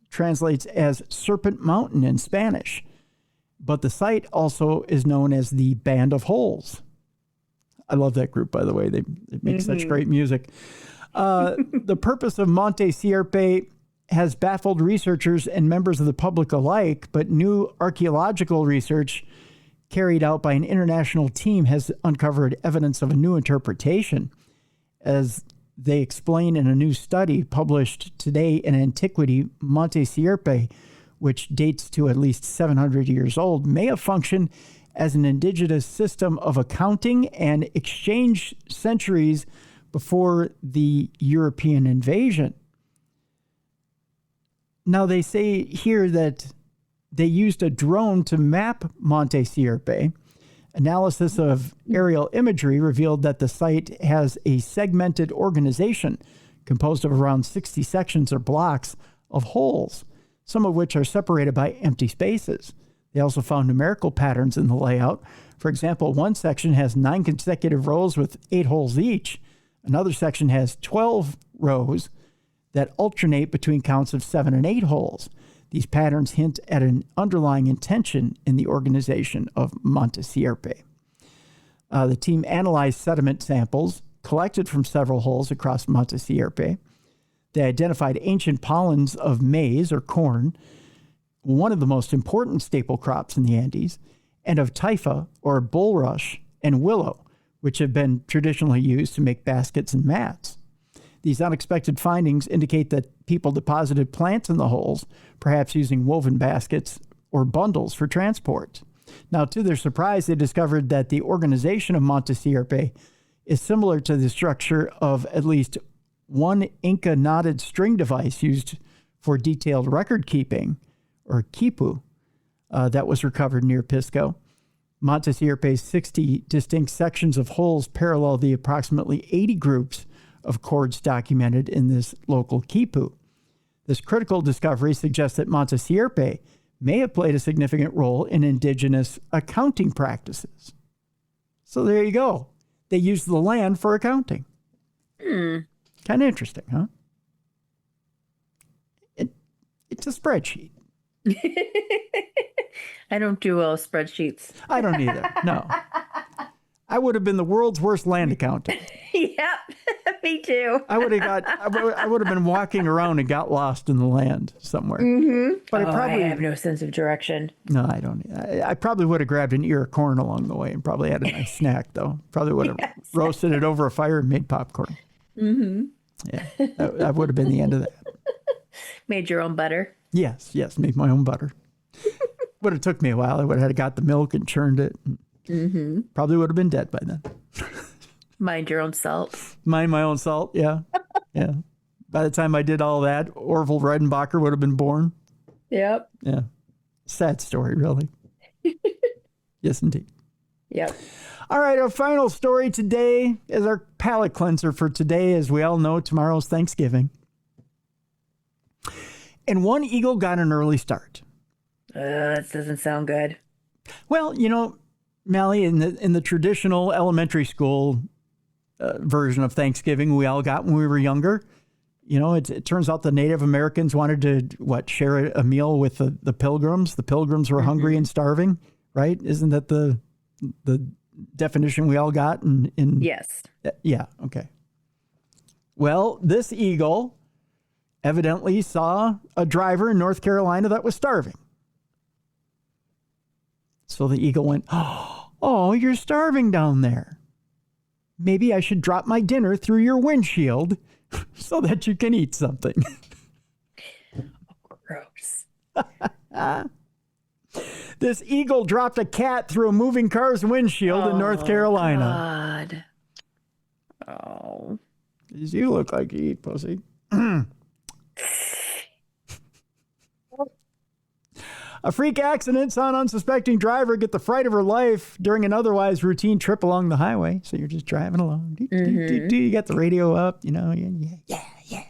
translates as Serpent Mountain in Spanish, but the site also is known as the Band of Holes. I love that group, by the way. They make such great music. The purpose of Monte Sierpe has baffled researchers and members of the public alike, but new archaeological research carried out by an international team has uncovered evidence of a new interpretation. As they explain in a new study published today in Antiquity, Monte Sierpe, which dates to at least 700 years old, may have functioned as an indigenous system of accounting and exchange centuries before the European invasion. Now, they say here that they used a drone to map Monte Sierpe. Analysis of aerial imagery revealed that the site has a segmented organization composed of around 60 sections or blocks of holes, some of which are separated by empty spaces. They also found numerical patterns in the layout. For example, one section has 9 consecutive rows with 8 holes each. Another section has 12 rows that alternate between counts of 7 and 8 holes. These patterns hint at an underlying intention in the organization of Monte Sierpe. The team analyzed sediment samples collected from several holes across Monte Sierpe. They identified ancient pollens of maize or corn, one of the most important staple crops in the Andes, and of taifa or bulrush and willow, which have been traditionally used to make baskets and mats. These unexpected findings indicate that people deposited plants in the holes, perhaps using woven baskets or bundles for transport. Now, to their surprise, they discovered that the organization of Monte Sierpe is similar to the structure of at least one Inca knotted string device used for detailed record keeping, or quipu, that was recovered near Pisco. Monte Sierpe's 60 distinct sections of holes parallel the approximately 80 groups of chords documented in this local quipu. This critical discovery suggests that Monte Sierpe may have played a significant role in indigenous accounting practices. So there you go. They used the land for accounting. Kind of interesting, huh? It's a spreadsheet. I don't do well with spreadsheets. I don't either, no. I would have been the world's worst land accountant. Yep, me too. I would have been walking around and got lost in the land somewhere. But I have no sense of direction. No, I don't. I probably would have grabbed an ear of corn along the way and probably had a nice snack, though. Probably would have roasted it over a fire and made popcorn. Yeah, that would have been the end of that. Made your own butter? Yes, made my own butter. Would have took me a while. I would have got the milk and churned it. Probably would have been dead by then. Mind your own salt. Mind my own salt, yeah. Yeah. By the time I did all that, Orville Redenbacher would have been born. Yep. Yeah. Sad story, really. Yes, indeed. Yep. All right, our final story today is our palate cleanser for today. As we all know, tomorrow's Thanksgiving. And one eagle got an early start. That doesn't sound good. Well, you know, Mallie, in the traditional elementary school version of Thanksgiving we all got when we were younger, you know, it turns out the Native Americans wanted to, share a meal with the Pilgrims. The Pilgrims were hungry and starving, right? Isn't that the definition we all got? Yes. Yeah, okay. Well, this eagle evidently saw a driver in North Carolina that was starving. So the eagle went, "Oh, you're starving down there. Maybe I should drop my dinner through your windshield so that you can eat something." Gross. This eagle dropped a cat through a moving car's windshield in North Carolina. God. Oh. You look like you eat pussy. A freak accident saw an unsuspecting driver get the fright of her life during an otherwise routine trip along the highway. So you're just driving along. You got the radio up, you know. Yeah.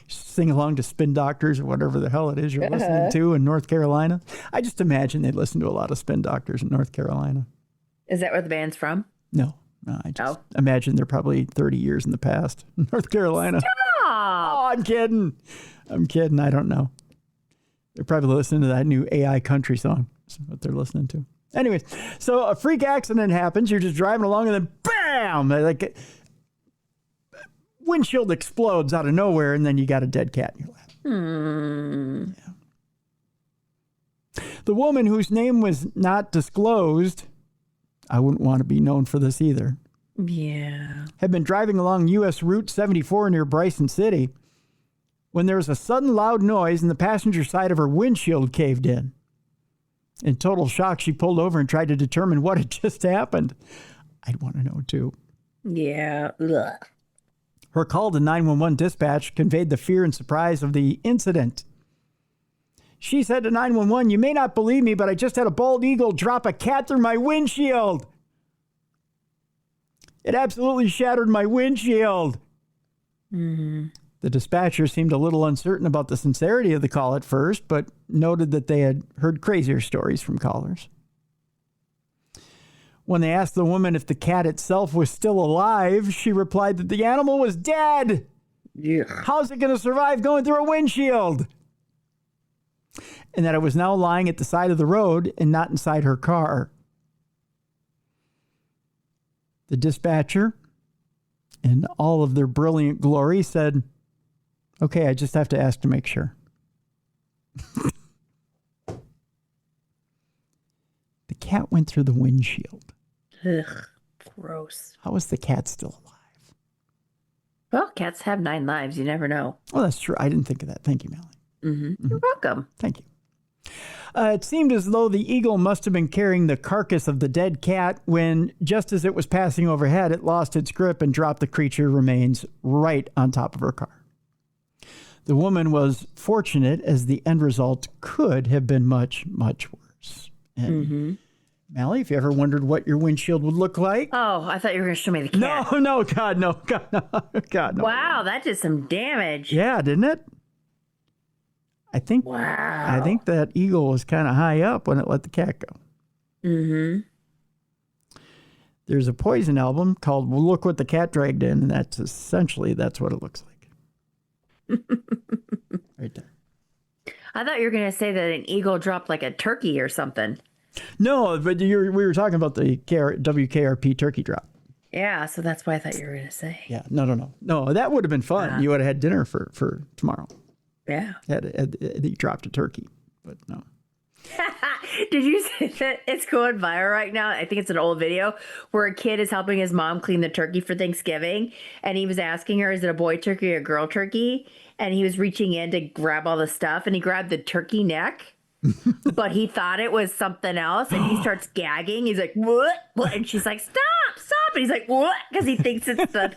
Sing along to Spin Doctors or whatever the hell it is you're listening to in North Carolina. I just imagine they'd listen to a lot of Spin Doctors in North Carolina. Is that where the band's from? No, I just imagine they're probably 30 years in the past in North Carolina. Stop! Oh, I'm kidding. I don't know. They're probably listening to that new AI country song. That's what they're listening to. Anyways, so a freak accident happens. You're just driving along and then bam! Like windshield explodes out of nowhere and then you got a dead cat in your lap. Yeah. The woman whose name was not disclosed, I wouldn't want to be known for this either. Yeah. Had been driving along U.S. Route 74 near Bryson City when there was a sudden loud noise and the passenger side of her windshield caved in. In total shock, she pulled over and tried to determine what had just happened. I'd want to know, too. Yeah. Ugh. Her call to 911 dispatch conveyed the fear and surprise of the incident. She said to 911, "You may not believe me, but I just had a bald eagle drop a cat through my windshield. It absolutely shattered my windshield." Mm-hmm. The dispatcher seemed a little uncertain about the sincerity of the call at first, but noted that they had heard crazier stories from callers. When they asked the woman if the cat itself was still alive, she replied that the animal was dead. Yeah. How's it going to survive going through a windshield? And that it was now lying at the side of the road and not inside her car. The dispatcher, in all of their brilliant glory, said, "Okay, I just have to ask to make sure." The cat went through the windshield. Ugh. Gross. How is the cat still alive? Well, cats have 9 lives. You never know. Oh, that's true. I didn't think of that. Thank you, Mallie. Mm-hmm. You're welcome. Thank you. It seemed as though the eagle must have been carrying the carcass of the dead cat when, just as it was passing overhead, it lost its grip and dropped the creature remains right on top of her car. The woman was fortunate, as the end result could have been much, much worse. And Mallie, if you ever wondered what your windshield would look like. Oh, I thought you were going to show me the cat. No, God, no. God, no. Wow, that did some damage. Yeah, didn't it? I think that eagle was kind of high up when it let the cat go. Mm-hmm. There's a Poison album called "Look What the Cat Dragged In," and that's what it looks like. Right there. I thought you were going to say that an eagle dropped like a turkey or something. No, but we were talking about the WKRP turkey drop. Yeah, so that's why I thought you were going to say. Yeah, no, that would have been fun. You would have had dinner for tomorrow. Yeah. He dropped a turkey, but no. Did you see that it's going viral right now? I think it's an old video where a kid is helping his mom clean the turkey for Thanksgiving. And he was asking her, is it a boy turkey or a girl turkey? And he was reaching in to grab all the stuff and he grabbed the turkey neck. But he thought it was something else. And he starts gagging. He's like, what? And she's like, stop. And he's like, what? Because he thinks it's the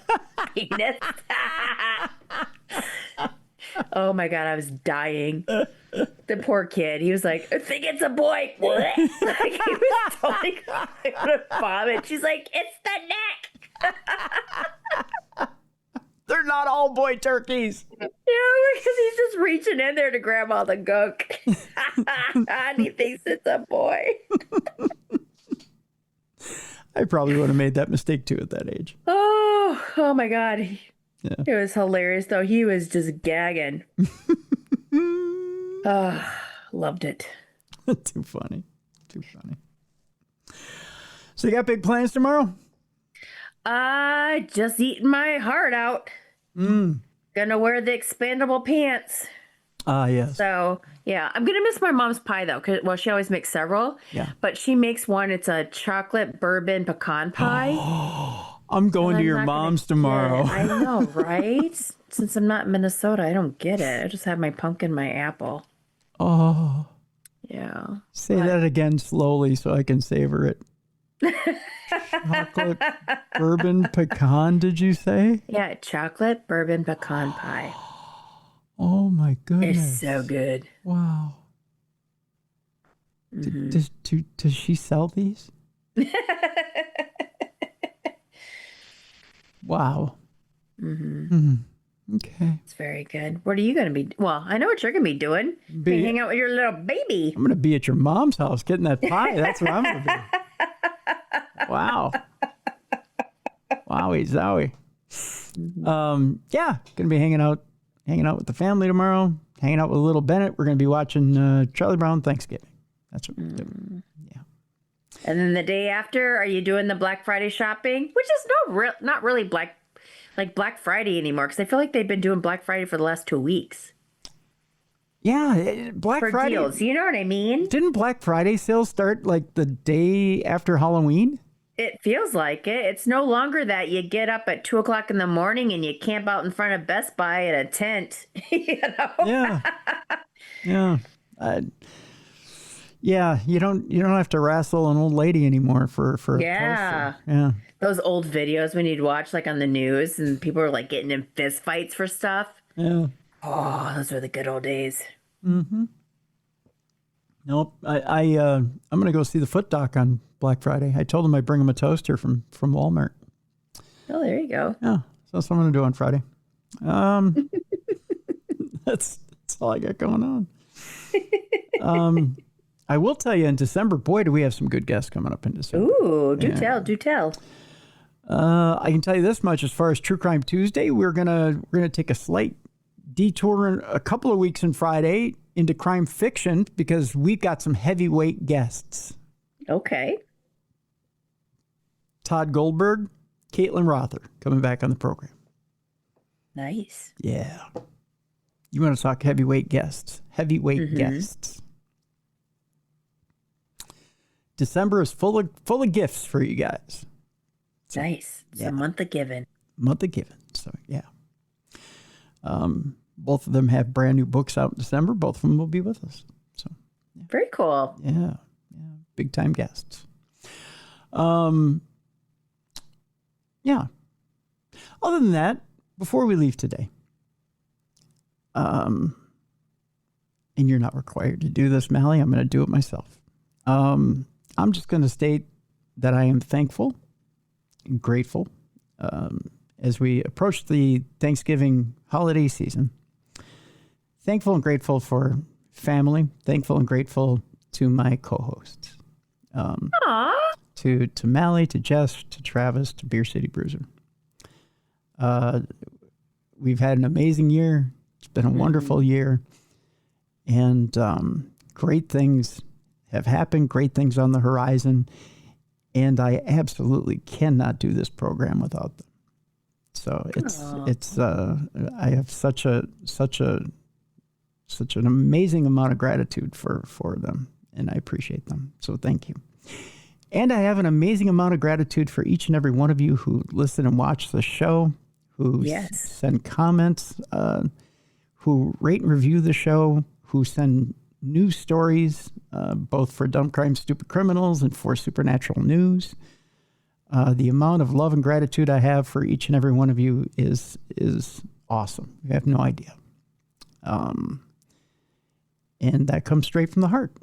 penis. Oh my God, I was dying. The poor kid. He was like, I think it's a boy. What? Like, he was totally going to vomit. She's like, it's the neck. They're not all boy turkeys. Yeah, because he's just reaching in there to grab all the gunk. And he thinks it's a boy. I probably would have made that mistake too at that age. Oh my God. Yeah. It was hilarious, though. He was just gagging. Loved it. Too funny. Too funny. So you got big plans tomorrow? Just eating my heart out. Gonna wear the expandable pants. Yes. So, yeah, I'm gonna miss my mom's pie though, cause well, she always makes several. Yeah. But she makes one. It's a chocolate bourbon pecan pie. I'm going to I'm your not gonna mom's get tomorrow. it. I know, right? Since I'm not in Minnesota, I don't get it. I just have my pumpkin, my apple. Oh, Yeah. say that again slowly so I can savor it. Chocolate bourbon pecan, did you say? Yeah, chocolate bourbon pecan pie. Oh my goodness. It's so good. Wow. Does she sell these? Wow. Okay. It's very good. What are you going to be? Well, I know what you're going to be doing. Be- Hang out with your little baby. I'm going to be at your mom's house getting that pie. That's what I'm going to be. Wow. Wowie zowie. Yeah, going to be hanging out with the family tomorrow, hanging out with little Bennett. We're going to be watching Charlie Brown Thanksgiving. That's what we're doing. Yeah. And then the day after, are you doing the Black Friday shopping? Which is not really Black Friday anymore, because I feel like they've been doing Black Friday for the last 2 weeks. Yeah, Black For Friday. deals, you know what I mean? Didn't Black Friday sales start like the day after Halloween? It feels like it. It's no longer that you get up at 2:00 in the morning and you camp out in front of Best Buy at a tent. You know? Yeah. Yeah. Yeah, you don't have to wrestle an old lady anymore for a Yeah. toaster. Yeah. Those old videos when you'd watch like on the news and people were like getting in fist fights for stuff. Yeah. Oh, those were the good old days. Nope. I'm gonna go see the Foot Doc on Black Friday. I told him I'd bring him a toaster from Walmart. Oh, there you go. Yeah. So that's what I'm gonna do on Friday. That's all I got going on. I will tell you in December, boy, do we have some good guests coming up in December. Ooh, do tell. I can tell you this much: as far as True Crime Tuesday, we're gonna take a slight detour in a couple of weeks on Friday into crime fiction because we've got some heavyweight guests. Okay. Todd Goldberg, Caitlin Rother coming back on the program. Nice. Yeah. You want to talk heavyweight guests? Heavyweight guests. December is full of gifts for you guys. Nice. It's a month of giving. Month of giving. So yeah. Both of them have brand new books out in December. Both of them will be with us. So Very cool. yeah. Big time guests. Yeah. Other than that, before we leave today, and you're not required to do this, Mallie, I'm going to do it myself. I'm just going to state that I am thankful and grateful as we approach the Thanksgiving holiday season. Thankful and grateful for family. Thankful and grateful to my co-hosts. Aww. To Mallie, to Jess, to Travis, to Beer City Bruiser. We've had an amazing year. It's been a wonderful year. And great things have happened, great things on the horizon. And I absolutely cannot do this program without them. So I have such an amazing amount of gratitude for them, and I appreciate them. So thank you. And I have an amazing amount of gratitude for each and every one of you who listen and watch the show, who send comments, who rate and review the show, who send news stories, both for Dumb Crime, Stupid Criminals and for Supernatural News. The amount of love and gratitude I have for each and every one of you is awesome. You have no idea. And that comes straight from the heart.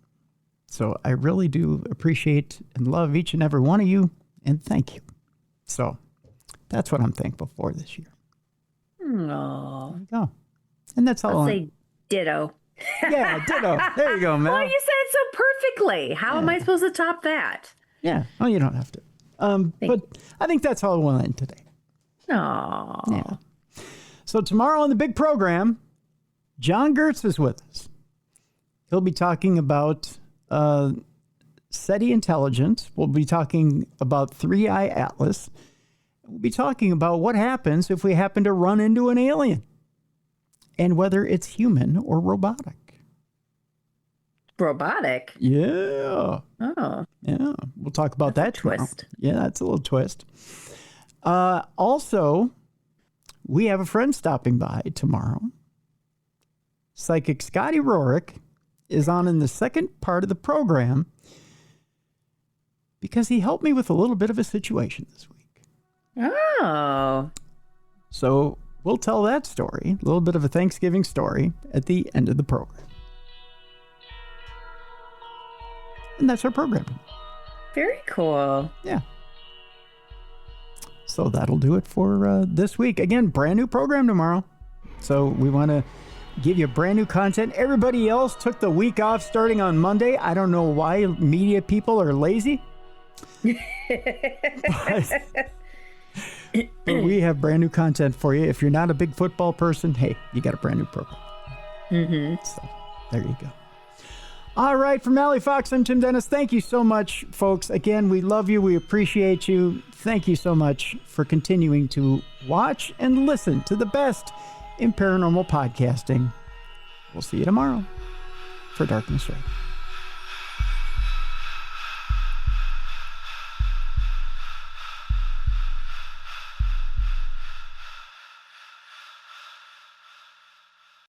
So I really do appreciate and love each and every one of you, and thank you. So that's what I'm thankful for this year. Oh. There you go. And that's all I'll say ditto. Yeah, ditto. There you go, Mel. Well, you said it so perfectly. How am I supposed to top that? Yeah. Oh, you don't have to. But I think that's all we'll end today. Oh. Yeah. So tomorrow on the big program, John Gertz is with us. He'll be talking about SETI intelligence. We'll be talking about 3-Eye Atlas. We'll be talking about what happens if we happen to run into an alien and whether it's human or robotic. Robotic? Yeah. Oh. Yeah. We'll talk about that tomorrow. Twist. Yeah, that's a little twist. Also, we have a friend stopping by tomorrow. Psychic Scotty Rorick is on in the second part of the program because he helped me with a little bit of a situation this week. Oh. So we'll tell that story, a little bit of a Thanksgiving story, at the end of the program. And that's our program. Very cool. Yeah. So that'll do it for this week. Again, brand new program tomorrow. So we want to give you brand new content. Everybody else took the week off starting on Monday. I don't know why media people are lazy. But we have brand new content for you. If you're not a big football person, hey, you got a brand new program. Mm-hmm. So there you go. All right, from Mallie Fox, I'm Tim Dennis. Thank you so much, folks. Again, we love you. We appreciate you. Thank you so much for continuing to watch and listen to the best in paranormal podcasting. We'll see you tomorrow for Darkness Right.